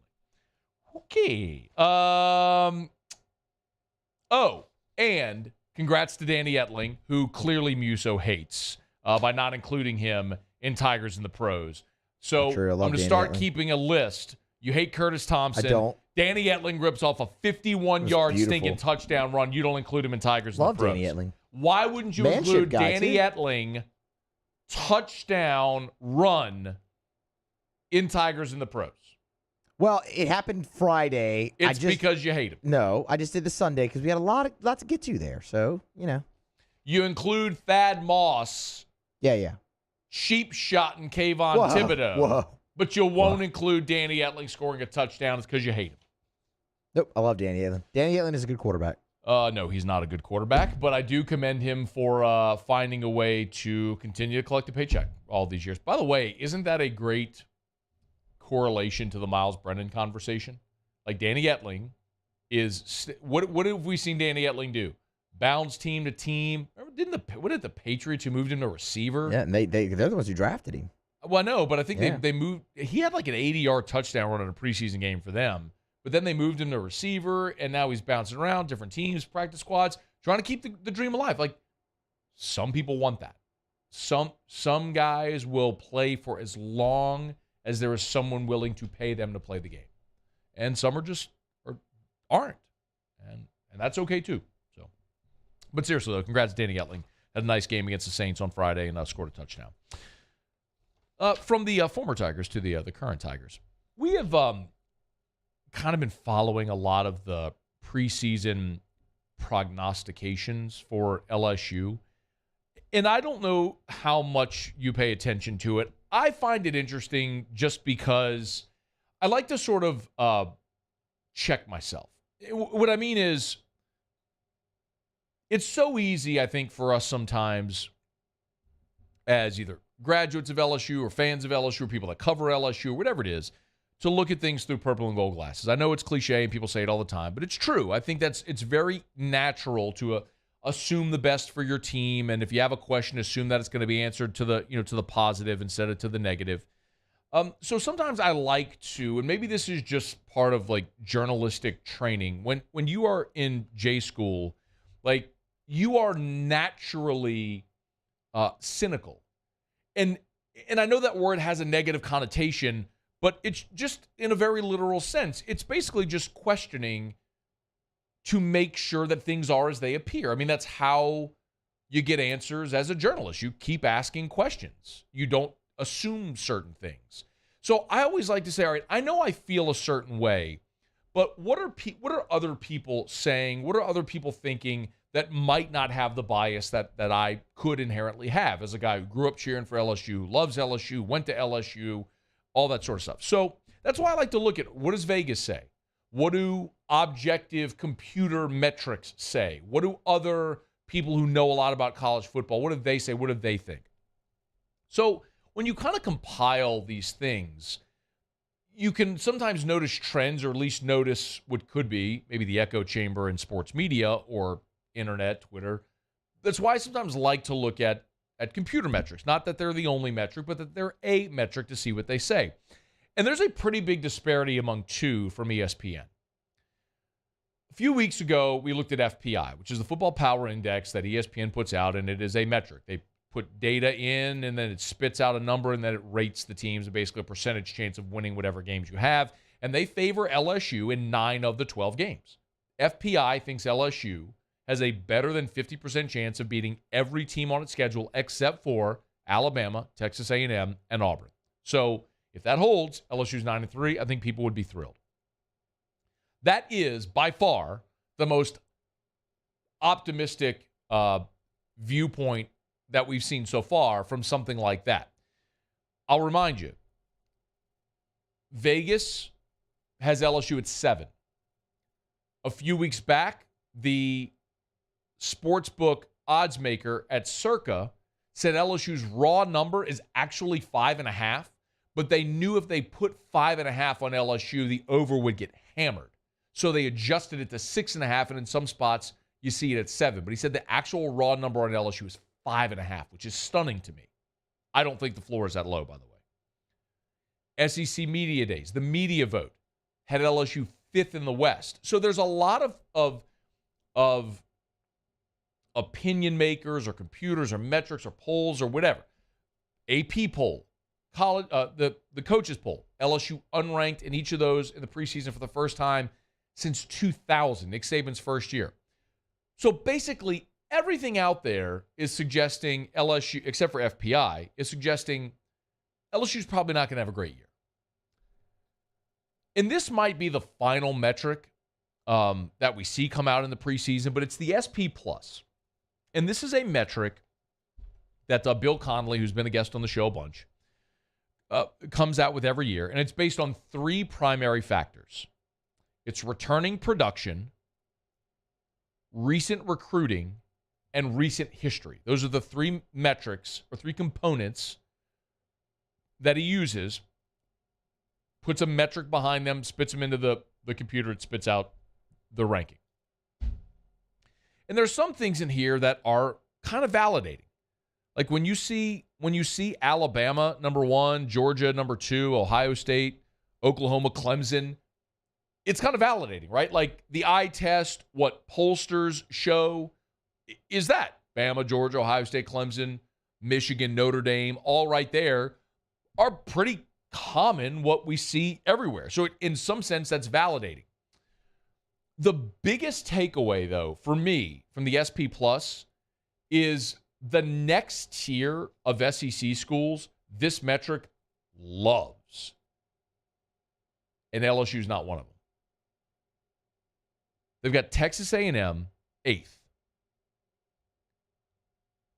Okay. Oh, and congrats to Danny Etling, who clearly Muso hates by not including him in Tigers in the Pros. So I'm going to start keeping a list. You hate Curtis Thompson. I don't. Danny Etling rips off a 51-yard stinking touchdown run. You don't include him in Tigers in the Pros. Love Danny Etling. Why wouldn't you include Danny Etling touchdown run in Tigers in the Pros? Well, it happened Friday. It's because you hate him. No, I just did the Sunday because we had a lot to get to there. So, you know. You include Thad Moss. Yeah. Sheep shot and Kayvon Thibodeaux. Whoa. But you won't include Danny Etling scoring a touchdown. It's because you hate him. Nope, I love Danny Etling. Danny Etling is a good quarterback. No, he's not a good quarterback, but I do commend him for finding a way to continue to collect a paycheck all these years. By the way, isn't that a great correlation to the Miles Brennan conversation? Like Danny Etling is what have we seen Danny Etling do? Bounce team to team. What did the Patriots who moved him to receiver? Yeah, and they're the ones who drafted him. Well, I know, but I think they moved. He had like an 80-yard touchdown run in a preseason game for them. But then they moved him to receiver, and now he's bouncing around, different teams, practice squads, trying to keep the dream alive. Like, some people want that. Some guys will play for as long as there is someone willing to pay them to play the game. And some aren't. And that's okay, too. So, but seriously, though, congrats to Danny Etling. Had a nice game against the Saints on Friday and scored a touchdown. From the former Tigers to the current Tigers. We have kind of been following a lot of the preseason prognostications for LSU. And I don't know how much you pay attention to it. I find it interesting just because I like to sort of check myself. What I mean is, it's so easy, I think, for us sometimes as either graduates of LSU or fans of LSU or people that cover LSU or whatever it is, to look at things through purple and gold glasses. I know it's cliche and people say it all the time, but it's true. I think it's very natural to assume the best for your team, and if you have a question, assume that it's going to be answered to the positive instead of to the negative. So sometimes I like to, and maybe this is just part of like journalistic training. When you are in J school, like you are naturally cynical, and I know that word has a negative connotation. But it's just in a very literal sense. It's basically just questioning to make sure that things are as they appear. I mean, that's how you get answers as a journalist. You keep asking questions. You don't assume certain things. So I always like to say, all right, I know I feel a certain way, but what are other people saying? What are other people thinking that might not have the bias that I could inherently have as a guy who grew up cheering for LSU, loves LSU, went to LSU, all that sort of stuff. So that's why I like to look at what does Vegas say? What do objective computer metrics say? What do other people who know a lot about college football, what do they say? What do they think? So when you kind of compile these things, you can sometimes notice trends, or at least notice what could be maybe the echo chamber in sports media or internet, Twitter. That's why I sometimes like to look at computer metrics. Not that they're the only metric, but that they're a metric to see what they say. And there's a pretty big disparity among two from ESPN. A few weeks ago, we looked at FPI, which is the Football Power Index that ESPN puts out, and it is a metric. They put data in, and then it spits out a number, and then it rates the teams, and basically a percentage chance of winning whatever games you have. And they favor LSU in 9 of the 12 games. FPI thinks LSU has a better than 50% chance of beating every team on its schedule except for Alabama, Texas A&M, and Auburn. So if that holds, LSU's 9-3, I think people would be thrilled. That is by far the most optimistic viewpoint that we've seen so far from something like that. I'll remind you, Vegas has LSU at 7. A few weeks back, the sportsbook odds maker at Circa said LSU's raw number is actually 5.5, but they knew if they put 5.5 on LSU, the over would get hammered. So they adjusted it to 6.5, and in some spots, you see it at 7. But he said the actual raw number on LSU is 5.5, which is stunning to me. I don't think the floor is that low, by the way. SEC Media Days, the media vote, had LSU 5th in the West. So there's a lot of opinion makers or computers or metrics or polls or whatever. AP poll, college, the coaches poll, LSU unranked in each of those in the preseason for the first time since 2000, Nick Saban's first year. So basically, everything out there is suggesting LSU, except for FPI, is suggesting LSU's probably not going to have a great year. And this might be the final metric that we see come out in the preseason, but it's the SP+. And this is a metric that Bill Connolly, who's been a guest on the show a bunch, comes out with every year, and it's based on 3 primary factors. It's returning production, recent recruiting, and recent history. Those are the 3 metrics or 3 components that he uses, puts a metric behind them, spits them into the computer, it spits out the ranking. And there's some things in here that are kind of validating. Like when you see Alabama number 1, Georgia number 2, Ohio State, Oklahoma, Clemson, it's kind of validating, right? Like the eye test, what pollsters show is that Bama, Georgia, Ohio State, Clemson, Michigan, Notre Dame, all right there are pretty common what we see everywhere. So in some sense, that's validating. The biggest takeaway, though, for me from the SP Plus is the next tier of SEC schools, this metric loves. And LSU's not one of them. They've got Texas A&M 8th.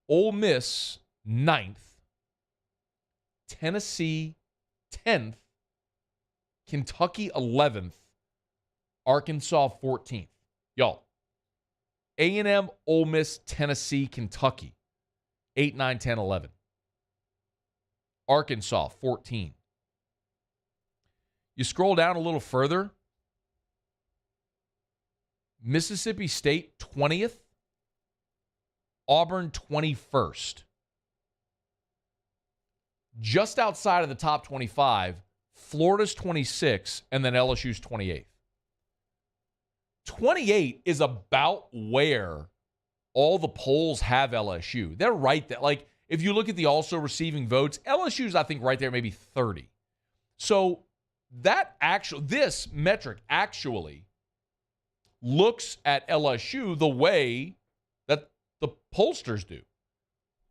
Ole Miss 9th. Tennessee 10th. Kentucky 11th. Arkansas 14th. Y'all, A&M, Ole Miss, Tennessee, Kentucky 8, 9, 10, 11. Arkansas 14. You scroll down a little further. Mississippi State 20th. Auburn 21st. Just outside of the top 25, Florida's 26, and then LSU's 28th. 28 is about where all the polls have LSU. They're right there. Like, if you look at the also receiving votes, LSU's, I think, right there, maybe 30. So this metric actually looks at LSU the way that the pollsters do.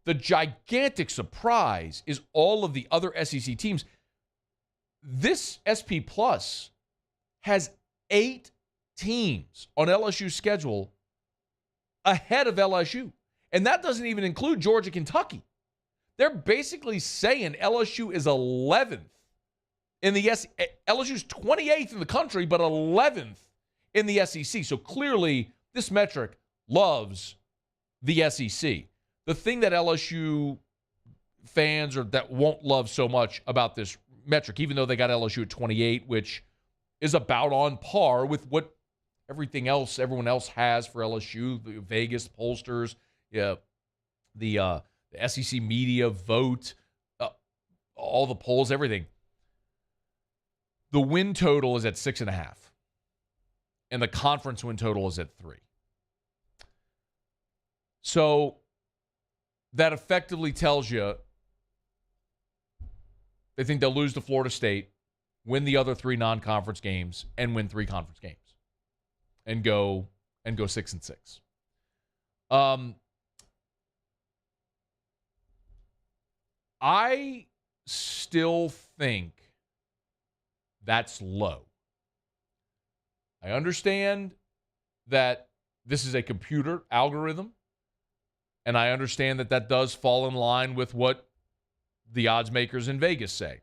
The gigantic surprise is all of the other SEC teams. This SP Plus has 8 teams on LSU's schedule ahead of LSU. And that doesn't even include Georgia, Kentucky. They're basically saying LSU is 11th in the LSU's 28th in the country, but 11th in the SEC. So clearly, this metric loves the SEC. The thing that LSU fans or that won't love so much about this metric, even though they got LSU at 28, which is about on par with what everyone else has for LSU, the Vegas pollsters, the SEC media vote, all the polls, everything. The win total is at 6.5, and the conference win total is at 3. So that effectively tells you they think they'll lose to Florida State, win the other 3 non-conference games, and win 3 conference games, and go 6-6. I still think that's low. I understand that this is a computer algorithm, and I understand that that does fall in line with what the odds makers in Vegas say.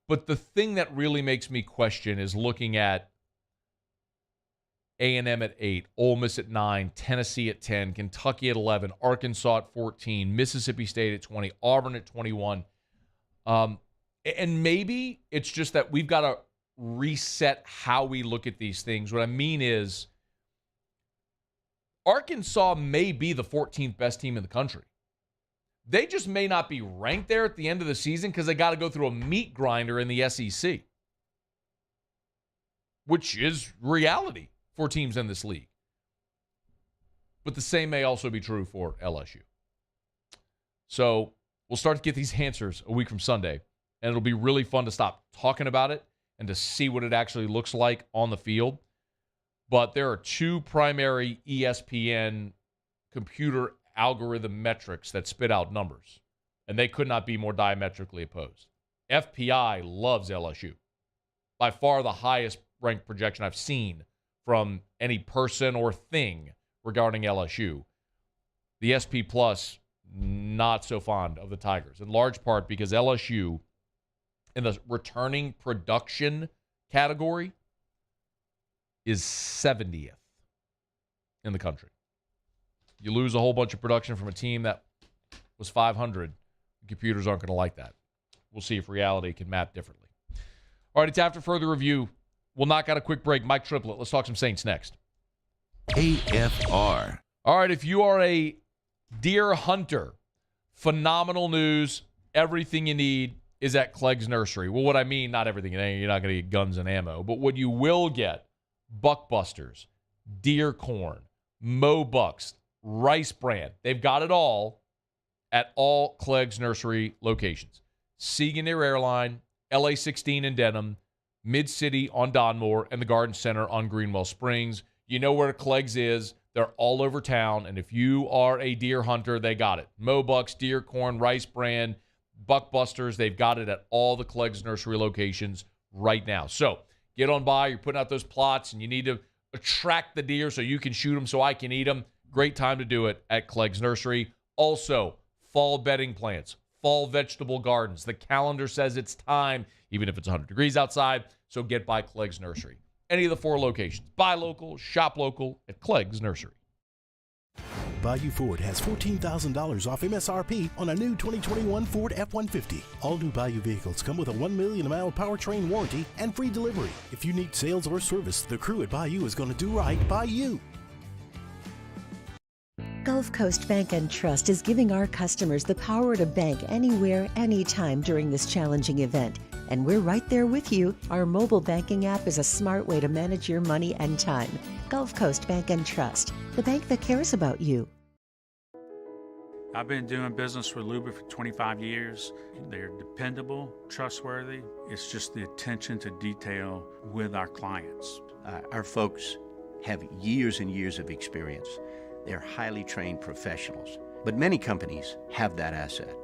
But the thing that really makes me question is looking at A&M at 8, Ole Miss at 9, Tennessee at 10, Kentucky at 11, Arkansas at 14, Mississippi State at 20, Auburn at 21. And maybe it's just that we've got to reset how we look at these things. What I mean is Arkansas may be the 14th best team in the country. They just may not be ranked there at the end of the season because they got to go through a meat grinder in the SEC, which is reality for teams in this league. But the same may also be true for LSU. So we'll start to get these answers a week from Sunday, and it'll be really fun to stop talking about it and to see what it actually looks like on the field. But there are 2 primary ESPN computer algorithm metrics that spit out numbers, and they could not be more diametrically opposed. FPI loves LSU. By far the highest ranked projection I've seen from any person or thing regarding LSU. The SP Plus, not so fond of the Tigers, in large part because LSU, in the returning production category, is 70th in the country. You lose a whole bunch of production from a team that was 500. The computers aren't going to like that. We'll see if reality can map differently. All right, it's after further review We'll knock out a quick break. Mike Triplett. Let's talk some Saints next. AFR. All right, if you are a deer hunter, phenomenal news. Everything you need is at Clegg's Nursery. Well, what I mean, not everything. You're not going to get guns and ammo. But what you will get, buckbusters, deer corn, Mo Bucks, rice bran. They've got it all at all Clegg's Nursery locations. Sieg Air Airline, LA 16 in Denham, Mid-City on Donmore, and the Garden Center on Greenwell Springs. You know where Clegg's is. They're all over town. And if you are a deer hunter, they got it. Mo Bucks, deer corn, rice bran, buckbusters. They've got it at all the Clegg's Nursery locations right now. So get on by. You're putting out those plots, and you need to attract the deer so you can shoot them so I can eat them. Great time to do it at Clegg's Nursery. Also, fall bedding plants, fall vegetable gardens. The calendar says it's time, even if it's 100 degrees outside. So get by Clegg's Nursery. Any of the 4 locations. Buy local, shop local at Clegg's Nursery. Bayou Ford has $14,000 off MSRP on a new 2021 Ford F-150. All new Bayou vehicles come with a 1 million mile powertrain warranty and free delivery. If you need sales or service, the crew at Bayou is going to do right by you. Gulf Coast Bank and Trust is giving our customers the power to bank anywhere, anytime during this challenging event. And we're right there with you. Our mobile banking app is a smart way to manage your money and time. Gulf Coast Bank and Trust, the bank that cares about you. I've been doing business with Luba for 25 years. They're dependable, trustworthy. It's just the attention to detail with our clients. Our folks have years and years of experience. They're highly trained professionals. But many companies have that asset.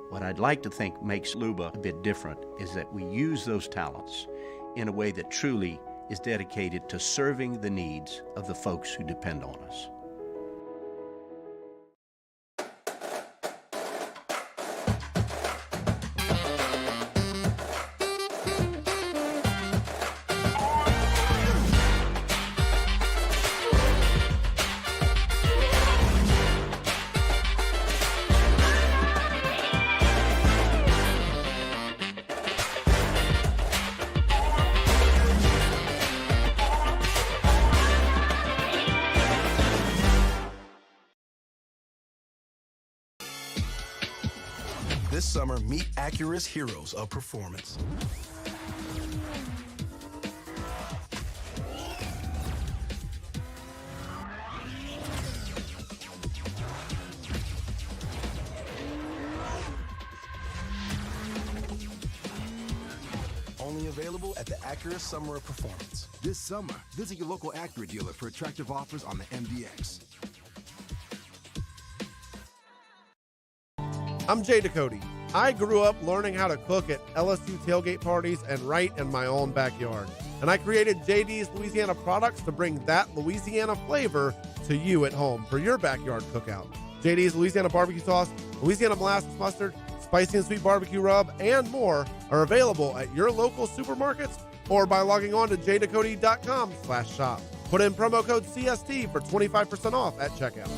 What I'd like to think makes Luba a bit different is that we use those talents in a way that truly is dedicated to serving the needs of the folks who depend on us. This summer, meet Acura's heroes of performance. Only available at the Acura Summer of Performance. This summer, visit your local Acura dealer for attractive offers on the MDX. I'm Jay Ducote. I grew up learning how to cook at LSU tailgate parties and right in my own backyard. And I created JD's Louisiana products to bring that Louisiana flavor to you at home for your backyard cookout. JD's Louisiana barbecue sauce, Louisiana molasses mustard, spicy and sweet barbecue rub, and more are available at your local supermarkets or by logging on to jducote.com/shop. Put in promo code CST for 25% off at checkout.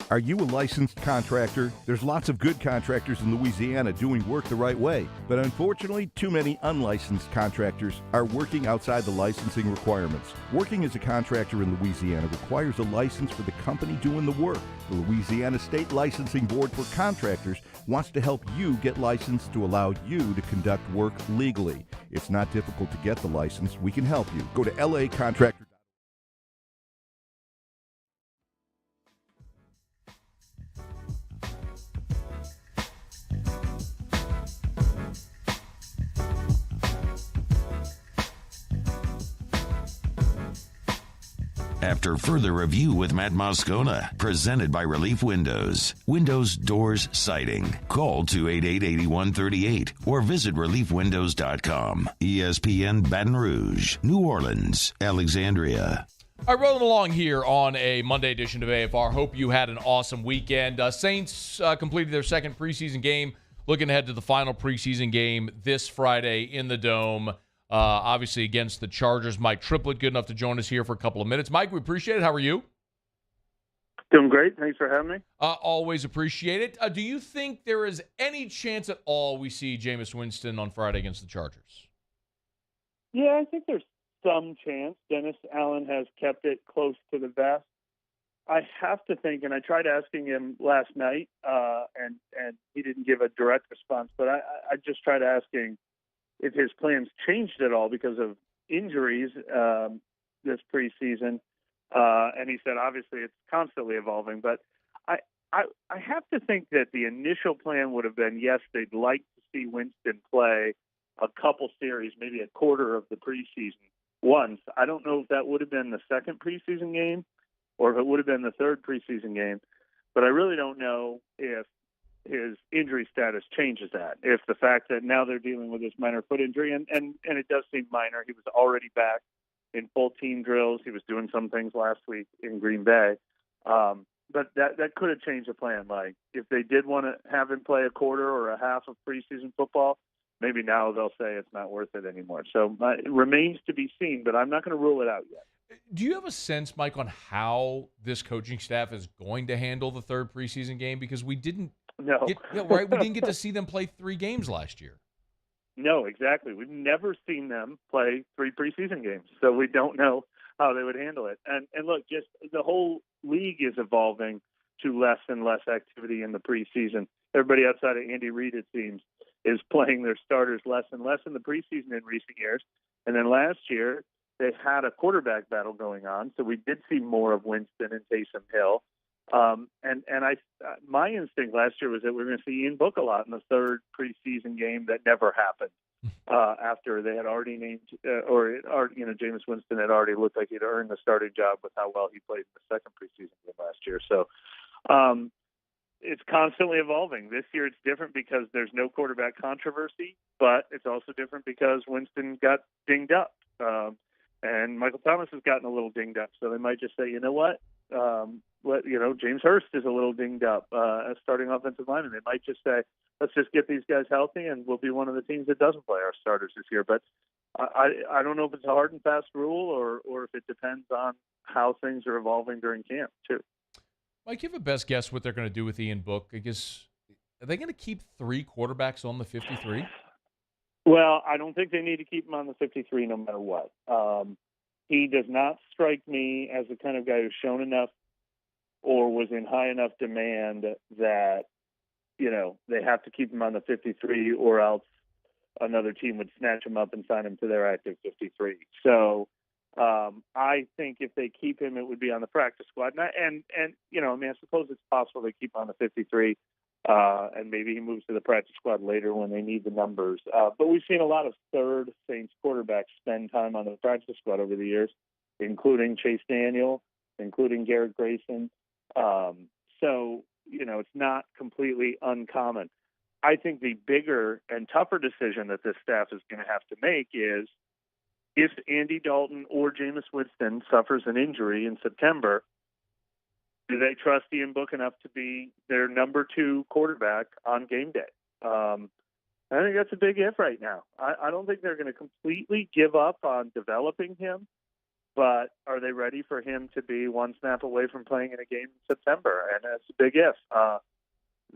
Are you a licensed contractor? There's lots of good contractors in Louisiana doing work the right way, but unfortunately, too many unlicensed contractors are working outside the licensing requirements. Working as a contractor in Louisiana requires a license for the company doing the work. The Louisiana State Licensing Board for Contractors wants to help you get licensed to allow you to conduct work legally. It's not difficult to get the license. We can help you. Go to LAcontractor. After further review with Matt Moscona, presented by Relief Windows. Windows, doors, siding. Call 288-8138 or visit reliefwindows.com. ESPN Baton Rouge, New Orleans, Alexandria. All right, rolling along here on a Monday edition of AFR. Hope you had an awesome weekend. Saints completed their second preseason game. Looking ahead to the final preseason game this Friday in the Dome. Obviously against the Chargers. Mike Triplett, good enough to join us here for a couple of minutes. Mike, we appreciate it. How are you? Doing great. Thanks for having me. Always appreciate it. Do you think there is any chance at all we see Jameis Winston on Friday against the Chargers? Yeah, I think there's some chance. Dennis Allen has kept it close to the vest. I have to think, and I tried asking him last night, and he didn't give a direct response, but I just tried asking if his plans changed at all because of injuries this preseason. And he said, obviously, it's constantly evolving. But I have to think that the initial plan would have been, yes, they'd like to see Winston play a couple series, maybe a quarter of the preseason once. I don't know if that would have been the second preseason game or if it would have been the third preseason game. But I really don't know if his injury status changes that. If the fact that now they're dealing with this minor foot injury, and it does seem minor. He was already back in full team drills. He was doing some things last week in Green Bay. But that could have changed the plan. Like, if they did want to have him play a quarter or a half of preseason football, maybe now they'll say it's not worth it anymore. So it remains to be seen, but I'm not going to rule it out yet. Do you have a sense, Mike, on how this coaching staff is going to handle the third preseason game? Because we didn't we didn't get to see them play 3 games last year. No, exactly. We've never seen them play 3 preseason games, so we don't know how they would handle it. And look, just the whole league is evolving to less and less activity in the preseason. Everybody outside of Andy Reid, it seems, is playing their starters less and less in the preseason in recent years. And then last year, they had a quarterback battle going on, so we did see more of Winston and Taysom Hill. My instinct last year was that we were going to see Ian Book a lot in the third preseason game. That never happened after they had already named, Jameis Winston had already looked like he'd earned the starting job with how well he played in the second preseason game last year. So it's constantly evolving. This year it's different because there's no quarterback controversy, but it's also different because Winston got dinged up. And Michael Thomas has gotten a little dinged up. So they might just say, you know what? James Hurst is a little dinged up as starting offensive lineman. They might just say, let's just get these guys healthy and we'll be one of the teams that doesn't play our starters this year. But I don't know if it's a hard and fast rule or if it depends on how things are evolving during camp, too. Mike, you have a best guess what they're going to do with Ian Book? I guess, are they going to keep 3 quarterbacks on the 53? Well, I don't think they need to keep him on the 53 no matter what. He does not strike me as the kind of guy who's shown enough or was in high enough demand that, they have to keep him on the 53 or else another team would snatch him up and sign him to their active 53. So I think if they keep him, it would be on the practice squad. And I suppose it's possible they keep him on the 53 and maybe he moves to the practice squad later when they need the numbers. But we've seen a lot of third Saints quarterbacks spend time on the practice squad over the years, including Chase Daniel, including Garrett Grayson. So, it's not completely uncommon. I think the bigger and tougher decision that this staff is going to have to make is if Andy Dalton or Jameis Winston suffers an injury in September, do they trust Ian Book enough to be their number 2 quarterback on game day? I think that's a big if right now. I don't think they're going to completely give up on developing him, but are they ready for him to be one snap away from playing in a game in September? And that's a big if.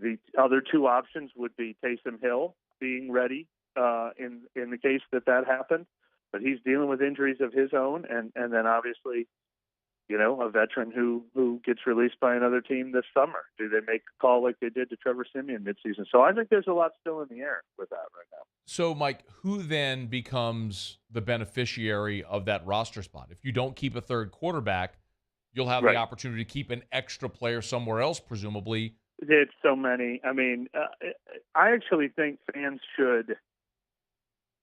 The other 2 options would be Taysom Hill being ready in the case that happened, but he's dealing with injuries of his own, and then obviously, a veteran who gets released by another team this summer. Do they make a call like they did to Trevor Siemian midseason? So I think there's a lot still in the air with that right now. So, Mike, who then becomes the beneficiary of that roster spot? If you don't keep a third quarterback, you'll have the opportunity to keep an extra player somewhere else, presumably. It's so many. I mean, I actually think fans should,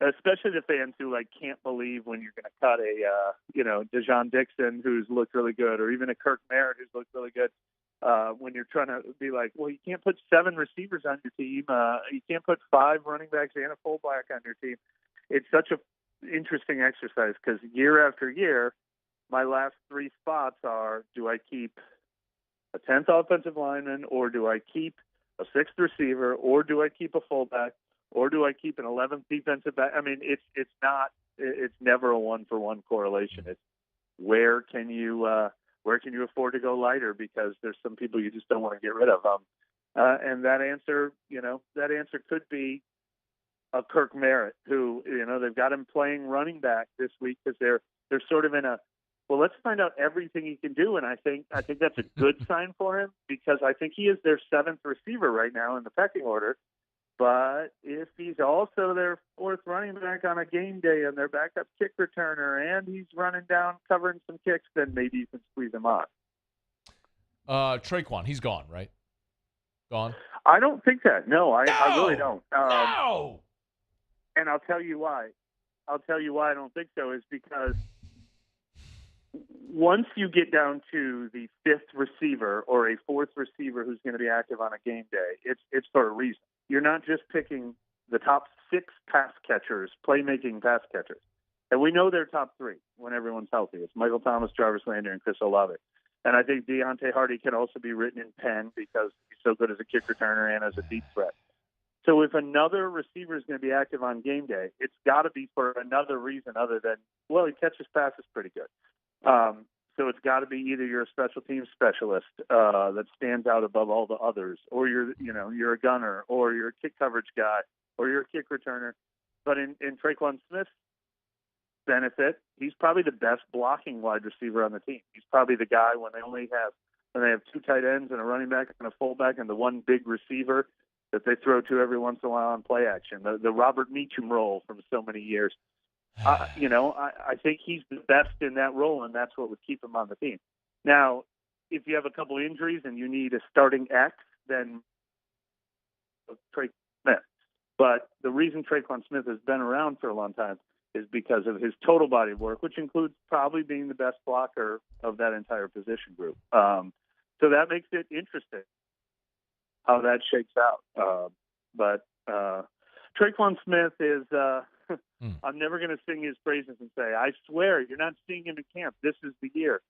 especially the fans who can't believe when you're going to cut a Dejon Dixon who's looked really good, or even a Kirk Merritt who's looked really good. When you're trying to be like, well, you can't put 7 receivers on your team. You can't put 5 running backs and a fullback on your team. It's such a interesting exercise because year after year, my last 3 spots are: do I keep a 10th offensive lineman, or do I keep a 6th receiver, or do I keep a fullback, or do I keep an 11th defensive back? I mean, it's never a 1-for-1 correlation. It's where can you where can you afford to go lighter because there's some people you just don't want to get rid of. And that answer could be a Kirk Merritt, who, they've got him playing running back this week because they're sort of in a, well, let's find out everything he can do. And I think that's a good sign for him because I think he is their 7th receiver right now in the pecking order. But if he's also their 4th running back on a game day and their backup kick returner and he's running down covering some kicks, then maybe you can squeeze him on. Trayquan, he's gone, right? Gone? I don't think that. No, I really don't. No! And I'll tell you why. I don't think so is because once you get down to the 5th receiver or a 4th receiver who's going to be active on a game day, it's for a reason. You're not just picking the top 6 pass catchers, playmaking pass catchers. And we know they're top 3 when everyone's healthy. It's Michael Thomas, Jarvis Landry, and Chris Olave. And I think Deontay Hardy can also be written in pen because he's so good as a kick returner and as a deep threat. So if another receiver is going to be active on game day, it's got to be for another reason other than, well, he catches passes pretty good. So it's got to be either you're a special teams specialist that stands out above all the others, or you're a gunner, or you're a kick coverage guy, or you're a kick returner. But in Trayquan Smith's benefit, he's probably the best blocking wide receiver on the team. He's probably the guy when they have 2 tight ends and a running back and a fullback and the one big receiver that they throw to every once in a while on play action, the Robert Meacham role from so many years. I think he's the best in that role, and that's what would keep him on the team. Now, if you have a couple injuries and you need a starting X, then Trayquan Smith. But the reason Trayquan Smith has been around for a long time is because of his total body of work, which includes probably being the best blocker of that entire position group. So that makes it interesting how that shakes out. But Trayquan Smith is I'm never going to sing his praises and say, I swear, you're not seeing him in camp. This is the year.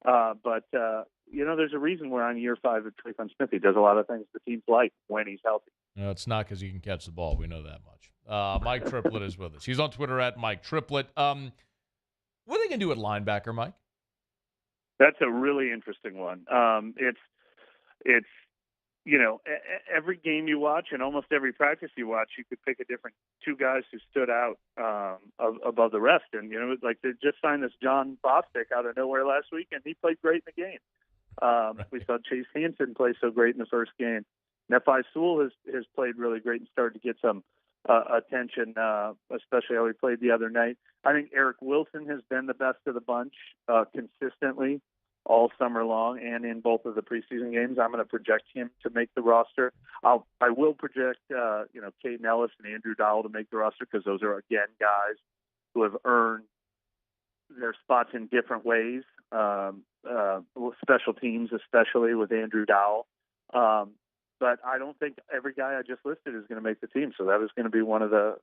But there's a reason we're on year 5 of Trayquan Smith. He does a lot of things the teams like when he's healthy. No, it's not because he can catch the ball. We know that much. Mike Triplett is with us. He's on Twitter at Mike Triplett. What are they going to do at linebacker, Mike? That's a really interesting one. It's every game you watch and almost every practice you watch, you could pick a different 2 guys who stood out above the rest. And, like they just signed this John Bostic out of nowhere last week, and he played great in the game. Right. We saw Chase Hansen play so great in the first game. Nephi Sewell has played really great and started to get some attention, especially how he played the other night. I think Eric Wilson has been the best of the bunch consistently all summer long and in both of the preseason games. I'm going to project him to make the roster. I will project, Caden Ellis and Andrew Dowell to make the roster because those are, again, guys who have earned their spots in different ways, special teams, especially with Andrew Dowell. But I don't think every guy I just listed is going to make the team. So that is going to be one of the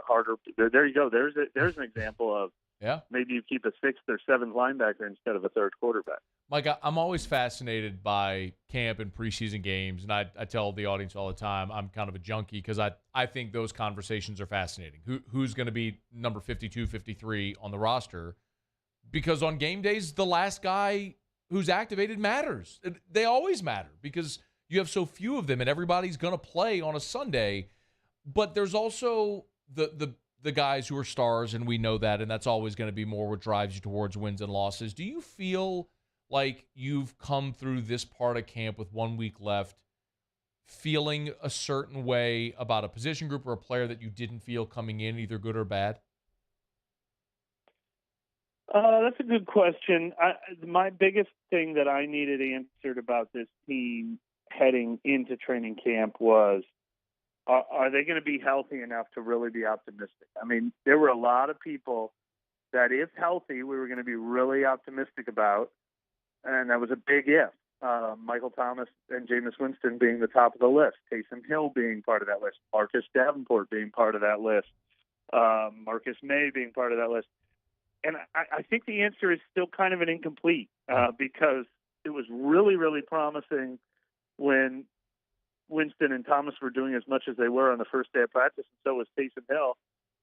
harder. There you go. There's an example of maybe you keep a 6th or 7th linebacker instead of a 3rd quarterback. Mike, I'm always fascinated by camp and preseason games, and I tell the audience all the time I'm kind of a junkie because I think those conversations are fascinating. Who's going to be number 52, 53 on the roster? Because on game days, the last guy who's activated matters. They always matter because you have so few of them, and everybody's going to play on a Sunday. But there's also the guys who are stars, and we know that, and that's always going to be more what drives you towards wins and losses. Do you feel like you've come through this part of camp with 1 week left feeling a certain way about a position group or a player that you didn't feel coming in, either good or bad? That's a good question. My biggest thing that I needed answered about this team heading into training camp was, are they going to be healthy enough to really be optimistic? I mean, there were a lot of people that, if healthy, we were going to be really optimistic about, and that was a big if. Michael Thomas and Jameis Winston being the top of the list, Taysom Hill being part of that list, Marcus Davenport being part of that list, Marcus May being part of that list. And I think the answer is still kind of an incomplete because it was really, really promising when Winston and Thomas were doing as much as they were on the first day of practice, and so was Taysom Hill.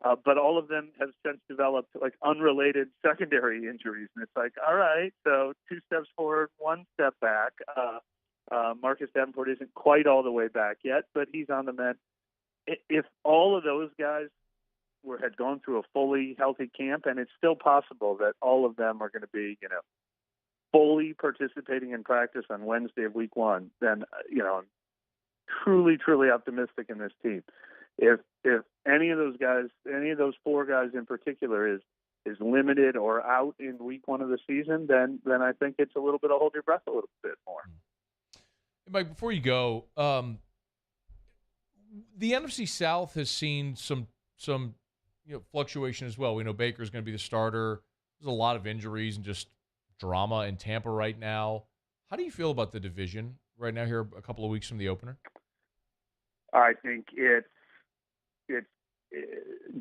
But all of them have since developed like unrelated secondary injuries. And it's like, all right, so 2 steps forward, 1 step back. Marcus Davenport isn't quite all the way back yet, but he's on the mend. If all of those guys had gone through a fully healthy camp, and it's still possible that all of them are going to be, fully participating in practice on Wednesday of week 1, then, I'm truly, truly optimistic in this team. If any of those guys, any of those 4 guys in particular is limited or out in week 1 of the season, then I think it's a little bit of hold your breath a little bit more. Mike, before you go, the NFC South has seen some fluctuation as well. We know Baker's going to be the starter. There's a lot of injuries and just drama in Tampa right now. How do you feel about the division right now here a couple of weeks from the opener? I think it's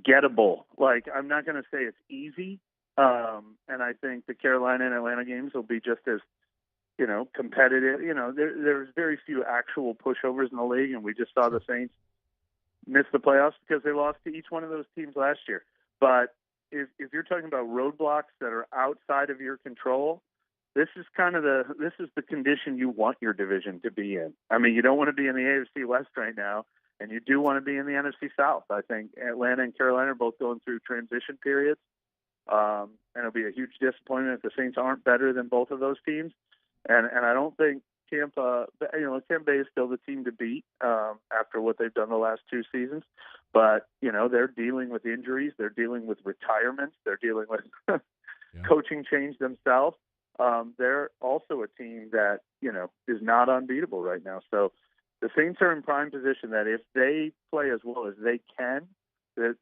gettable. Like, I'm not going to say it's easy. And I think the Carolina and Atlanta games will be just as, competitive. There's very few actual pushovers in the league, and we just saw the Saints miss the playoffs because they lost to each one of those teams last year. But if you're talking about roadblocks that are outside of your control, this is the condition you want your division to be in. I mean, you don't want to be in the AFC West right now, and you do want to be in the NFC South. I think Atlanta and Carolina are both going through transition periods, and it'll be a huge disappointment if the Saints aren't better than both of those teams. And I don't think Tampa Bay is still the team to beat after what they've done the last 2 seasons. But, they're dealing with injuries. They're dealing with retirements. They're dealing with coaching change themselves. They're also a team that, is not unbeatable right now. So the Saints are in prime position that if they play as well as they can, this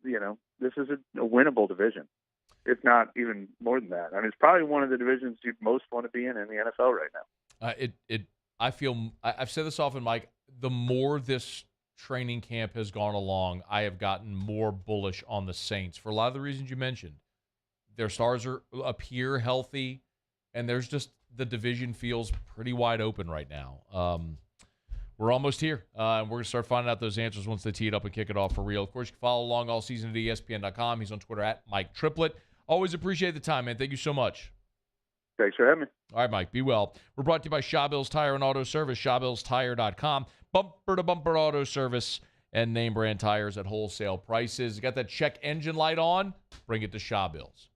is a winnable division. If not even more than that. I mean, it's probably one of the divisions you'd most want to be in the NFL right now. I feel, I've said this often, Mike, the more this training camp has gone along, I have gotten more bullish on the Saints for a lot of the reasons you mentioned. Their stars appear healthy, and there's just, the division feels pretty wide open right now. We're almost here, and we're going to start finding out those answers once they tee it up and kick it off for real. Of course, you can follow along all season at ESPN.com. He's on Twitter at Mike Triplett. Always appreciate the time, man. Thank you so much. Thanks for having me. All right, Mike, be well. We're brought to you by Shawbills Tire and Auto Service, ShawbillsTire.com. Bumper-to-bumper auto service and name brand tires at wholesale prices. You got that check engine light on? Bring it to Shawbills.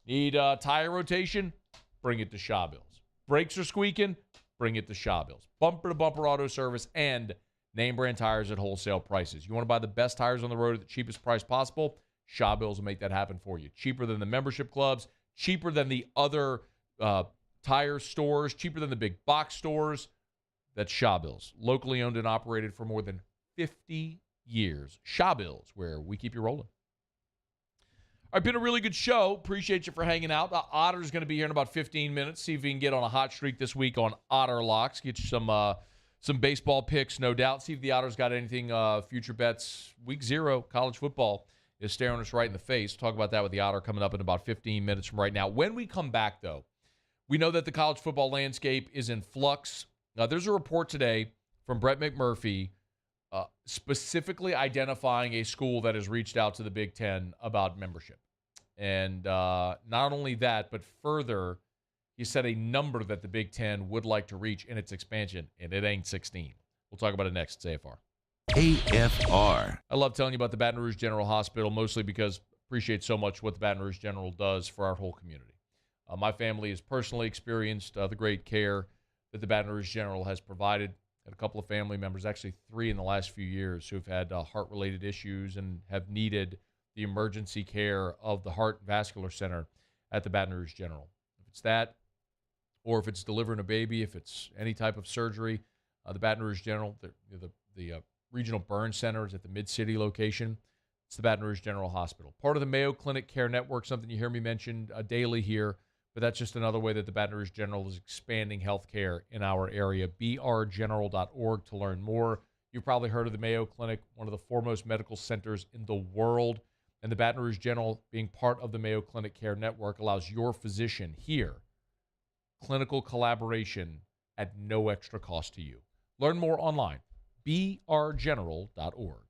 Need tire rotation? Bring it to Shawbills. Brakes are squeaking? Bring it to Shawbills. Bumper-to-bumper auto service and name brand tires at wholesale prices. You want to buy the best tires on the road at the cheapest price possible? Shawbills will make that happen for you. Cheaper than the membership clubs, cheaper than the other tire stores, cheaper than the big box stores. That's Shawbills. Locally owned and operated for more than 50 years. Shawbills, where we keep you rolling. All right, been a really good show. Appreciate you for hanging out. Otter's going to be here in about 15 minutes. See if we can get on a hot streak this week on Otter Locks. Get you some baseball picks, no doubt. See if the Otter's got anything future bets. Week 0, college football is staring us right in the face. Talk about that with the Otter coming up in about 15 minutes from right now. When we come back, though, we know that the college football landscape is in flux. There's a report today from Brett McMurphy specifically identifying a school that has reached out to the Big Ten about membership. And not only that, but further, he said a number that the Big Ten would like to reach in its expansion, and it ain't 16. We'll talk about it next. It's AFR. AFR. I love telling you about the Baton Rouge General Hospital, mostly because I appreciate so much what the Baton Rouge General does for our whole community. My family has personally experienced the great care that the Baton Rouge General has provided. Had a couple of family members, actually 3 in the last few years, who have had heart-related issues and have needed the emergency care of the Heart and Vascular Center at the Baton Rouge General. If it's that, or if it's delivering a baby, if it's any type of surgery, the Baton Rouge General, the Regional Burn Center is at the Mid-City location. It's the Baton Rouge General Hospital. Part of the Mayo Clinic Care Network, something you hear me mention daily here, but that's just another way that the Baton Rouge General is expanding health care in our area. brgeneral.org to learn more. You've probably heard of the Mayo Clinic, one of the foremost medical centers in the world. And the Baton Rouge General, being part of the Mayo Clinic Care Network, allows your physician here clinical collaboration at no extra cost to you. Learn more online, brgeneral.org.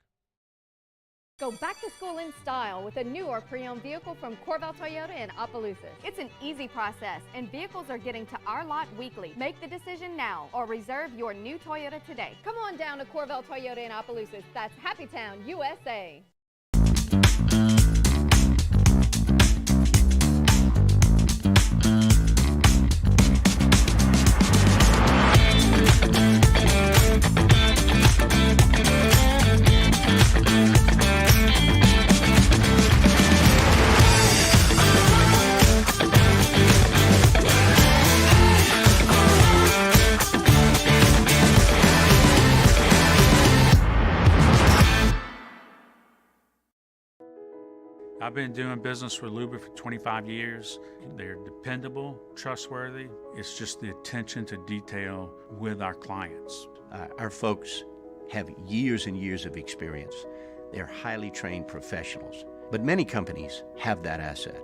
Go back to school in style with a new or pre-owned vehicle from Corval Toyota in Opelousas. It's an easy process, and vehicles are getting to our lot weekly. Make the decision now or reserve your new Toyota today. Come on down to Corval Toyota in Opelousas. That's Happy Town, USA. I've been doing business with Luba for 25 years. They're dependable, trustworthy. It's just the attention to detail with our clients. Our folks have years and years of experience. They're highly trained professionals. But many companies have that asset.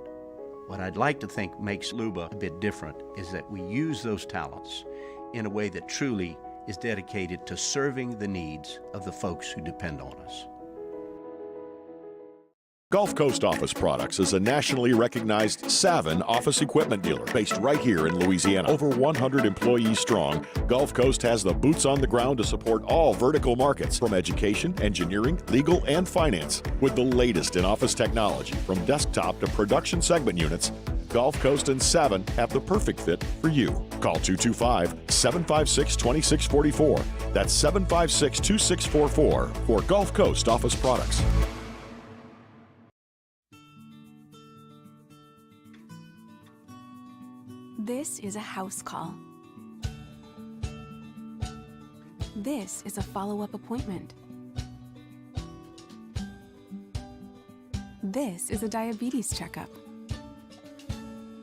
What I'd like to think makes Luba a bit different is that we use those talents in a way that truly is dedicated to serving the needs of the folks who depend on us. Gulf Coast Office Products is a nationally recognized Savin office equipment dealer based right here in Louisiana. Over 100 employees strong, Gulf Coast has the boots on the ground to support all vertical markets from education, engineering, legal, and finance. With the latest in office technology, from desktop to production segment units, Gulf Coast and Savin have the perfect fit for you. Call 225-756-2644. That's 756-2644 for Gulf Coast Office Products. This is a house call. This is a follow-up appointment. This is a diabetes checkup.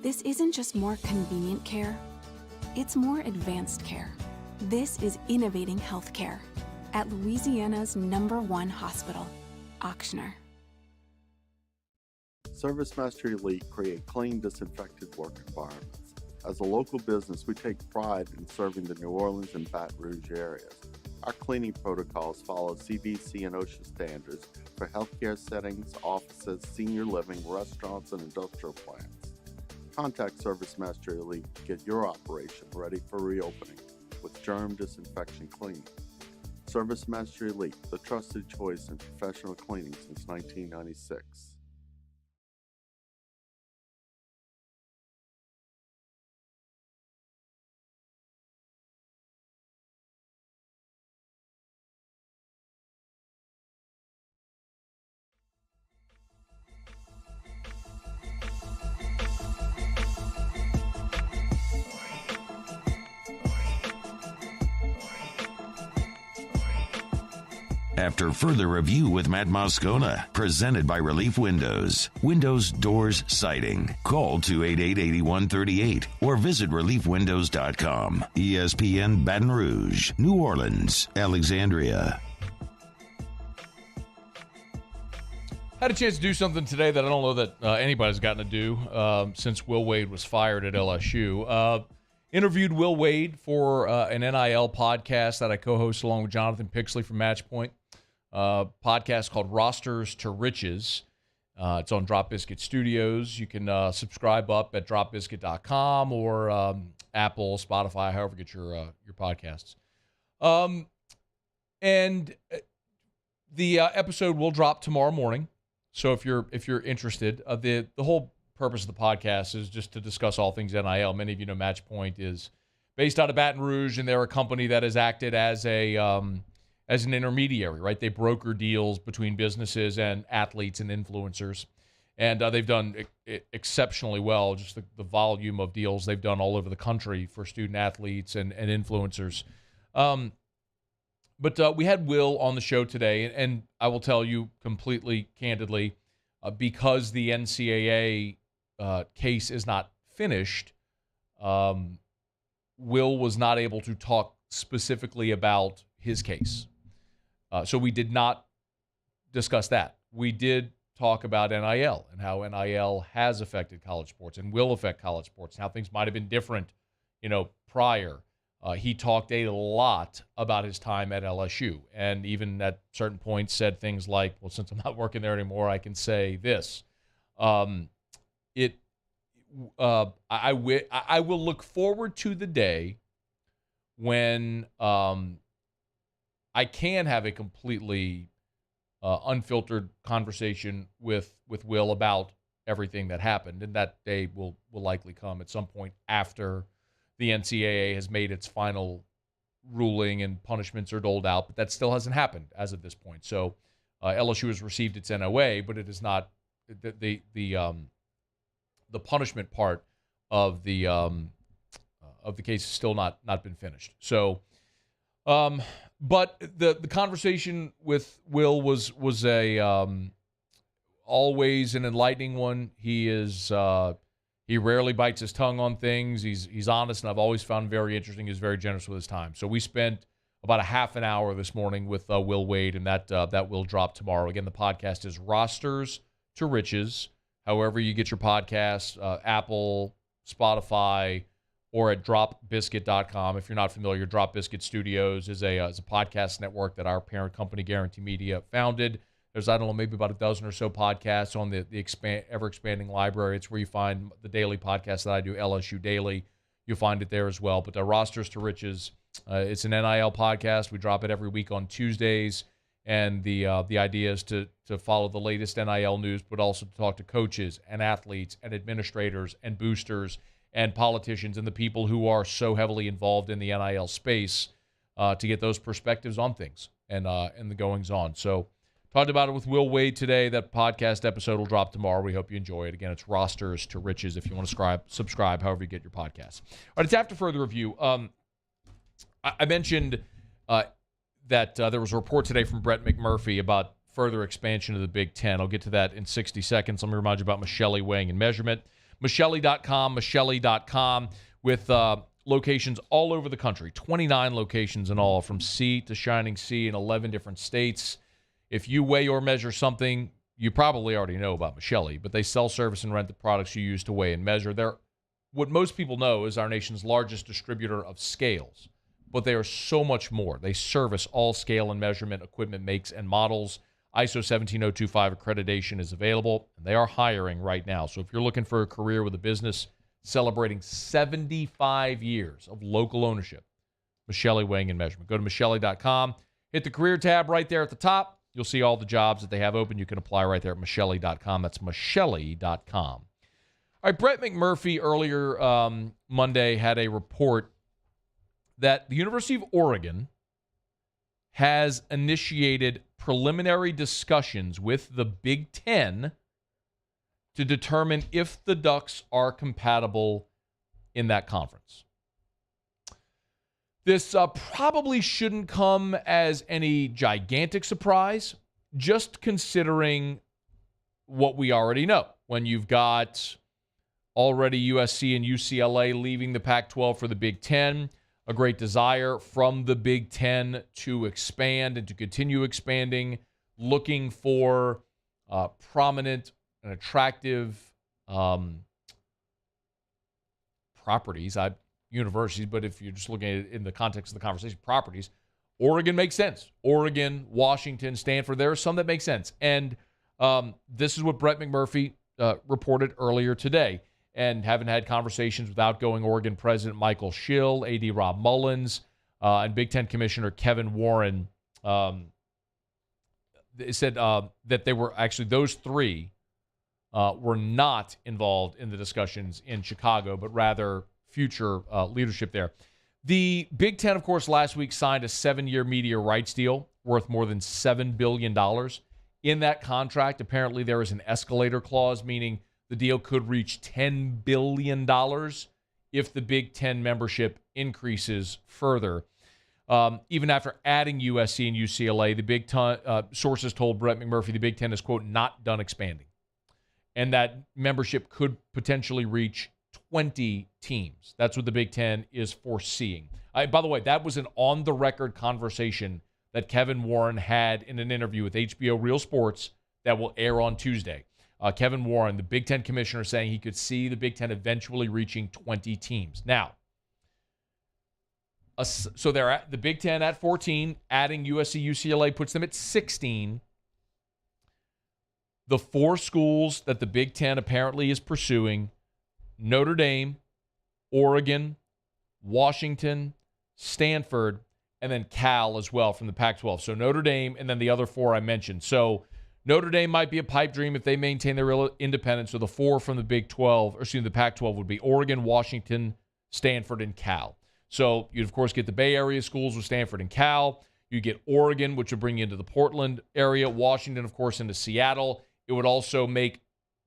This isn't just more convenient care, it's more advanced care. This is innovating healthcare at Louisiana's #1 hospital, Ochsner. ServiceMaster Elite create clean, disinfected work environments. As a local business, we take pride in serving the New Orleans and Baton Rouge areas. Our cleaning protocols follow CDC and OSHA standards for healthcare settings, offices, senior living, restaurants, and industrial plants. Contact ServiceMaster Elite to get your operation ready for reopening with germ disinfection cleaning. ServiceMaster Elite, the trusted choice in professional cleaning since 1996. After further review with Matt Moscona, presented by Relief Windows. Windows, doors, siding. Call 288-8138 or visit reliefwindows.com. ESPN Baton Rouge, New Orleans, Alexandria. Had a chance to do something today that I don't know that anybody's gotten to do since Will Wade was fired at LSU. Interviewed Will Wade for an NIL podcast that I co-host along with Jonathan Pixley from Matchpoint. Podcast called Rosters to Riches. It's on Drop Biscuit Studios. You can subscribe up at dropbiscuit.com or Apple, Spotify, however you get your podcasts. And the episode will drop tomorrow morning. So if you're interested, the whole purpose of the podcast is just to discuss all things NIL. Many of you know Matchpoint is based out of Baton Rouge, and they're a company that has acted as an intermediary, right? They broker deals between businesses and athletes and influencers, and they've done exceptionally well. Just the volume of deals they've done all over the country for student athletes and influencers. But we had Will on the show today, and I will tell you completely candidly, because the NCAA case is not finished, Will was not able to talk specifically about his case. So we did not discuss that. We did talk about NIL and how NIL has affected college sports and will affect college sports and how things might have been different, prior. he talked a lot about his time at LSU, and even at certain points said things like, well, since I'm not working there anymore, I can say this. I will look forward to the day when I can have a completely unfiltered conversation with Will about everything that happened, and that day will likely come at some point after the NCAA has made its final ruling and punishments are doled out, but that still hasn't happened as of this point. So LSU has received its NOA, but it is not the punishment part of the case has still not been finished. So, but the conversation with Will was a always an enlightening one. He is. He rarely bites his tongue on things. He's honest, and I've always found him very interesting. He's very generous with his time. So we spent about a half an hour this morning with Will Wade, and that will drop tomorrow. Again, the podcast is Rosters to Riches. However you get your podcasts, Apple, Spotify, or at dropbiscuit.com. If you're not familiar, Drop Biscuit Studios is a podcast network that our parent company, Guarantee Media, founded. There's, I don't know, maybe about a dozen or so podcasts on the ever-expanding library. It's where you find the daily podcast that I do, LSU Daily. You'll find it there as well. But the Rosters to Riches, it's an NIL podcast. We drop it every week on Tuesdays. And the idea is to follow the latest NIL news, but also to talk to coaches and athletes and administrators and boosters and politicians and the people who are so heavily involved in the NIL space to get those perspectives on things and the goings-on. So, talked about it with Will Wade today. That podcast episode will drop tomorrow. We hope you enjoy it. Again, it's Rosters to Riches if you want to subscribe however you get your podcasts. All right, it's After Further Review. I mentioned that there was a report today from Brett McMurphy about further expansion of the Big Ten. I'll get to that in 60 seconds. Let me remind you about Michelli Weighing and Measurement. Michelli.com with locations all over the country, 29 locations in all, from sea to shining sea in 11 different states. If you weigh or measure something, you probably already know about Michelli, but they sell, service, and rent the products you use to weigh and measure. They're what most people know is our nation's largest distributor of scales, but they are so much more. They service all scale and measurement equipment makes and models. ISO 17025 accreditation is available, and they are hiring right now. So if you're looking for a career with a business celebrating 75 years of local ownership, Michelli Weighing and Measurement. Go to Michelli.com, hit the career tab right there at the top. You'll see all the jobs that they have open. You can apply right there at Michelli.com. That's Michelli.com. All right, Brett McMurphy earlier Monday had a report that the University of Oregon has initiated preliminary discussions with the Big Ten to determine if the Ducks are compatible in that conference. This probably shouldn't come as any gigantic surprise, just considering what we already know. When you've got already USC and UCLA leaving the Pac-12 for the Big Ten, a great desire from the Big Ten to expand and to continue expanding, looking for prominent and attractive properties. Universities, but if you're just looking at it in the context of the conversation, properties, Oregon makes sense. Oregon, Washington, Stanford, there are some that make sense. And this is what Brett McMurphy reported earlier today. And having had conversations with outgoing Oregon President Michael Schill, AD Rob Mullins, and Big Ten Commissioner Kevin Warren, they said that they were actually, those three were not involved in the discussions in Chicago, but rather future leadership there. The Big Ten, of course, last week signed a 7-year media rights deal worth more than $7 billion. In that contract, apparently there is an escalator clause, meaning the deal could reach $10 billion if the Big Ten membership increases further. Even after adding USC and UCLA, the Big Ten, sources told Brett McMurphy the Big Ten is, quote, not done expanding, and that membership could potentially reach 20 teams. That's what the Big Ten is foreseeing. By the way, that was an on-the-record conversation that Kevin Warren had in an interview with HBO Real Sports that will air on Tuesday. Kevin Warren, the Big Ten commissioner, saying he could see the Big Ten eventually reaching 20 teams. Now, So they're at the Big Ten at 14, adding USC, UCLA puts them at 16. The 4 schools that the Big Ten apparently is pursuing: Notre Dame, Oregon, Washington, Stanford, and then Cal as well from the Pac-12. So Notre Dame and then the other 4 I mentioned. So Notre Dame might be a pipe dream if they maintain their independence. So the 4 from the Big 12, or excuse me, the Pac-12 would be Oregon, Washington, Stanford, and Cal. So you'd, of course, get the Bay Area schools with Stanford and Cal. You get Oregon, which would bring you into the Portland area. Washington, of course, into Seattle. It would also make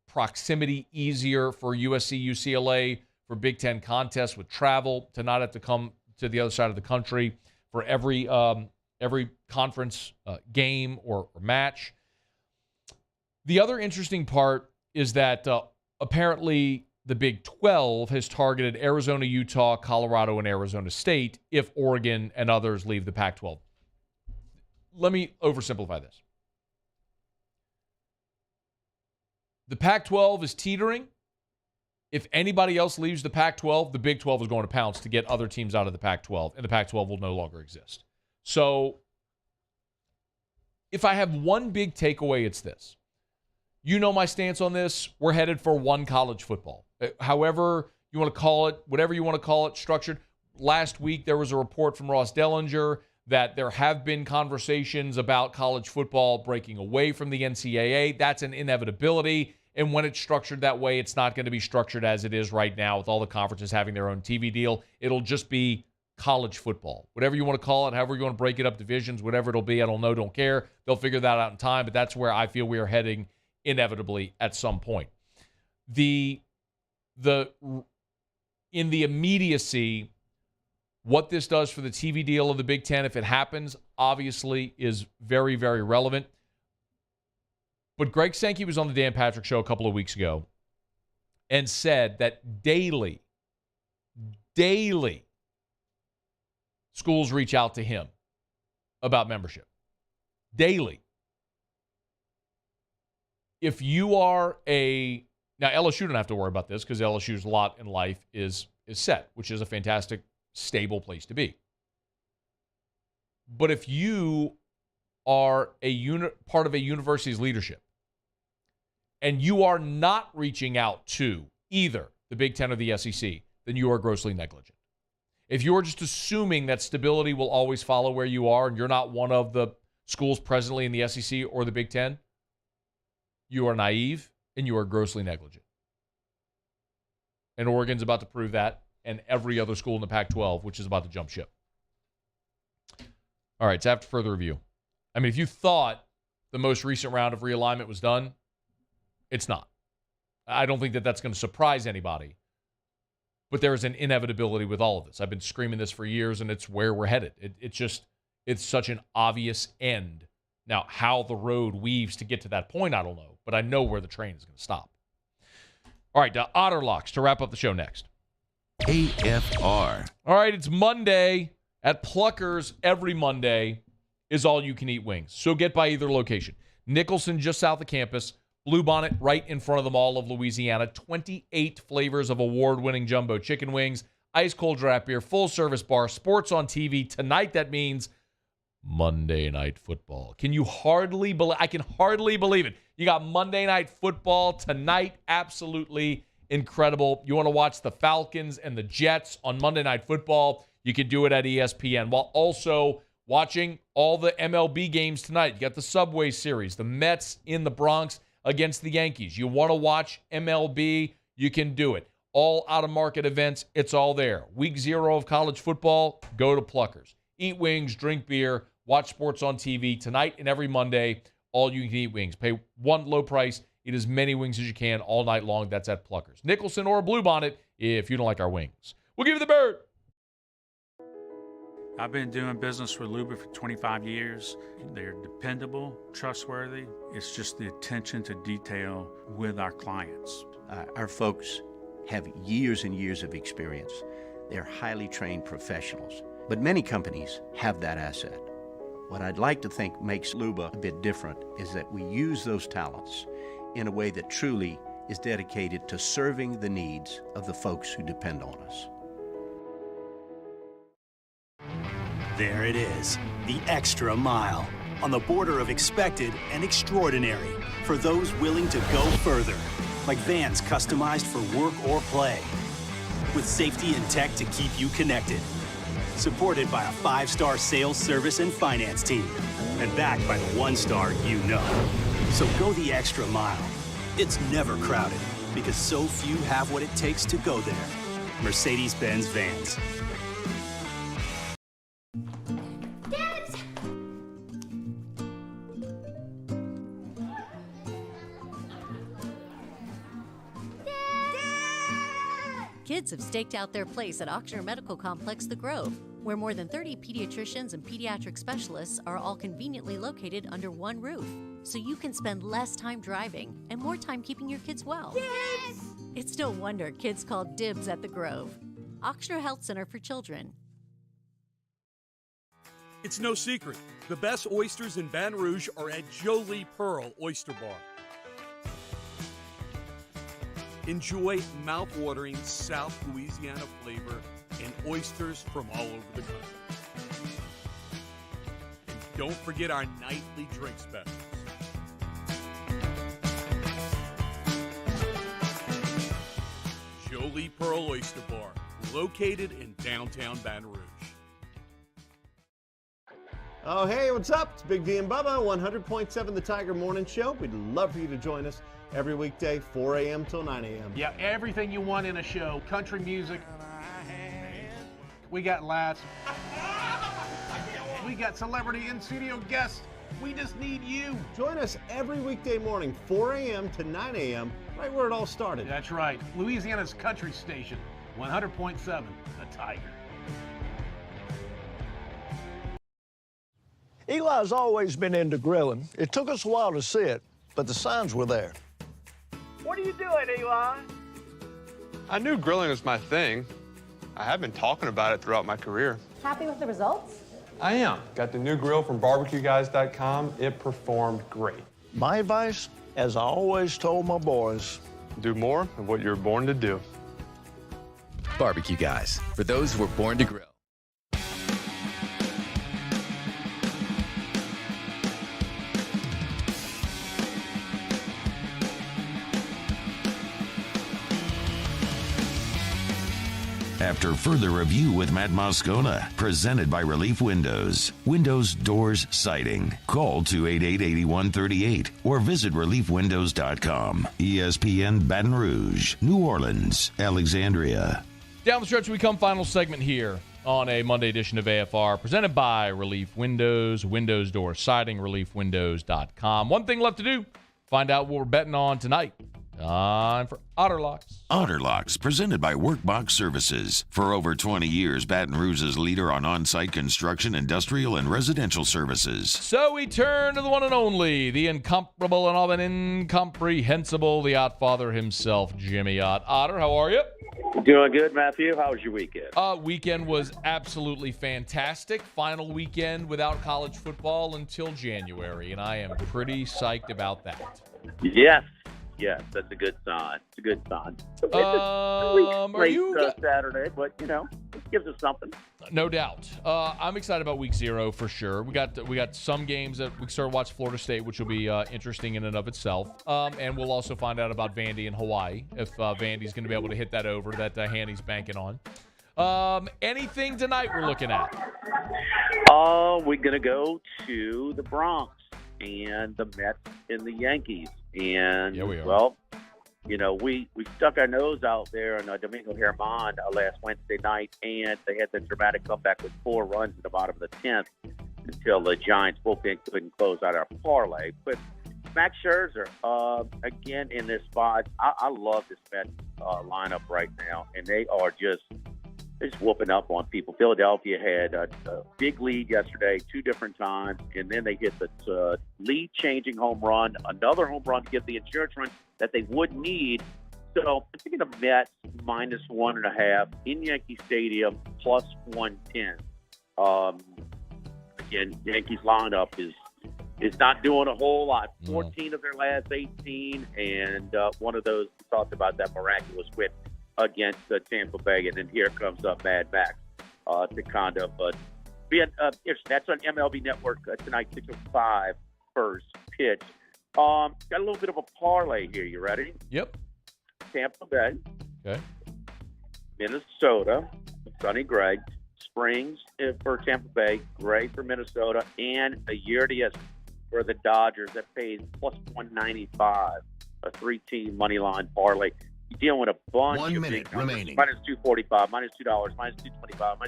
proximity easier for USC, UCLA for Big Ten contests with travel, to not have to come to the other side of the country for every conference game or match. The other interesting part is that apparently the Big 12 has targeted Arizona, Utah, Colorado, and Arizona State if Oregon and others leave the Pac-12. Let me oversimplify this. The Pac-12 is teetering. If anybody else leaves the Pac-12, the Big 12 is going to pounce to get other teams out of the Pac-12, and the Pac-12 will no longer exist. So if I have one big takeaway, it's this. You know my stance on this. We're headed for one college football. However you want to call it, whatever you want to call it, structured. Last week, there was a report from Ross Dellinger that there have been conversations about college football breaking away from the NCAA. That's an inevitability. And when it's structured that way, it's not going to be structured as it is right now with all the conferences having their own TV deal. It'll just be college football. Whatever you want to call it, however you want to break it up, divisions, whatever it'll be, I don't know, don't care. They'll figure that out in time, but that's where I feel we are heading inevitably at some point. In the immediacy, what this does for the TV deal of the Big Ten, if it happens, obviously is very, very relevant. But Greg Sankey was on the Dan Patrick Show a couple of weeks ago and said that daily, schools reach out to him about membership. Daily. If you are now LSU don't have to worry about this because LSU's lot in life is set, which is a fantastic, stable place to be. But if you are part of a university's leadership and you are not reaching out to either the Big Ten or the SEC, then you are grossly negligent. If you're just assuming that stability will always follow where you are and you're not one of the schools presently in the SEC or the Big Ten, you are naive and you are grossly negligent. And Oregon's about to prove that, and every other school in the Pac-12, which is about to jump ship. All right, it's after further review. I mean, if you thought the most recent round of realignment was done, it's not. I don't think that that's going to surprise anybody. But there is an inevitability with all of this. I've been screaming this for years, and it's where we're headed. It's such an obvious end. Now, how the road weaves to get to that point, I don't know. But I know where the train is going to stop. All right, Otter Locks to wrap up the show next. AFR. All right, it's Monday. At Pluckers, every Monday is all-you-can-eat wings. So get by either location. Nicholson, just south of campus. Bluebonnet, right in front of the Mall of Louisiana. 28 flavors of award-winning jumbo chicken wings. Ice-cold draft beer. Full-service bar. Sports on TV. Tonight, that means Monday Night Football. I can hardly believe it. You got Monday Night Football tonight. Absolutely incredible. You want to watch the Falcons and the Jets on Monday Night Football, you can do it at ESPN, while also watching all the MLB games tonight. You got the Subway Series, the Mets in the Bronx against the Yankees. You want to watch MLB, you can do it. All out-of-market events, it's all there. Week 0 of college football, go to Pluckers. Eat wings, drink beer, watch sports on TV tonight and every Monday. All you can eat wings. Pay one low price. Eat as many wings as you can all night long. That's at Pluckers. Nicholson or Bluebonnet if you don't like our wings. We'll give you the bird. I've been doing business with Luba for 25 years. They're dependable, trustworthy. It's just the attention to detail with our clients. Our folks have years and years of experience. They're highly trained professionals. But many companies have that asset. What I'd like to think makes Luba a bit different is that we use those talents in a way that truly is dedicated to serving the needs of the folks who depend on us. There it is, the extra mile, on the border of expected and extraordinary for those willing to go further, like vans customized for work or play, with safety and tech to keep you connected, supported by a 5-star sales, service, and finance team, and backed by the 1-star you know. So go the extra mile. It's never crowded, because so few have what it takes to go there. Mercedes-Benz Vans. Kids have staked out their place at Ochsner Medical Complex The Grove, where more than 30 pediatricians and pediatric specialists are all conveniently located under one roof, so you can spend less time driving and more time keeping your kids well. Yes! It's no wonder kids call dibs at The Grove. Ochsner Health Center for Children. It's no secret. The best oysters in Baton Rouge are at Jolie Pearl Oyster Bar. Enjoy mouth-watering South Louisiana flavor and oysters from all over the country. And don't forget our nightly drink specials. Jolie Pearl Oyster Bar, located in downtown Baton Rouge. Oh, hey, what's up? It's Big D and Bubba, 100.7 The Tiger Morning Show. We'd love for you to join us every weekday, 4 a.m. till 9 a.m. Yeah, everything you want in a show. Country music. We got laughs. We got celebrity in-studio guests. We just need you. Join us every weekday morning, 4 a.m. to 9 a.m., right where it all started. That's right. Louisiana's country station, 100.7 The Tiger. Eli's always been into grilling. It took us a while to see it, but the signs were there. What are you doing, Eli? I knew grilling was my thing. I have been talking about it throughout my career. Happy with the results? I am. Got the new grill from barbecueguys.com. It performed great. My advice, as I always told my boys, do more of what you're born to do. Barbecue Guys, for those who were born to grill. After further review with Matt Moscona, presented by Relief Windows. Windows, doors, siding. Call 288-8138 or visit reliefwindows.com. ESPN Baton Rouge, New Orleans, Alexandria. Down the stretch we come, final segment here on a Monday edition of AFR, presented by Relief Windows, Windows, doors, siding, reliefwindows.com. One thing left to do, find out what we're betting on tonight. Time for Otter Locks. Otter Locks, presented by Workbox Services. For over 20 years, Baton Rouge's leader on on-site construction, industrial, and residential services. So we turn to the one and only, the incomparable and often incomprehensible, the Ott Father himself, Jimmy Ott. Otter, how are you? Doing good, Matthew. How was your weekend? Weekend was absolutely fantastic. Final weekend without college football until January, and I am pretty psyched about that. Yes, that's a good sign. It's a good sign. Are you Saturday, but it gives us something. No doubt. I'm excited about week 0 for sure. We got some games that we started to watch Florida State, which will be interesting in and of itself. And we'll also find out about Vandy in Hawaii, if Vandy's going to be able to hit that over that Hanny's banking on. Anything tonight we're looking at? We're going to go to the Bronx and the Mets and the Yankees. And, yeah, we are. Well, we stuck our nose out there on Domingo Germán last Wednesday night, and they had the dramatic comeback with 4 runs in the bottom of the 10th until the Giants bullpen couldn't close out our parlay. But Max Scherzer, again in this spot, I love this Mets lineup right now, and they are just whooping up on people. Philadelphia had a big lead yesterday, 2 different times, and then they hit the lead-changing home run, another home run to get the insurance run that they would need. So I'm thinking of Mets minus 1.5 in Yankee Stadium, plus 110. Again, Yankees lineup is not doing a whole lot. 14 of their last 18, and one of those, we talked about that miraculous win against Tampa Bay, and then here comes Mad Max to kind of That's on MLB Network tonight, 6:05, first pitch. Got a little bit of a parlay here. You ready? Yep. Tampa Bay. Okay. Minnesota, Sonny Gray. Springs for Tampa Bay, Gray for Minnesota, and a Urias for the Dodgers. That pays plus 195, a 3-team money line parlay. You're dealing with a bunch 1 of minute big numbers. remaining. Minus 245, minus $2, minus 225.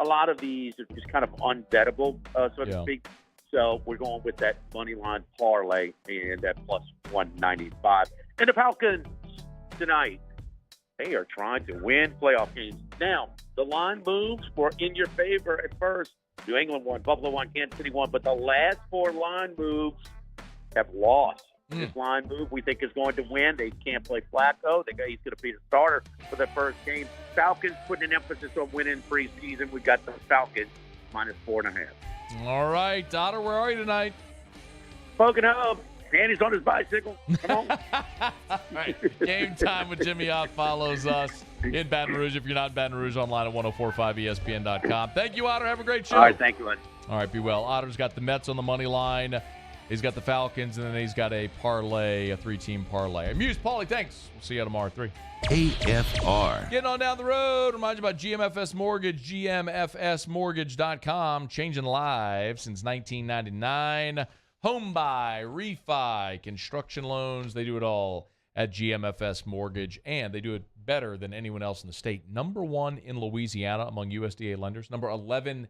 A lot of these are just kind of unbettable, so to speak. So we're going with that money line parlay and that plus 195. And the Falcons tonight, they are trying to win playoff games. Now, the line moves were in your favor at first. New England won, Buffalo won, Kansas City won, but the last 4 line moves have lost. This line move we think is going to win. They can't play Flacco. He's going to be the starter for the first game. Falcons putting an emphasis on winning preseason. We got the Falcons minus 4.5. All right, Otter, where are you tonight? Poking Hub. Danny's on his bicycle. Come on. All right. Game Time with Jimmy Ott follows us in Baton Rouge. If you're not in Baton Rouge, online at 1045ESPN.com. Thank you, Otter. Have a great show. All right, thank you, Lynn. All right, be well. Otter's got the Mets on the money line. He's got the Falcons, and then he's got a parlay, a 3-team parlay. Amuse, Paulie, thanks. We'll see you tomorrow at 3. AFR. Getting on down the road. Remind you about GMFS Mortgage, GMFSmortgage.com. Changing lives since 1999. Home buy, refi, construction loans. They do it all at GMFS Mortgage, and they do it better than anyone else in the state. Number 1 in Louisiana among USDA lenders. Number 11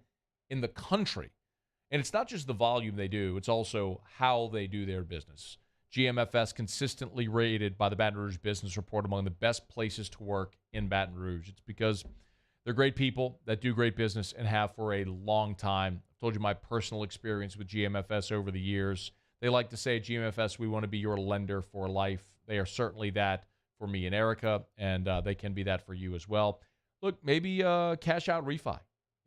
in the country. And it's not just the volume they do, it's also how they do their business. GMFS consistently rated by the Baton Rouge Business Report among the best places to work in Baton Rouge. It's because they're great people that do great business and have for a long time. I've told you my personal experience with GMFS over the years. They like to say at GMFS, we want to be your lender for life. They are certainly that for me and Erica, and they can be that for you as well. Look, maybe cash out refi.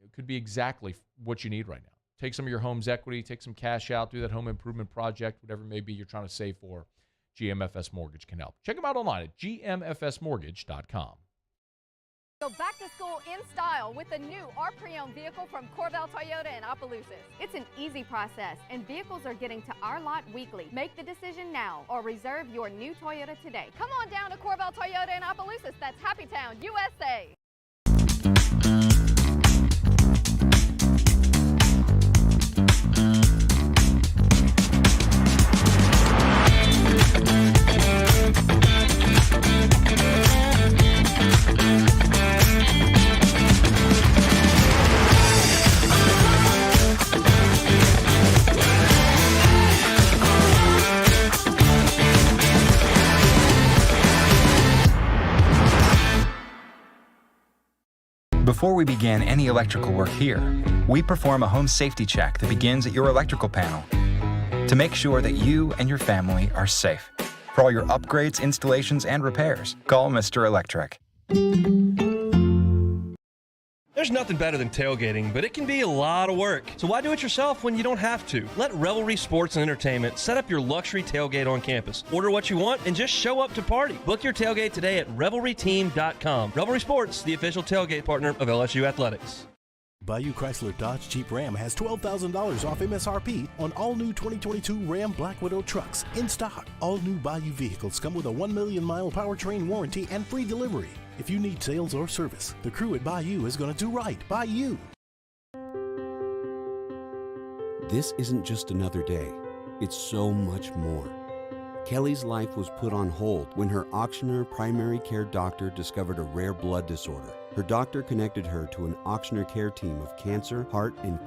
It could be exactly what you need right now. Take some of your home's equity, take some cash out, do that home improvement project, whatever it may be you're trying to save for. GMFS Mortgage can help. Check them out online at gmfsmortgage.com. Go back to school in style with the new or pre-owned vehicle from Corval Toyota in Opelousas. It's an easy process, and vehicles are getting to our lot weekly. Make the decision now or reserve your new Toyota today. Come on down to Corval Toyota in Opelousas. That's Happy Town, USA. Before we begin any electrical work here, we perform a home safety check that begins at your electrical panel to make sure that you and your family are safe. For all your upgrades, installations, and repairs, call Mr. Electric. There's nothing better than tailgating, but it can be a lot of work. So why do it yourself when you don't have to? Let Revelry Sports and Entertainment set up your luxury tailgate on campus. Order what you want and just show up to party. Book your tailgate today at revelryteam.com. Revelry Sports, the official tailgate partner of LSU Athletics. Bayou Chrysler Dodge Jeep Ram has $12,000 off MSRP on all new 2022 Ram Black Widow trucks in stock. All new Bayou vehicles come with a 1 million mile powertrain warranty and free delivery. If you need sales or service, the crew at Bayou is going to do right by you. This isn't just another day. It's so much more. Kelly's life was put on hold when her auctioneer primary care doctor discovered a rare blood disorder. Her doctor connected her to an auctioneer care team of cancer, heart, and kidney